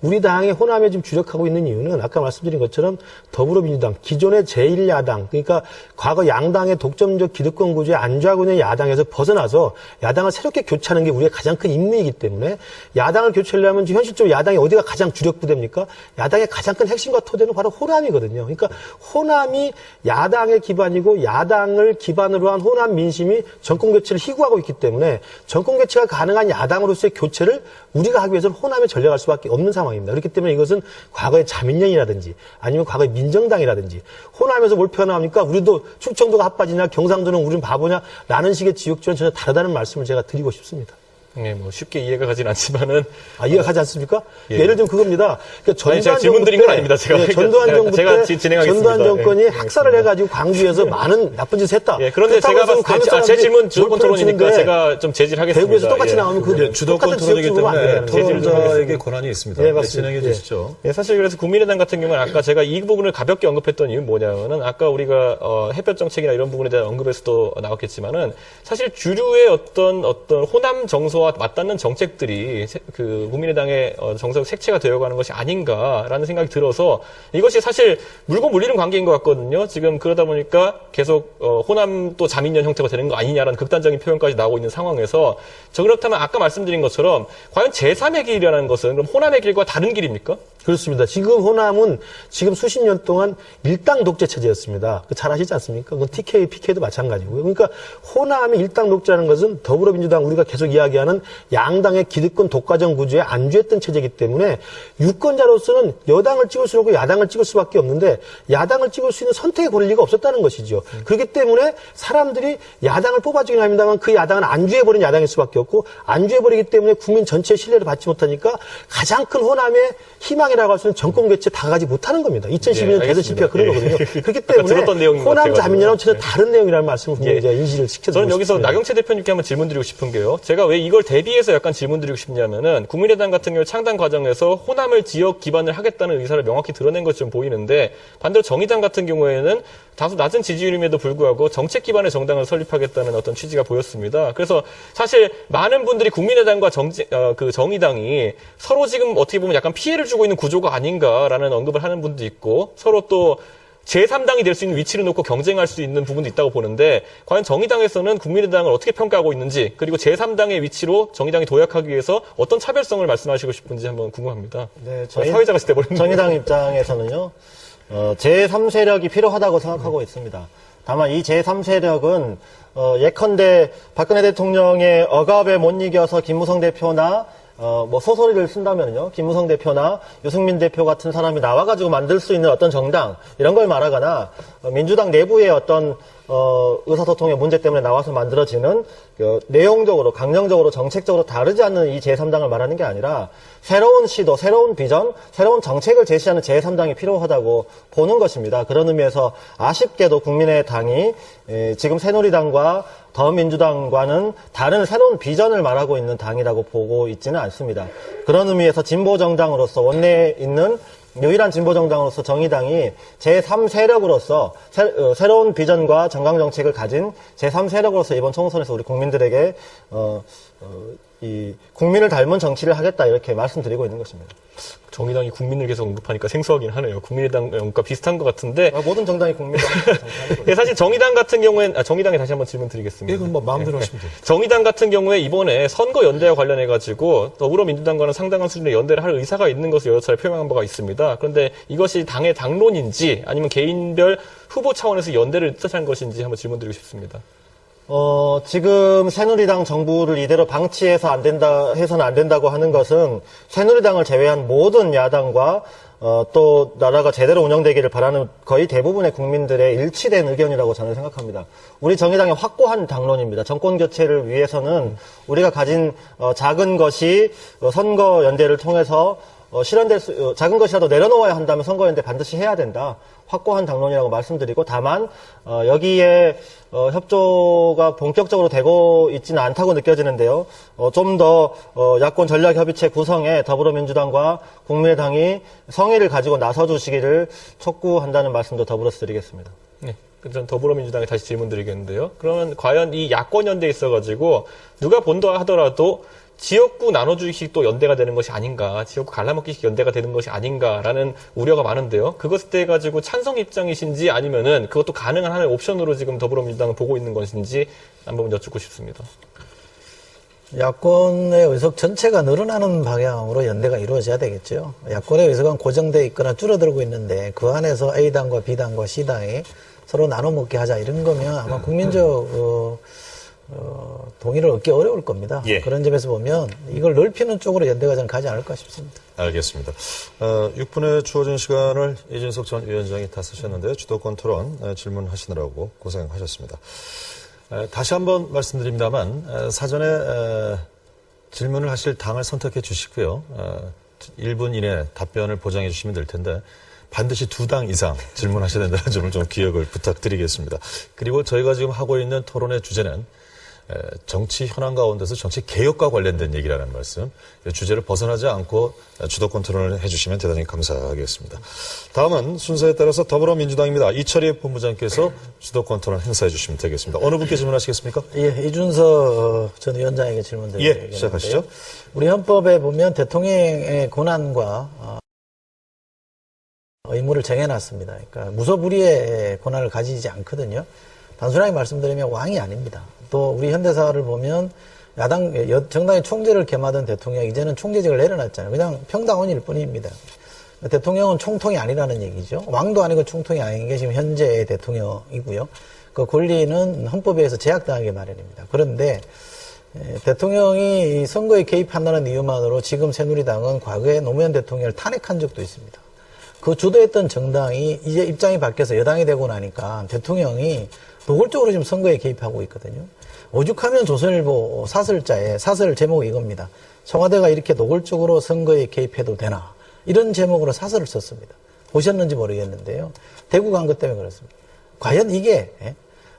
우리 당이 호남에 지금 주력하고 있는 이유는 아까 말씀드린 것처럼 더불어민주당, 기존의 제1야당, 그러니까 과거 양당의 독점적 기득권 구조에 안주하고 있는 야당에서 벗어나서 야당을 새롭게 교체하는 게 우리의 가장 큰 임무이기 때문에 야당을 교체하려면 지금 현실적으로 야당이 어디가 가장 주력 부대입니까? 야당의 가장 큰 핵심과 토대는 바로 호남이거든요. 그러니까 호남이 야당의 기반이고 야당을 기반으로 한 호남 민심이 정권 교체를 희구하고 있기 때문에 정권 교체가 가능한 야당으로서의 교체를 우리가 하기 위해서는 호남에 전략할 수밖에 없는 상황입니다. 그렇기 때문에 이것은 과거의 자민련이라든지 아니면 과거의 민정당이라든지 호남에서 뭘 표현합니까? 우리도 충청도가 핫바지냐 경상도는 우리는 바보냐 라는 식의 지역주의는 전혀 다르다는 말씀을 제가 드리고 싶습니다. 네, 뭐 쉽게 이해가 가진 않지만은 이해가 가지 않습니까? 예. 예를 들면 그겁니다. 그러니까 아니, 제가 질문 드린 건 아닙니다. 제가 예, 전두환 정부 때 제가 진행하겠습니다. 전두환 정권이 예, 학살을 해가지고 광주에서 많은 나쁜 짓을 했다. 예, 그런데 제가 봤을 때 제 질문 주도권 토론이니까 제가 좀 제지하겠습니다. 대구에서 똑같이 예. 나오면 그 주도권 똑같은 토론이기 지역주의로 안 때문에 되는 토론자에게 권한이 있습니다. 네, 네, 맞습니다. 진행해 예. 주시죠. 예, 사실 그래서 국민의당 같은 경우는 아까 제가 이 부분을 가볍게 언급했던 이유는 뭐냐면은 아까 우리가 햇볕 정책이나 이런 부분에 대한 언급에서도 나왔겠지만은 사실 주류의 어떤 호남 정서와 맞닿는 정책들이 그 국민의당의 정서적 색채가 되어가는 것이 아닌가라는 생각이 들어서 이것이 사실 물고 물리는 관계인 것 같거든요. 지금 그러다 보니까 계속 호남 또 자민련 형태가 되는 거 아니냐라는 극단적인 표현까지 나오고 있는 상황에서 그렇다면 아까 말씀드린 것처럼 과연 제3의 길이라는 것은 그럼 호남의 길과 다른 길입니까? 그렇습니다. 지금 호남은 지금 수십 년 동안 일당 독재 체제였습니다. 잘 아시지 않습니까? 그건 TK, PK도 마찬가지고요. 그러니까 호남의 일당 독재라는 것은 더불어민주당 우리가 계속 이야기하는 양당의 기득권 독과점 구조에 안주했던 체제이기 때문에 유권자로서는 여당을 찍을 수 없고 야당을 찍을 수밖에 없는데 야당을 찍을 수 있는 선택의 권리가 없었다는 것이죠. 그렇기 때문에 사람들이 야당을 뽑아주긴 합니다만 그 야당은 안주해버린 야당일 수밖에 없고 안주해버리기 때문에 국민 전체의 신뢰를 받지 못하니까 가장 큰 호남의 희망이라고 할 수 있는 정권 교체 다가가지 못하는 겁니다. 2012년 대선 실패가 그런 거거든요. 그렇기 때문에 호남 자민련은 전혀 다른 내용이라는 말씀을 분명히 제가 인식을 시켜드리고 저는 여기서 싶습니다. 나경채 대표님께 한번 질문 드리고 싶은 게요. 제가 왜 이걸 대비해서 약간 질문 드리고 싶냐면은 국민의당 같은 경우 창당 과정에서 호남을 지역 기반을 하겠다는 의사를 명확히 드러낸 것이 좀 보이는데 반대로 정의당 같은 경우에는 다소 낮은 지지율임에도 불구하고 정책 기반의 정당을 설립하겠다는 어떤 취지가 보였습니다. 그래서 사실 많은 분들이 국민의당과 정의당이 서로 지금 어떻게 보면 약간 피해를 주고 있는 구조가 아닌가라는 언급을 하는 분도 있고 서로 또 제3당이 될 수 있는 위치를 놓고 경쟁할 수 있는 부분도 있다고 보는데 과연 정의당에서는 국민의당을 어떻게 평가하고 있는지 그리고 제3당의 위치로 정의당이 도약하기 위해서 어떤 차별성을 말씀하시고 싶은지 한번 궁금합니다. 네, 사회자가 돼버렸는데. 정의당 입장에서는요, 제3세력이 필요하다고 생각하고 있습니다. 다만 이 제3세력은, 예컨대 박근혜 대통령의 억압에 못 이겨서 김무성 대표나 소설을 쓴다면요, 김무성 대표나 유승민 대표 같은 사람이 나와가지고 만들 수 있는 어떤 정당, 이런 걸 말하거나, 민주당 내부의 어떤, 의사소통의 문제 때문에 나와서 만들어지는, 내용적으로, 강령적으로, 정책적으로 다르지 않는 이 제3당을 말하는 게 아니라, 새로운 시도, 새로운 비전, 새로운 정책을 제시하는 제3당이 필요하다고 보는 것입니다. 그런 의미에서 아쉽게도 국민의당이, 지금 새누리당과 더민주당과는 다른 새로운 비전을 말하고 있는 당이라고 보고 있지는 않습니다. 그런 의미에서 진보정당으로서 원내에 있는 유일한 진보정당으로서 정의당이 제3세력으로서 새로운 비전과 정강정책을 가진 제3세력으로서 이번 총선에서 우리 국민들에게 이 국민을 닮은 정치를 하겠다 이렇게 말씀드리고 있는 것입니다. 정의당이 국민을 계속 언급하니까 생소하긴 하네요. 국민의당과 비슷한 것 같은데. 모든 정당이 국민당. 네, 사실 정의당 같은 경우엔 정의당에 다시 한번 질문 드리겠습니다. 예, 그건 뭐 마음대로 하시면 돼요. 정의당 같은 경우에 이번에 선거 연대와 관련해 가지고 더불어민주당과는 상당한 수준의 연대를 할 의사가 있는 것을 여러 차례 표명한 바가 있습니다. 그런데 이것이 당의 당론인지 아니면 개인별 후보 차원에서 연대를 뜻한 것인지 한번 질문 드리고 싶습니다. 지금 새누리당 정부를 이대로 방치해서 해서는 안 된다고 하는 것은 새누리당을 제외한 모든 야당과 또 나라가 제대로 운영되기를 바라는 거의 대부분의 국민들의 일치된 의견이라고 저는 생각합니다. 우리 정의당의 확고한 당론입니다. 정권 교체를 위해서는 우리가 가진 작은 것이 선거연대를 통해서 작은 것이라도 내려놓아야 한다면 선거연대 반드시 해야 된다. 확고한 당론이라고 말씀드리고, 다만 여기에 협조가 본격적으로 되고 있지는 않다고 느껴지는데요. 좀 더 야권 전략협의체 구성에 더불어민주당과 국민의당이 성의를 가지고 나서주시기를 촉구한다는 말씀도 더불어서 드리겠습니다. 네. 전 더불어민주당에 다시 질문 드리겠는데요. 그러면 과연 이 야권 연대에 있어가지고 누가 본다 하더라도 지역구 나눠주기식 또 연대가 되는 것이 아닌가, 지역구 갈라먹기식 연대가 되는 것이 아닌가라는 우려가 많은데요. 그것에 대해 가지고 찬성 입장이신지 아니면은 그것도 가능한 하나의 옵션으로 지금 더불어민주당을 보고 있는 것인지 한번 여쭙고 싶습니다. 야권의 의석 전체가 늘어나는 방향으로 연대가 이루어져야 되겠죠. 야권의 의석은 고정되어 있거나 줄어들고 있는데 그 안에서 A당과 B당과 C당이 서로 나눠 먹게 하자 이런 거면 아마 국민적 동의를 얻기 어려울 겁니다. 예. 그런 점에서 보면 이걸 넓히는 쪽으로 연대가 저는 가지 않을까 싶습니다. 알겠습니다. 6분의 주어진 시간을 이준석 전 위원장이 다 쓰셨는데요. 주도권 토론 질문하시느라고 고생하셨습니다. 다시 한번 말씀드립니다만 사전에 질문을 하실 당을 선택해 주시고요. 1분 이내 답변을 보장해 주시면 될 텐데 반드시 2당 이상 질문하셔야 된다는 점을 좀 기억을 부탁드리겠습니다. 그리고 저희가 지금 하고 있는 토론의 주제는 정치 현안 가운데서 정치 개혁과 관련된 얘기라는 말씀, 주제를 벗어나지 않고 주도권 토론을 해주시면 대단히 감사하겠습니다. 다음은 순서에 따라서 더불어민주당입니다. 이철희 본부장께서 주도권 토론 행사해 주시면 되겠습니다. 어느 분께 질문하시겠습니까? 예, 이준석 전 위원장에게 질문 드리겠는데요. 예, 시작하시죠. 우리 헌법에 보면 대통령의 권한과 의무를 정해놨습니다. 그러니까 무소불위의 권한을 가지지 않거든요. 단순하게 말씀드리면 왕이 아닙니다. 또 우리 현대사를 보면 정당의 총재를 겸하던 대통령이 이제는 총재직을 내려놨잖아요. 그냥 평당원일 뿐입니다. 대통령은 총통이 아니라는 얘기죠. 왕도 아니고 총통이 아닌 게 지금 현재의 대통령이고요. 그 권리는 헌법에 의해서 제약당하게 마련입니다. 그런데 대통령이 선거에 개입한다는 이유만으로 지금 새누리당은 과거에 노무현 대통령을 탄핵한 적도 있습니다. 그 주도했던 정당이 이제 입장이 바뀌어서 여당이 되고 나니까 대통령이 노골적으로 지금 선거에 개입하고 있거든요. 오죽하면 조선일보 사설자에 사설 제목이 이겁니다. 청와대가 이렇게 노골적으로 선거에 개입해도 되나? 이런 제목으로 사설을 썼습니다. 보셨는지 모르겠는데요. 대구 간 것 때문에 그렇습니다. 과연 이게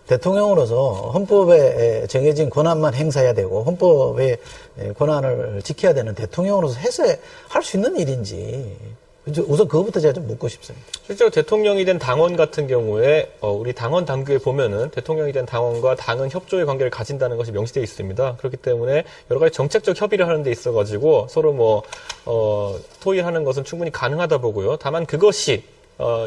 대통령으로서 헌법에 정해진 권한만 행사해야 되고 헌법의 권한을 지켜야 되는 대통령으로서 해서 할 수 있는 일인지 우선 그것부터 제가 좀 묻고 싶습니다. 실제로 대통령이 된 당원 같은 경우에 우리 당원 당규에 보면은 대통령이 된 당원과 당은 협조의 관계를 가진다는 것이 명시되어 있습니다. 그렇기 때문에 여러 가지 정책적 협의를 하는 데 있어가지고 서로 토의하는 것은 충분히 가능하다 보고요. 다만 그것이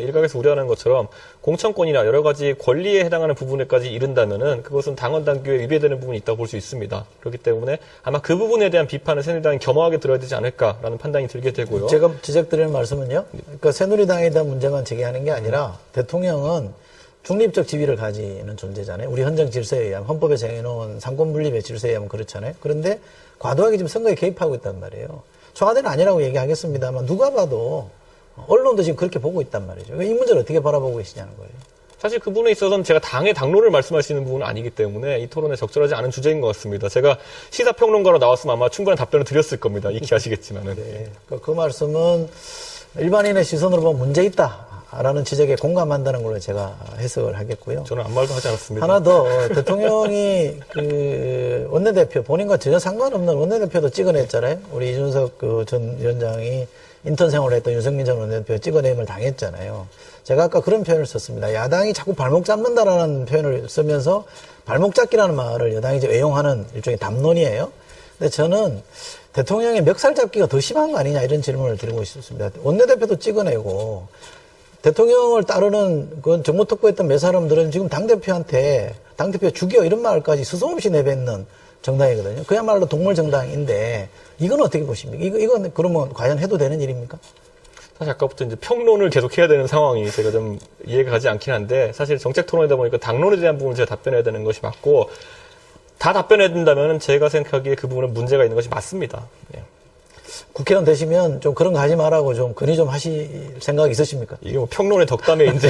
일각에서 우려하는 것처럼 공천권이나 여러 가지 권리에 해당하는 부분에까지 이른다면은 그것은 당원 당규에 위배되는 부분이 있다고 볼 수 있습니다. 그렇기 때문에 아마 그 부분에 대한 비판을 새누리당이 겸허하게 들어야 되지 않을까라는 판단이 들게 되고요. 제가 지적드리는 말씀은요. 그러니까 새누리당에 대한 문제만 제기하는 게 아니라 대통령은 중립적 지위를 가지는 존재잖아요. 우리 헌정 질서에 의하면 헌법에 정해놓은 삼권분립의 질서에 의하면 그렇잖아요. 그런데 과도하게 지금 선거에 개입하고 있단 말이에요. 청와대는 아니라고 얘기하겠습니다만 누가 봐도 언론도 지금 그렇게 보고 있단 말이죠. 이 문제를 어떻게 바라보고 계시냐는 거예요. 사실 그 부분에 있어서는 제가 당의 당론을 말씀할 수 있는 부분은 아니기 때문에 이 토론에 적절하지 않은 주제인 것 같습니다. 제가 시사평론가로 나왔으면 아마 충분한 답변을 드렸을 겁니다. 익히 아시겠지만은. 네. 그 말씀은 일반인의 시선으로 보면 문제 있다라는 지적에 공감한다는 걸로 제가 해석을 하겠고요. 저는 아무 말도 하지 않았습니다. 하나 더 대통령이 원내대표 본인과 전혀 상관없는 원내대표도 찍어냈잖아요. 우리 이준석 전 위원장이 인턴 생활을 했던 윤석민 전 원내대표 찍어내임을 당했잖아요. 제가 아까 그런 표현을 썼습니다. 야당이 자꾸 발목 잡는다라는 표현을 쓰면서 발목 잡기라는 말을 여당이 이제 애용하는 일종의 담론이에요. 근데 저는 대통령의 멱살 잡기가 더 심한 거 아니냐 이런 질문을 드리고 싶습니다. 원내대표도 찍어내고 대통령을 따르는 그 정보특보했던 몇 사람들은 지금 당대표한테 당대표 죽여 이런 말까지 스스럼없이 내뱉는 정당이거든요. 그야말로 동물 정당인데 이건 어떻게 보십니까? 이건 그러면 과연 해도 되는 일입니까? 사실 아까부터 이제 평론을 계속 해야 되는 상황이 제가 좀 이해가 가지 않긴 한데 사실 정책 토론이다 보니까 당론에 대한 부분을 제가 답변해야 되는 것이 맞고 다 답변해야 된다면 제가 생각하기에 그 부분은 문제가 있는 것이 맞습니다. 네. 국회의원 되시면 좀 그런 거 하지 말라고 좀 건의 좀 하실 생각 있으십니까? 이게 뭐 평론의 덕담에 이제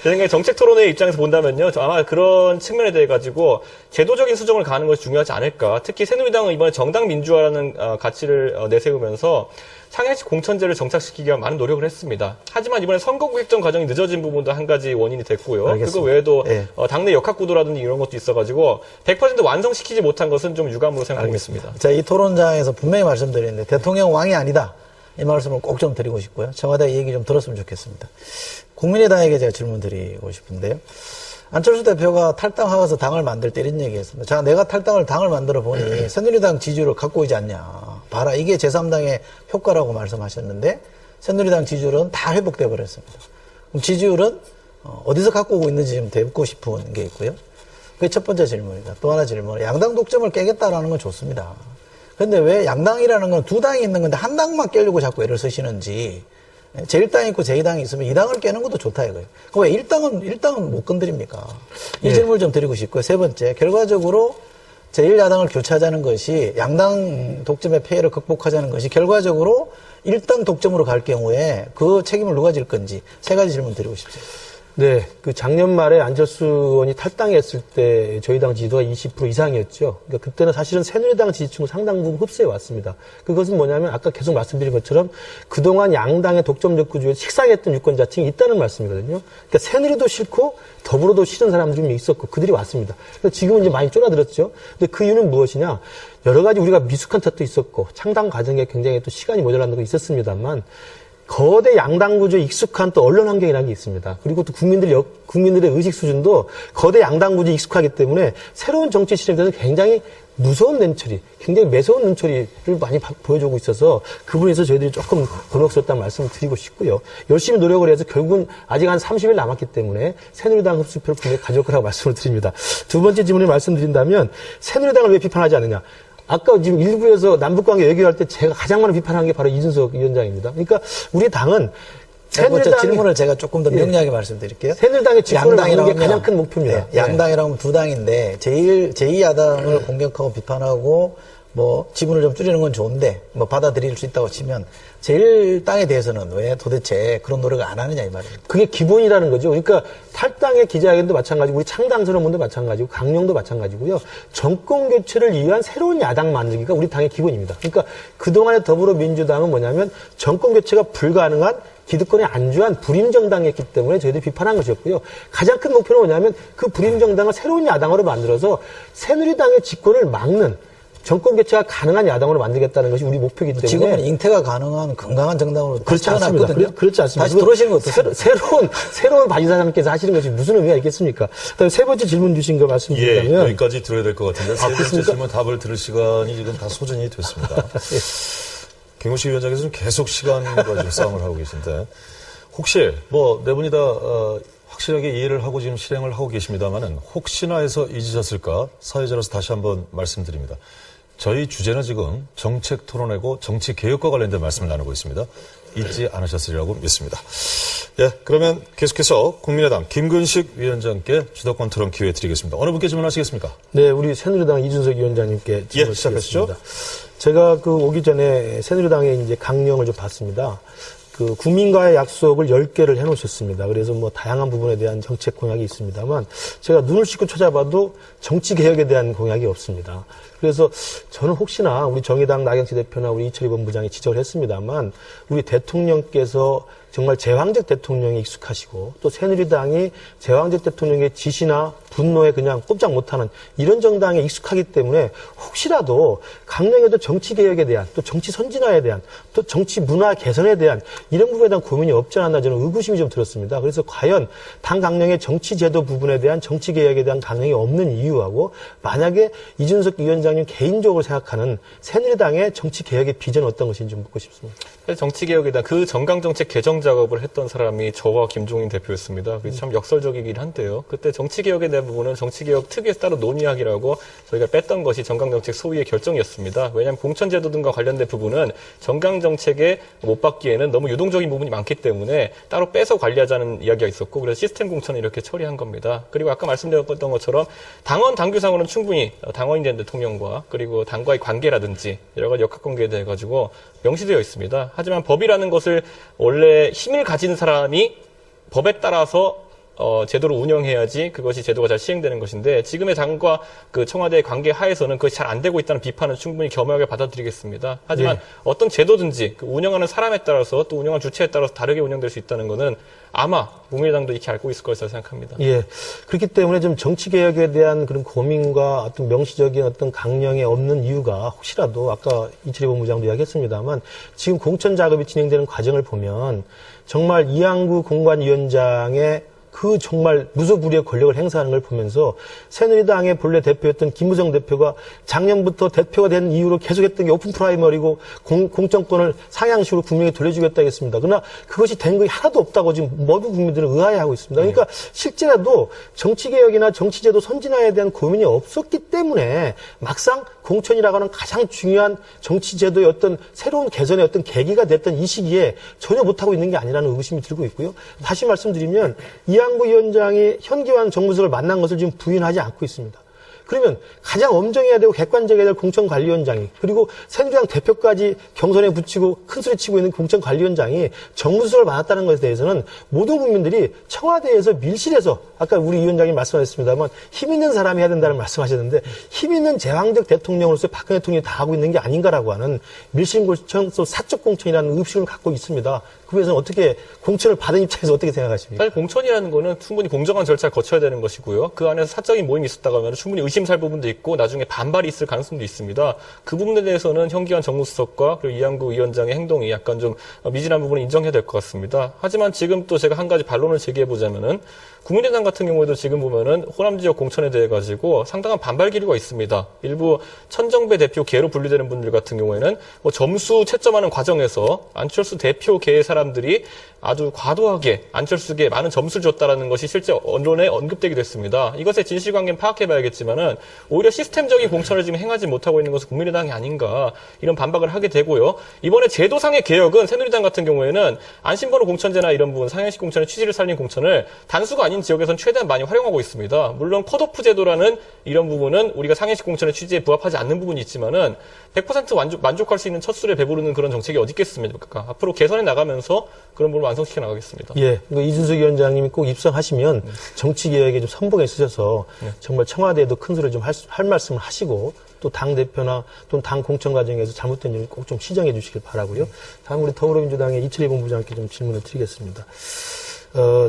제 생각에 정책 토론회 입장에서 본다면요, 아마 그런 측면에 대해 가지고 제도적인 수정을 가하는 것이 중요하지 않을까. 특히 새누리당은 이번에 정당 민주화라는 가치를 내세우면서 상향식 공천제를 정착시키기 위한 많은 노력을 했습니다. 하지만 이번에 선거구 획정 과정이 늦어진 부분도 한 가지 원인이 됐고요. 알겠습니다. 그거 외에도 예. 당내 역학구도라든지 이런 것도 있어가지고 100% 완성시키지 못한 것은 좀 유감으로 생각하고 있습니다. 제가 이 토론장에서 분명히 말씀드리는데 대통령 왕이 아니다. 이 말씀을 꼭 좀 드리고 싶고요. 청와대 얘기 좀 들었으면 좋겠습니다. 국민의당에게 제가 질문 드리고 싶은데요. 안철수 대표가 탈당하고서 당을 만들 때 이런 얘기했습니다. 자, 내가 당을 만들어 보니 새누리당 지지율을 갖고 있지 않냐. 봐라, 이게 제3당의 효과라고 말씀하셨는데 새누리당 지지율은 다 회복돼 버렸습니다. 그럼 지지율은 어디서 갖고 오고 있는지 좀 듣고 싶은 게 있고요. 그게 첫 번째 질문입니다. 또 하나 질문. 양당 독점을 깨겠다라는 건 좋습니다. 그런데 왜 양당이라는 건 두 당이 있는 건데 한 당만 깨려고 자꾸 애를 쓰시는지. 제1당이 있고 제2당이 있으면 2당을 깨는 것도 좋다 이거예요. 그럼 왜 1당은 못 건드립니까? 이 질문을 좀 드리고 싶고요. 세 번째, 결과적으로 제1야당을 교체하자는 것이 양당 독점의 폐해를 극복하자는 것이 결과적으로 1당 독점으로 갈 경우에 그 책임을 누가 질 건지 세 가지 질문 드리고 싶습니다. 네, 그 작년 말에 안철수 의원이 탈당했을 때 저희 당 지지도가 20% 이상이었죠. 그러니까 그때는 사실은 새누리당 지지층을 상당 부분 흡수해 왔습니다. 그것은 뭐냐면 아까 계속 말씀드린 것처럼 그동안 양당의 독점적 구조에 식상했던 유권자층이 있다는 말씀이거든요. 그러니까 새누리도 싫고 더불어도 싫은 사람들이 좀 있었고 그들이 왔습니다. 그래서 지금은 이제 많이 쫄아들었죠. 근데 그 이유는 무엇이냐? 여러 가지 우리가 미숙한 탓도 있었고 창당 과정에 굉장히 또 시간이 모자란 것도 있었습니다만 거대 양당 구조에 익숙한 또 언론 환경이라는 게 있습니다. 그리고 또 국민들의 의식 수준도 거대 양당 구조에 익숙하기 때문에 새로운 정치 시점에 대해서 굉장히 무서운 눈초리, 굉장히 매서운 눈초리를 많이 보여주고 있어서 그 부분에서 저희들이 조금 곤혹스럽다는 말씀을 드리고 싶고요. 열심히 노력을 해서 결국은 아직 한 30일 남았기 때문에 새누리당 흡수표를 분명히 가져올 거라고 말씀을 드립니다. 두 번째 질문에 말씀드린다면 새누리당을 왜 비판하지 않느냐. 아까 지금 일부에서 남북관계 외교할 때 제가 가장 많이 비판한 게 바로 이준석 위원장입니다. 그러니까 우리 당은 새누리당 질문을 제가 조금 더 명료하게 말씀드릴게요. 새누리당의 집권을 막는 게 가장 큰 목표입니다. 양당이라면 두 당인데 제2야당을 공격하고 비판하고 뭐 지분을 좀 줄이는 건 좋은데 뭐 받아들일 수 있다고 치면 제1당에 대해서는 왜 도대체 그런 노력을 안 하느냐 이 말입니다. 그게 기본이라는 거죠. 그러니까 탈당의 기자회견도 마찬가지고 우리 창당 선언문도 마찬가지고 강령도 마찬가지고요. 정권 교체를 위한 새로운 야당 만들기가 우리 당의 기본입니다. 그러니까 그동안의 더불어민주당은 뭐냐면 정권 교체가 불가능한 기득권에 안주한 불임정당이었기 때문에 저희들이 비판한 것이었고요. 가장 큰 목표는 뭐냐면 그 불임정당을 새로운 야당으로 만들어서 새누리당의 집권을 막는 정권 교체가 가능한 야당으로 만들겠다는 것이 우리 목표이기 때문에 지금은 잉태가 가능한 건강한 정당으로 그렇지 않습니다. 그렇지 않습니다. 다시 들어오시는 거 어떻습니까? 새로운 바지사장님께서 하시는 것이 무슨 의미가 있겠습니까? 그다음에 세 번째 질문 주신 거 말씀드리자면 예, 여기까지 들어야 될 것 같은데 세 번째 그렇습니까? 질문 답을 들을 시간이 지금 다 소진이 됐습니다. 김우식 위원장께서는 계속 시간과 지금 싸움을 하고 계신데 혹시 뭐 네 분이 다 확실하게 이해를 하고 지금 실행을 하고 계십니다만은 혹시나 해서 잊으셨을까 사회자로서 다시 한번 말씀드립니다. 저희 주제는 지금 정책 토론회고 정치 개혁과 관련된 말씀을 나누고 있습니다. 잊지 않으셨으리라고 믿습니다. 예, 그러면 계속해서 국민의당 김근식 위원장께 주도권 토론 기회 드리겠습니다. 어느 분께 질문하시겠습니까? 네, 우리 새누리당 이준석 위원장님께 예, 시작하시죠. 제가 그 오기 전에 새누리당의 이제 강령을 좀 봤습니다. 그 국민과의 약속을 10개를 해놓으셨습니다. 그래서 뭐 다양한 부분에 대한 정책 공약이 있습니다만 제가 눈을 씻고 찾아봐도 정치 개혁에 대한 공약이 없습니다. 그래서 저는 혹시나 우리 정의당 나경원 대표나 우리 이철희 본부장이 지적을 했습니다만 우리 대통령께서 정말 제왕적 대통령에 익숙하시고 또 새누리당이 제왕적 대통령의 지시나 분노에 그냥 꼼짝 못하는 이런 정당에 익숙하기 때문에 혹시라도 강령에도 정치 개혁에 대한 또 정치 선진화에 대한 또 정치 문화 개선에 대한 이런 부분에 대한 고민이 없지 않나 저는 의구심이 좀 들었습니다. 그래서 과연 당 강령의 정치 제도 부분에 대한 정치 개혁에 대한 강령이 없는 이유하고 만약에 이준석 위원장님 개인적으로 생각하는 새누리당의 정치 개혁의 비전은 어떤 것인지 좀 묻고 싶습니다. 정치 개혁에 대한 그 정강정책 개정 작업을 했던 사람이 저와 김종인 대표였습니다. 그래서 참 역설적이긴 한데요. 그때 정치 개혁에 대한 부분은 정치개혁 특위에서 따로 논의하기라고 저희가 뺐던 것이 정강정책 소위의 결정이었습니다. 왜냐하면 공천제도 등과 관련된 부분은 정강정책에 못 받기에는 너무 유동적인 부분이 많기 때문에 따로 빼서 관리하자는 이야기가 있었고 그래서 시스템 공천을 이렇게 처리한 겁니다. 그리고 아까 말씀드렸던 것처럼 당원 당규상으로는 충분히 당원이 된 대통령과 그리고 당과의 관계라든지 여러 가지 역학관계에 대해 가지고 명시되어 있습니다. 하지만 법이라는 것을 원래 힘을 가진 사람이 법에 따라서 제도를 운영해야지 그것이 제도가 잘 시행되는 것인데 지금의 당과 그 청와대의 관계 하에서는 그것이 잘 안 되고 있다는 비판은 충분히 겸허하게 받아들이겠습니다. 하지만 어떤 제도든지 그 운영하는 사람에 따라서 또 운영하는 주체에 따라서 다르게 운영될 수 있다는 것은 아마 국민의당도 익히 알고 있을 것이라고 생각합니다. 예. 그렇기 때문에 좀 정치개혁에 대한 그런 고민과 어떤 명시적인 어떤 강령이 없는 이유가 혹시라도 아까 이철희 본부장도 이야기했습니다만 지금 공천 작업이 진행되는 과정을 보면 정말 이양구 공관위원장의 그 정말 무소불위의 권력을 행사하는 걸 보면서 새누리당의 본래 대표였던 김무성 대표가 작년부터 대표가 된 이후로 계속했던 게 오픈 프라이머리고 공천권을 상향식으로 국민에게 돌려주겠다 했습니다. 그러나 그것이 된 것이 하나도 없다고 지금 모든 국민들은 의아해하고 있습니다. 그러니까 실제라도 정치개혁이나 정치제도 선진화에 대한 고민이 없었기 때문에 막상 공천이라고 하는 가장 중요한 정치제도의 어떤 새로운 개선의 어떤 계기가 됐던 이 시기에 전혀 못하고 있는 게 아니라는 의구심이 들고 있고요. 다시 말씀드리면 이양구 위원장이 현기환 정무수석을 만난 것을 지금 부인하지 않고 있습니다. 그러면 가장 엄정해야 되고 객관적이어야 될 공천관리위원장이 그리고 새누리당 대표까지 경선에 붙이고 큰소리 치고 있는 공천관리위원장이 정무수석을 만났다는 것에 대해서는 모든 국민들이 청와대에서 밀실에서 아까 우리 위원장님 말씀하셨습니다만 힘 있는 사람이 해야 된다는 말씀하셨는데 힘 있는 제왕적 대통령으로서 박근혜 대통령이 다 하고 있는 게 아닌가라고 하는 밀실 공천, 또 사적 공천이라는 의식을 갖고 있습니다. 그래서 어떻게 공천을 받은 입장에서 어떻게 생각하십니까? 사실 공천이라는 거는 충분히 공정한 절차를 거쳐야 되는 것이고요. 그 안에서 사적인 모임이 있었다고 하면 충분히 의심살 부분도 있고 나중에 반발이 있을 가능성도 있습니다. 그 부분에 대해서는 현기환 정무수석과 그리고 이양구 위원장의 행동이 약간 좀 미진한 부분을 인정해야 될 것 같습니다. 하지만 지금 또 제가 한 가지 반론을 제기해보자면은 국민의당 같은 경우에도 지금 보면은 호남 지역 공천에 대해 가지고 상당한 반발 기류가 있습니다. 일부 천정배 대표 계로 분류되는 분들 같은 경우에는 뭐 점수 채점하는 과정에서 안철수 대표계의 사람들이 아주 과도하게 안철수에게 많은 점수를 줬다라는 것이 실제 언론에 언급되기도 했습니다. 이것의 진실관계는 파악해봐야겠지만은 오히려 시스템적인 공천을 지금 행하지 못하고 있는 것은 국민의당이 아닌가 이런 반박을 하게 되고요. 이번에 제도상의 개혁은 새누리당 같은 경우에는 안심번호 공천제나 이런 부분 상향식 공천의 취지를 살린 공천을 단수가 아닌 지역에서는 최대한 많이 활용하고 있습니다. 물론 컷오프 제도라는 이런 부분은 우리가 상향식 공천의 취지에 부합하지 않는 부분이 있지만은 100% 만족할 수 있는 첫 술에 배부르는 그런 정책이 어디 있겠습니까? 앞으로 개선해 나가면서 그런 부분을 완성시켜 나가겠습니다. 예. 이준석 위원장님이 꼭 입성하시면 정치개혁에 좀 선봉에 쓰셔서 정말 청와대에도 큰 소리 좀 할 말씀을 하시고 또 당대표나 또는 당 공천 과정에서 잘못된 일을 꼭 좀 시정해 주시길 바라고요. 다음 우리 더불어민주당의 이철희 본부장께 좀 질문을 드리겠습니다.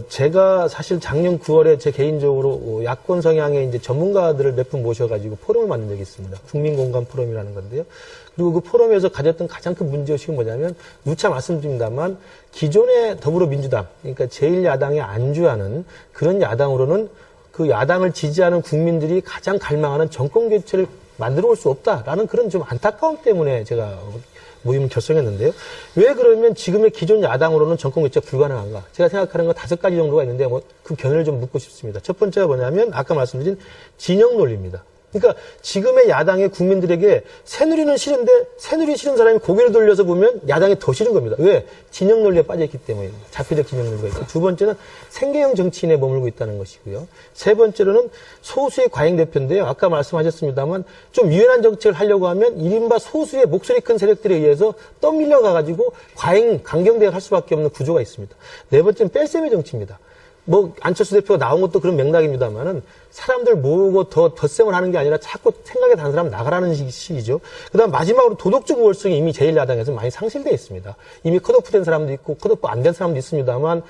제가 사실 작년 9월에 제 개인적으로 야권 성향의 이제 전문가들을 몇 분 모셔가지고 포럼을 만든 적이 있습니다. 국민공감 포럼이라는 건데요. 그리고 그 포럼에서 가졌던 가장 큰 문제의식은 뭐냐면 누차 말씀드립니다만 기존의 더불어민주당, 그러니까 제1야당에 안주하는 그런 야당으로는 그 야당을 지지하는 국민들이 가장 갈망하는 정권 교체를 만들어 올 수 없다라는 그런 좀 안타까움 때문에 제가 모임을 결성했는데요. 왜 그러면 지금의 기존 야당으로는 정권 교체가 불가능한가? 제가 생각하는 건 5가지 정도가 있는데 그 견해를 좀 묻고 싶습니다. 첫 번째가 뭐냐면 아까 말씀드린 진영 논리입니다. 그러니까 지금의 야당의 국민들에게 새누리는 싫은데 새누리 싫은 사람이 고개를 돌려서 보면 야당이 더 싫은 겁니다. 왜? 진영 논리에 빠져있기 때문입니다. 자폐적 진영 논리가 있고. 두 번째는 생계형 정치인에 머물고 있다는 것이고요. 세 번째로는 소수의 과잉 대표인데요. 아까 말씀하셨습니다만 좀 유연한 정책을 하려고 하면 이른바 소수의 목소리 큰 세력들에 의해서 떠밀려가가지고 과잉 강경대회를 할 수밖에 없는 구조가 있습니다. 네 번째는 뺄셈의 정치입니다. 안철수 대표가 나온 것도 그런 맥락입니다만은 사람들 모으고 덧셈을 하는 게 아니라 자꾸 생각에 다른 사람 나가라는 식이죠. 그 다음 마지막으로 도덕적 우월성이 이미 제1야당에서 많이 상실되어 있습니다. 이미 컷오프 된 사람도 있고 컷오프 안 된 사람도 있습니다만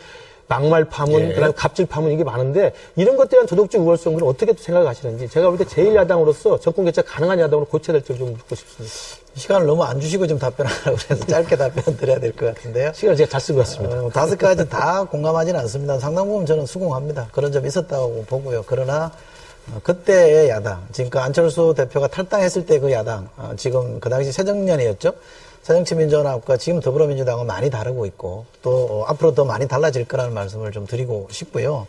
막말 파문, 그다음에 갑질 파문 이게 많은데 이런 것들에 대한 도덕적 우월성들은 어떻게 생각하시는지 제가 볼 때 제1야당으로서 정권 개최 가능한 야당으로 고쳐야 될 점 좀 묻고 싶습니다. 시간을 너무 안 주시고 좀 답변하라고 그래서 짧게 답변 드려야 될 것 같은데요. 시간을 제가 잘 쓰고 왔습니다. 5가지 다 공감하지는 않습니다. 상당 부분 저는 수긍합니다. 그런 점이 있었다고 보고요. 그러나 그때의 야당, 지금 안철수 대표가 탈당했을 때 그 야당, 지금 그 당시 새정년이었죠. 새정치민주연합과 지금 더불어민주당은 많이 다르고 있고 또 앞으로 더 많이 달라질 거라는 말씀을 좀 드리고 싶고요.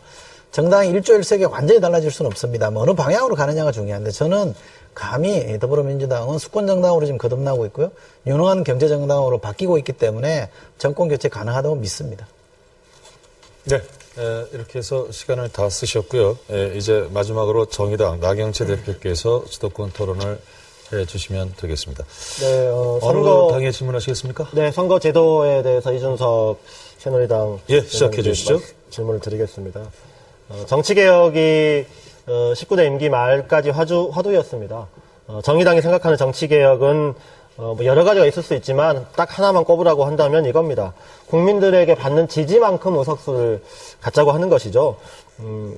정당이 일조일색에 완전히 달라질 수는 없습니다. 뭐 어느 방향으로 가느냐가 중요한데 저는 감히 더불어민주당은 수권정당으로 지금 거듭나고 있고요. 유능한 경제정당으로 바뀌고 있기 때문에 정권 교체 가능하다고 믿습니다. 네. 이렇게 해서 시간을 다 쓰셨고요. 이제 마지막으로 정의당 나경채 대표께서 수도권 토론을 해주시면 되겠습니다. 네, 어느 당에 질문하시겠습니까? 네, 선거 제도에 대해서 이준석 새누리당 시작해 주시죠. 질문을 드리겠습니다. 정치개혁이 19대 임기 말까지 화두였습니다. 정의당이 생각하는 정치개혁은 뭐 여러 가지가 있을 수 있지만 딱 하나만 꼽으라고 한다면 이겁니다. 국민들에게 받는 지지만큼 의석수를 갖자고 하는 것이죠.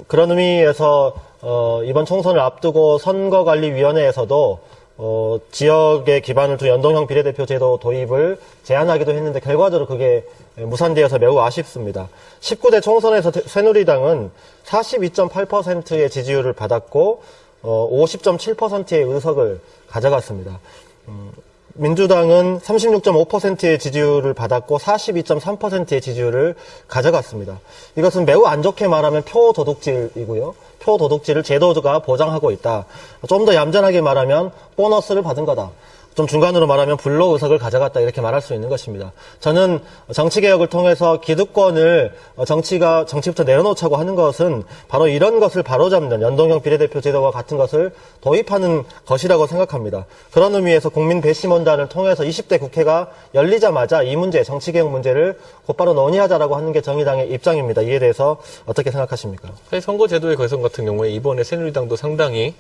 그런 의미에서 이번 총선을 앞두고 선거관리위원회에서도 지역에 기반을 둔 연동형 비례대표 제도 도입을 제안하기도 했는데 결과적으로 그게 무산되어서 매우 아쉽습니다. 19대 총선에서 새누리당은 42.8%의 지지율을 받았고 50.7%의 의석을 가져갔습니다. 민주당은 36.5%의 지지율을 받았고 42.3%의 지지율을 가져갔습니다. 이것은 매우 안 좋게 말하면 표도둑질이고요. 표도둑질을 제도가 보장하고 있다. 좀 더 얌전하게 말하면 보너스를 받은 거다. 좀 중간으로 말하면 불로 의석을 가져갔다 이렇게 말할 수 있는 것입니다. 저는 정치개혁을 통해서 기득권을 정치부터 내려놓자고 하는 것은 바로 이런 것을 바로잡는 연동형 비례대표 제도와 같은 것을 도입하는 것이라고 생각합니다. 그런 의미에서 국민 배심원단을 통해서 20대 국회가 열리자마자 이 문제, 정치개혁 문제를 곧바로 논의하자라고 하는 게 정의당의 입장입니다. 이에 대해서 어떻게 생각하십니까? 사실 선거제도의 개선 같은 경우에 이번에 새누리당도 상당히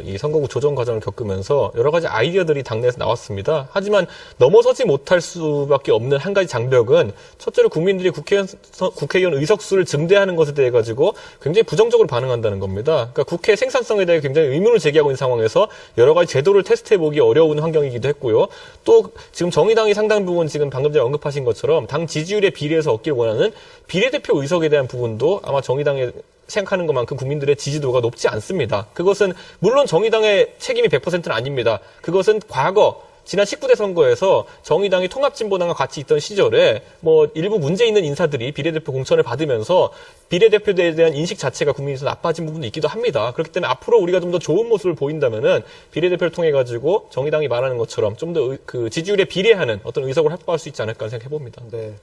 이 선거구 조정 과정을 겪으면서 여러 가지 아이디어들이 당내에서 나왔습니다. 하지만 넘어서지 못할 수밖에 없는 한 가지 장벽은 첫째로 국민들이 국회의원 의석수를 증대하는 것에 대해 가지고 굉장히 부정적으로 반응한다는 겁니다. 그러니까 국회 생산성에 대해 굉장히 의문을 제기하고 있는 상황에서 여러 가지 제도를 테스트해보기 어려운 환경이기도 했고요. 또 지금 정의당이 상당 부분 지금 방금 전에 언급하신 것처럼 당 지지율에 비례해서 얻길 원하는 비례대표 의석에 대한 부분도 아마 정의당의 생각하는 것만큼 국민들의 지지도가 높지 않습니다. 그것은 물론 정의당의 책임이 100%는 아닙니다. 그것은 과거 지난 19대 선거에서 정의당이 통합진보당과 같이 있던 시절에 뭐 일부 문제 있는 인사들이 비례대표 공천을 받으면서 비례대표에 대한 인식 자체가 국민에서 나빠진 부분도 있기도 합니다. 그렇기 때문에 앞으로 우리가 좀 더 좋은 모습을 보인다면은 비례대표를 통해 가지고 정의당이 말하는 것처럼 좀 더 그 지지율에 비례하는 어떤 의석을 확보할 수 있지 않을까 생각해 봅니다. 네.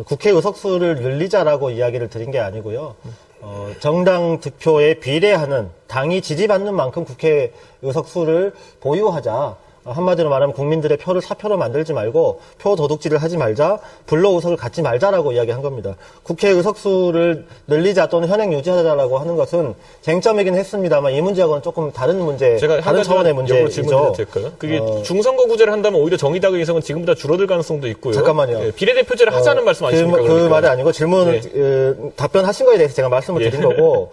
국회 의석수를 늘리자라고 이야기를 드린 게 아니고요. 정당 득표에 비례하는 당이 지지받는 만큼 국회 의석수를 보유하자. 한마디로 말하면 국민들의 표를 사표로 만들지 말고 표 도둑질을 하지 말자, 불로 의석을 갖지 말자라고 이야기한 겁니다. 국회 의석수를 늘리자 또는 현행 유지하자라고 하는 것은 쟁점이긴 했습니다만 이 문제하고는 조금 다른 문제, 제가 다른 차원의 문제죠. 질문드려도 될까요? 그게 중선거구제를 한다면 오히려 정의당의 의석은 지금보다 줄어들 가능성도 있고요. 잠깐만요. 네, 비례대표제를 하자는 말씀 아니십니까? 그 말이 아니고 질문 답변하신 거에 대해서 제가 말씀을 드린 거고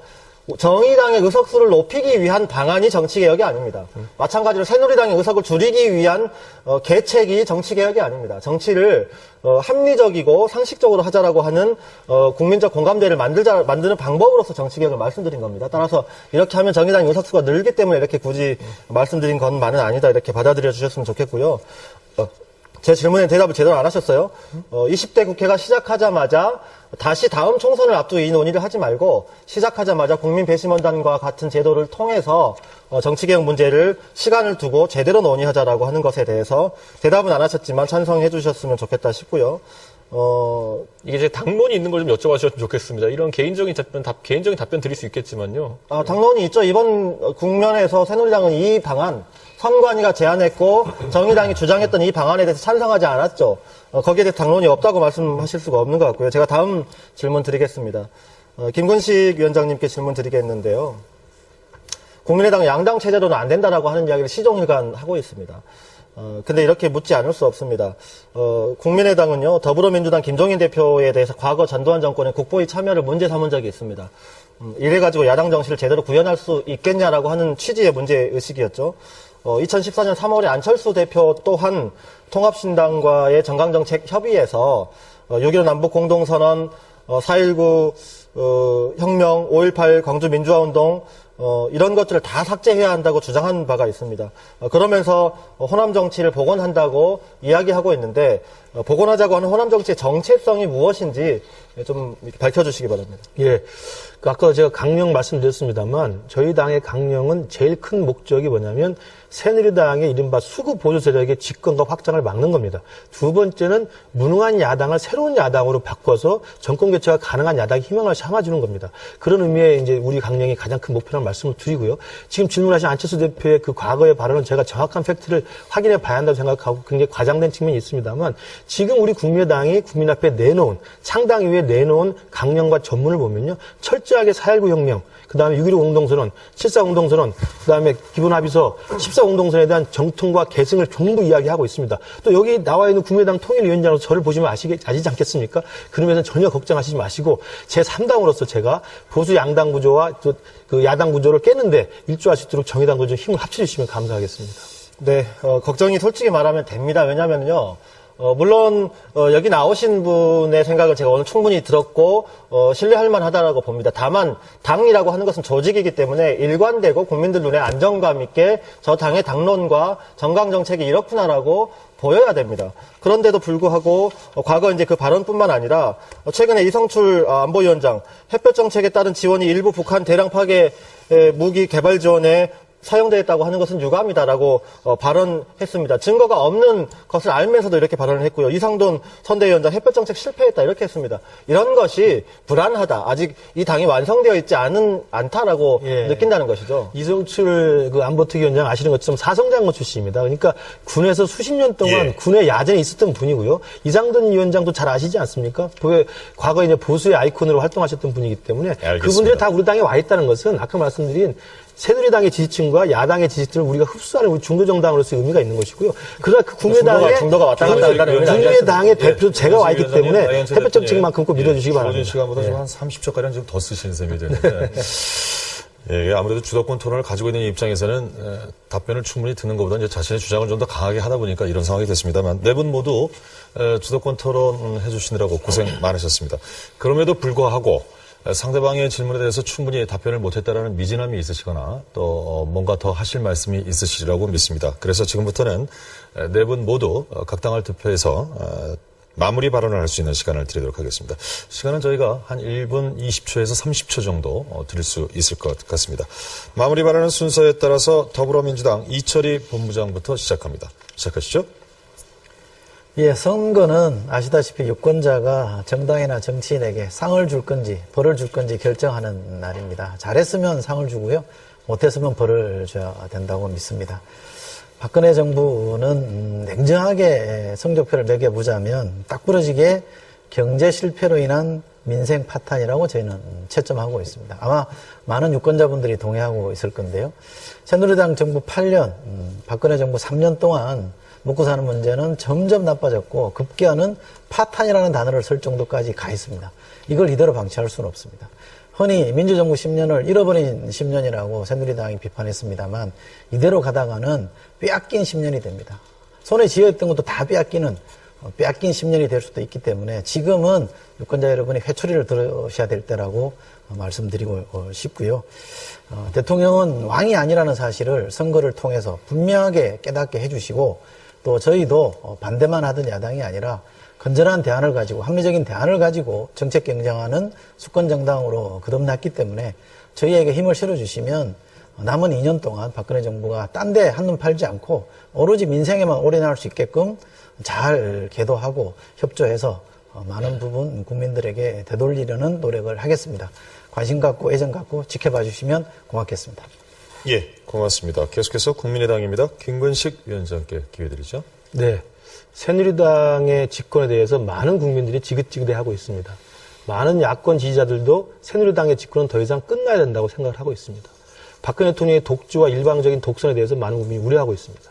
정의당의 의석수를 높이기 위한 방안이 정치개혁이 아닙니다. 마찬가지로 새누리당의 의석을 줄이기 위한 계책이 정치개혁이 아닙니다. 정치를 합리적이고 상식적으로 하자라고 하는 국민적 공감대를 만드는 방법으로서 정치개혁을 말씀드린 겁니다. 따라서 이렇게 하면 정의당의 의석수가 늘기 때문에 이렇게 굳이 말씀드린 것만은 아니다 이렇게 받아들여 주셨으면 좋겠고요. 제 질문에 대답을 제대로 안 하셨어요. 20대 국회가 시작하자마자 다시 다음 총선을 앞두고 이 논의를 하지 말고 시작하자마자 국민배심원단과 같은 제도를 통해서 정치개혁 문제를 시간을 두고 제대로 논의하자라고 하는 것에 대해서 대답은 안 하셨지만 찬성해 주셨으면 좋겠다 싶고요. 이게 이제 당론이 있는 걸 좀 여쭤봐주셨으면 좋겠습니다. 이런 개인적인 답변 드릴 수 있겠지만요. 당론이 있죠. 이번 국면에서 새누리당은 이 방안, 선관위가 제안했고 정의당이 주장했던 이 방안에 대해서 찬성하지 않았죠. 거기에 대해서 당론이 없다고 말씀하실 수가 없는 것 같고요. 제가 다음 질문 드리겠습니다. 김근식 위원장님께 질문 드리겠는데요. 국민의당 양당 체제로는 안 된다라고 하는 이야기를 시종일관 하고 있습니다. 근데 이렇게 묻지 않을 수 없습니다. 국민의당은요, 더불어민주당 김종인 대표에 대해서 과거 전두환 정권의 국보위 참여를 문제 삼은 적이 있습니다. 이래가지고 야당 정치를 제대로 구현할 수 있겠냐라고 하는 취지의 문제의식이었죠. 2014년 3월에 안철수 대표 또한 통합신당과의 정강정책 협의에서 6.15 남북 공동선언, 4.19 혁명, 5.18 광주민주화운동 이런 것들을 다 삭제해야 한다고 주장한 바가 있습니다. 그러면서 호남 정치를 복원한다고 이야기하고 있는데 복원하자고 하는 호남 정치의 정체성이 무엇인지 좀 밝혀주시기 바랍니다. 예. 아까 제가 강령 말씀드렸습니다만 저희 당의 강령은 제일 큰 목적이 뭐냐면 새누리당의 이른바 수구 보수 세력의 집권과 확장을 막는 겁니다. 두 번째는 무능한 야당을 새로운 야당으로 바꿔서 정권 교체가 가능한 야당의 희망을 삼아주는 겁니다. 그런 의미의 이제 우리 강령이 가장 큰 목표라는 말씀을 드리고요. 지금 질문하신 안철수 대표의 그 과거의 발언은 제가 정확한 팩트를 확인해 봐야 한다고 생각하고 굉장히 과장된 측면이 있습니다만 지금 우리 국민의당이 국민 앞에 내놓은 창당 이후에 내놓은 강령과 전문을 보면요. 철저하게 4.19 혁명, 그 다음에 6.15 공동선언, 7.4 공동선언, 그 다음에 기본합의서, 14 공동선언에 대한 정통과 계승을 전부 이야기하고 있습니다. 또 여기 나와 있는 국민의당 통일위원장으로 저를 보시면 아시지 않겠습니까? 그러면서 전혀 걱정하시지 마시고 제3당으로서 제가 보수 양당 구조와 또 그 야당 구조를 깨는데 일조할 수 있도록 정의당 구조 힘을 합쳐주시면 감사하겠습니다. 네, 걱정이 솔직히 말하면 됩니다. 왜냐면요. 물론 여기 나오신 분의 생각을 제가 오늘 충분히 들었고 신뢰할 만하다라고 봅니다. 다만 당이라고 하는 것은 조직이기 때문에 일관되고 국민들 눈에 안정감 있게 저 당의 당론과 정강 정책이 이렇구나라고 보여야 됩니다. 그런데도 불구하고 과거 이제 그 발언뿐만 아니라 최근에 이성출 안보위원장 햇볕 정책에 따른 지원이 일부 북한 대량 파괴 무기 개발 지원에 사용되었다고 하는 것은 유감이다라고 발언했습니다. 증거가 없는 것을 알면서도 이렇게 발언을 했고요. 이상돈 선대위원장 햇볕 정책 실패했다 이렇게 했습니다. 이런 것이 불안하다. 아직 이 당이 완성되어 있지 않다라고 느낀다는 것이죠. 이성출 그 안보특위원장 아시는 것처럼 사성장군 출신입니다. 그러니까 군에서 수십 년 동안 군의 야전에 있었던 분이고요. 이상돈 위원장도 잘 아시지 않습니까? 과거에 이제 보수의 아이콘으로 활동하셨던 분이기 때문에 알겠습니다. 그분들이 다 우리 당에 와 있다는 것은 아까 말씀드린 새누리당의 지지층과 야당의 지지층을 우리가 흡수하는 우리 중도정당으로서 의미가 있는 것이고요. 그러나 그 국민의당의 중도가 왔다 갔다 한다는 의미는 국민의당의 대표 제가 와 있기 때문에 햇볕 정책만큼 꼭 믿어주시기 바랍니다. 시간보다 좀 한 30초가량 좀 더 쓰시는 셈이 되는데. 예, 아무래도 주도권 토론을 가지고 있는 입장에서는 답변을 충분히 듣는 것보다 이제 자신의 주장을 좀 더 강하게 하다 보니까 이런 상황이 됐습니다만 네 분 모두 주도권 토론 해주시느라고 고생 많으셨습니다. 그럼에도 불구하고 상대방의 질문에 대해서 충분히 답변을 못했다라는 미진함이 있으시거나 또 뭔가 더 하실 말씀이 있으시리라고 믿습니다. 그래서 지금부터는 네 분 모두 각 당을 투표해서 마무리 발언을 할 수 있는 시간을 드리도록 하겠습니다. 시간은 저희가 한 1분 20초에서 30초 정도 드릴 수 있을 것 같습니다. 마무리 발언은 순서에 따라서 더불어민주당 이철희 본부장부터 시작합니다. 시작하시죠. 예, 선거는 아시다시피 유권자가 정당이나 정치인에게 상을 줄 건지 벌을 줄 건지 결정하는 날입니다. 잘했으면 상을 주고요. 못했으면 벌을 줘야 된다고 믿습니다. 박근혜 정부는 냉정하게 성적표를 매겨보자면 딱 부러지게 경제 실패로 인한 민생 파탄이라고 저희는 채점하고 있습니다. 아마 많은 유권자분들이 동의하고 있을 건데요. 새누리당 정부 8년, 박근혜 정부 3년 동안 먹고 사는 문제는 점점 나빠졌고 급기야는 파탄이라는 단어를 쓸 정도까지 가 있습니다. 이걸 이대로 방치할 수는 없습니다. 흔히 민주정부 10년을 잃어버린 10년이라고 새누리당이 비판했습니다만 이대로 가다가는 빼앗긴 10년이 됩니다. 손에 쥐어있던 것도 다 빼앗긴 10년이 될 수도 있기 때문에 지금은 유권자 여러분이 회초리를 들으셔야 될 때라고 말씀드리고 싶고요. 대통령은 왕이 아니라는 사실을 선거를 통해서 분명하게 깨닫게 해주시고 또 저희도 반대만 하던 야당이 아니라 건전한 대안을 가지고 합리적인 대안을 가지고 정책 경쟁하는 수권 정당으로 거듭났기 때문에 저희에게 힘을 실어주시면 남은 2년 동안 박근혜 정부가 딴 데 한눈 팔지 않고 오로지 민생에만 올인할 수 있게끔 잘 계도하고 협조해서 많은 부분 국민들에게 되돌리려는 노력을 하겠습니다. 관심 갖고 애정 갖고 지켜봐 주시면 고맙겠습니다. 예, 고맙습니다. 계속해서 국민의당입니다. 김근식 위원장께 기회 드리죠. 네. 새누리당의 집권에 대해서 많은 국민들이 지긋지긋해하고 있습니다. 많은 야권 지지자들도 새누리당의 집권은 더 이상 끝나야 된다고 생각을 하고 있습니다. 박근혜 대통령의 독주와 일방적인 독선에 대해서 많은 국민이 우려하고 있습니다.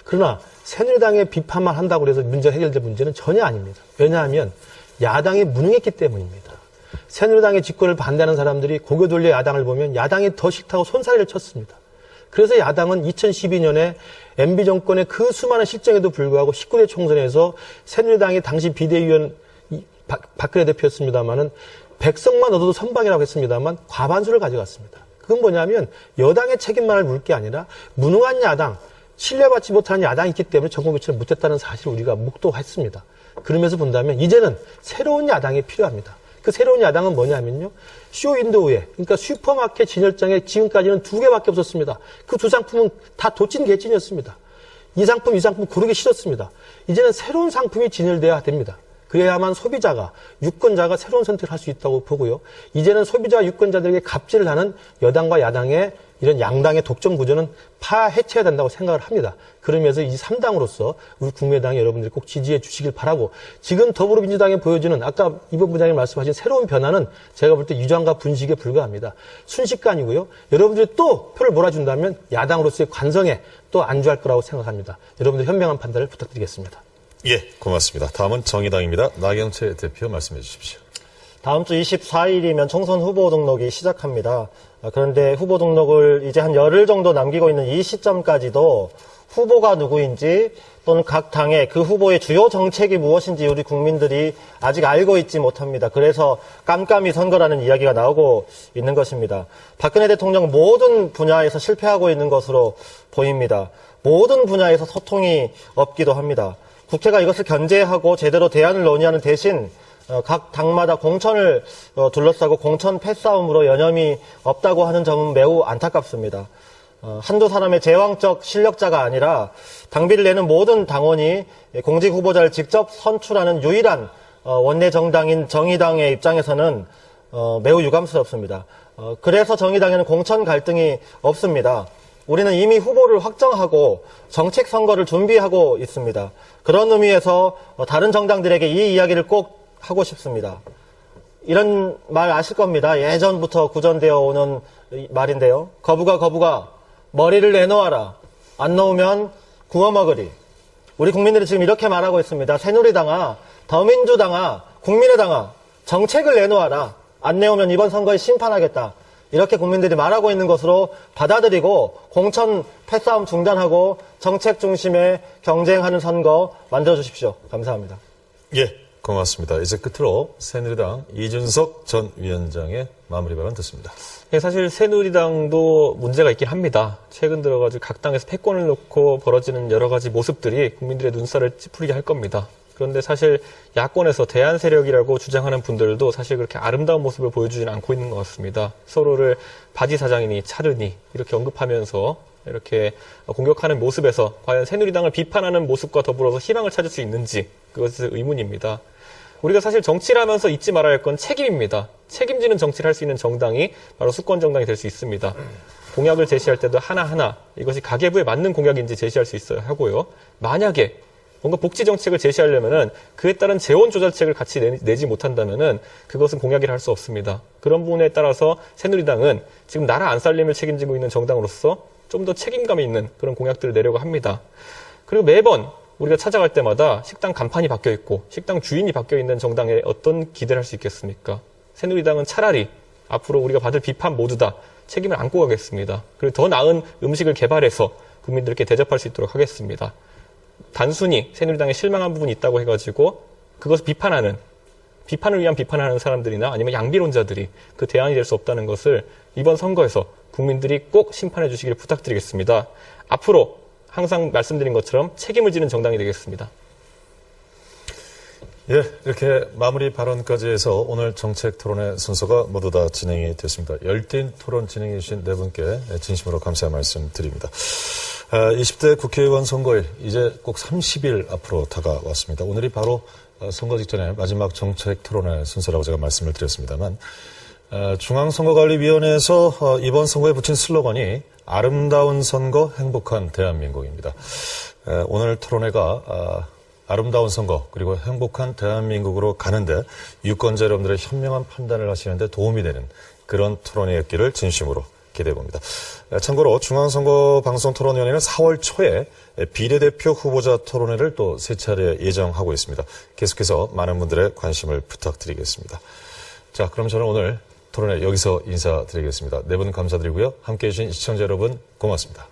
그러나 새누리당의 비판만 한다고 해서 문제가 해결될 문제는 전혀 아닙니다. 왜냐하면 야당이 무능했기 때문입니다. 새누리당의 집권을 반대하는 사람들이 고개 돌려 야당을 보면 야당이 더 싫다고 손사래를 쳤습니다. 그래서 야당은 2012년에 MB 정권의 그 수많은 실정에도 불구하고 19대 총선에서 새누리당이 당시 비대위원 박근혜 대표였습니다마는 백석만 얻어도 선방이라고 했습니다만 과반수를 가져갔습니다. 그건 뭐냐면 여당의 책임만을 물 게 아니라 무능한 야당, 신뢰받지 못하는 야당이 있기 때문에 정권교체를 못했다는 사실을 우리가 묵도했습니다. 그러면서 본다면 이제는 새로운 야당이 필요합니다. 그 새로운 야당은 뭐냐면요. 쇼윈도우에, 그러니까 슈퍼마켓 진열장에 지금까지는 2개밖에 없었습니다. 그 두 상품은 다 도찐 개찐이었습니다. 이 상품 고르기 싫었습니다. 이제는 새로운 상품이 진열돼야 됩니다. 그래야만 소비자가, 유권자가 새로운 선택을 할 수 있다고 보고요. 이제는 소비자 유권자들에게 갑질을 하는 여당과 야당의 이런 양당의 독점 구조는 해체해야 된다고 생각을 합니다. 그러면서 이 3당으로서 우리 국민의당 여러분들이 꼭 지지해 주시길 바라고, 지금 더불어민주당이 보여주는 아까 이번 부장님 말씀하신 새로운 변화는 제가 볼 때 유장과 분식에 불과합니다. 순식간이고요. 여러분들이 또 표를 몰아준다면 야당으로서의 관성에 또 안주할 거라고 생각합니다. 여러분들 현명한 판단을 부탁드리겠습니다. 예, 고맙습니다. 다음은 정의당입니다. 나경채 대표 말씀해 주십시오. 다음 주 24일이면 총선 후보 등록이 시작합니다. 그런데 후보 등록을 이제 한 열흘 정도 남기고 있는 이 시점까지도 후보가 누구인지 또는 각 당의 그 후보의 주요 정책이 무엇인지 우리 국민들이 아직 알고 있지 못합니다. 그래서 깜깜이 선거라는 이야기가 나오고 있는 것입니다. 박근혜 대통령 모든 분야에서 실패하고 있는 것으로 보입니다. 모든 분야에서 소통이 없기도 합니다. 국회가 이것을 견제하고 제대로 대안을 논의하는 대신 각 당마다 공천을 둘러싸고 공천 패싸움으로 여념이 없다고 하는 점은 매우 안타깝습니다. 한두 사람의 제왕적 실력자가 아니라 당비를 내는 모든 당원이 공직 후보자를 직접 선출하는 유일한 원내 정당인 정의당의 입장에서는 매우 유감스럽습니다. 그래서 정의당에는 공천 갈등이 없습니다. 우리는 이미 후보를 확정하고 정책 선거를 준비하고 있습니다. 그런 의미에서 다른 정당들에게 이 이야기를 꼭 하고 싶습니다. 이런 말 아실 겁니다. 예전부터 구전되어 오는 말인데요. 거부가 머리를 내놓아라. 안 놓으면 구워 먹으리. 우리 국민들이 지금 이렇게 말하고 있습니다. 새누리당아, 더민주당아, 국민의당아, 정책을 내놓아라. 안 내오면 이번 선거에 심판하겠다. 이렇게 국민들이 말하고 있는 것으로 받아들이고 공천 패싸움 중단하고 정책 중심의 경쟁하는 선거 만들어주십시오. 감사합니다. 예, 고맙습니다. 이제 끝으로 새누리당 이준석 전 위원장의 마무리 발언 듣습니다. 예, 사실 새누리당도 문제가 있긴 합니다. 최근 들어가지고 각 당에서 패권을 놓고 벌어지는 여러 가지 모습들이 국민들의 눈살을 찌푸리게 할 겁니다. 그런데 사실 야권에서 대안 세력이라고 주장하는 분들도 사실 그렇게 아름다운 모습을 보여주지는 않고 있는 것 같습니다. 서로를 바지 사장이니 차르니 이렇게 언급하면서 이렇게 공격하는 모습에서 과연 새누리당을 비판하는 모습과 더불어서 희망을 찾을 수 있는지 그것은 의문입니다. 우리가 사실 정치를 하면서 잊지 말아야 할 건 책임입니다. 책임지는 정치를 할 수 있는 정당이 바로 수권 정당이 될 수 있습니다. 공약을 제시할 때도 하나하나 이것이 가계부에 맞는 공약인지 제시할 수 있어야 하고요. 만약에 뭔가 복지 정책을 제시하려면은 그에 따른 재원 조달책을 같이 내지 못한다면은 그것은 공약이라 할 수 없습니다. 그런 부분에 따라서 새누리당은 지금 나라 안 살림을 책임지고 있는 정당으로서 좀 더 책임감 있는 그런 공약들을 내려고 합니다. 그리고 매번 우리가 찾아갈 때마다 식당 간판이 바뀌어 있고 식당 주인이 바뀌어 있는 정당에 어떤 기대를 할 수 있겠습니까? 새누리당은 차라리 앞으로 우리가 받을 비판 모두 다 책임을 안고 가겠습니다. 그리고 더 나은 음식을 개발해서 국민들께 대접할 수 있도록 하겠습니다. 단순히 새누리당에 실망한 부분이 있다고 해가지고 그것을 비판을 위한 비판을 하는 사람들이나 아니면 양비론자들이 그 대안이 될 수 없다는 것을 이번 선거에서 국민들이 꼭 심판해 주시길 부탁드리겠습니다. 앞으로 항상 말씀드린 것처럼 책임을 지는 정당이 되겠습니다. 예, 이렇게 마무리 발언까지 해서 오늘 정책 토론의 순서가 모두 다 진행이 됐습니다. 열띤 토론 진행해 주신 네 분께 진심으로 감사의 말씀 드립니다. 20대 국회의원 선거일 이제 꼭 30일 앞으로 다가왔습니다. 오늘이 바로 선거 직전에 마지막 정책 토론의 순서라고 제가 말씀을 드렸습니다만 중앙선거관리위원회에서 이번 선거에 붙인 슬로건이 아름다운 선거, 행복한 대한민국입니다. 오늘 토론회가 아름다운 선거 그리고 행복한 대한민국으로 가는데 유권자 여러분들의 현명한 판단을 하시는데 도움이 되는 그런 토론회였기를 진심으로 기대해봅니다. 참고로 중앙선거방송토론위원회는 4월 초에 비례대표 후보자 토론회를 또 3차례 예정하고 있습니다. 계속해서 많은 분들의 관심을 부탁드리겠습니다. 자, 그럼 저는 오늘 토론회 여기서 인사드리겠습니다. 네 분 감사드리고요. 함께해 주신 시청자 여러분 고맙습니다.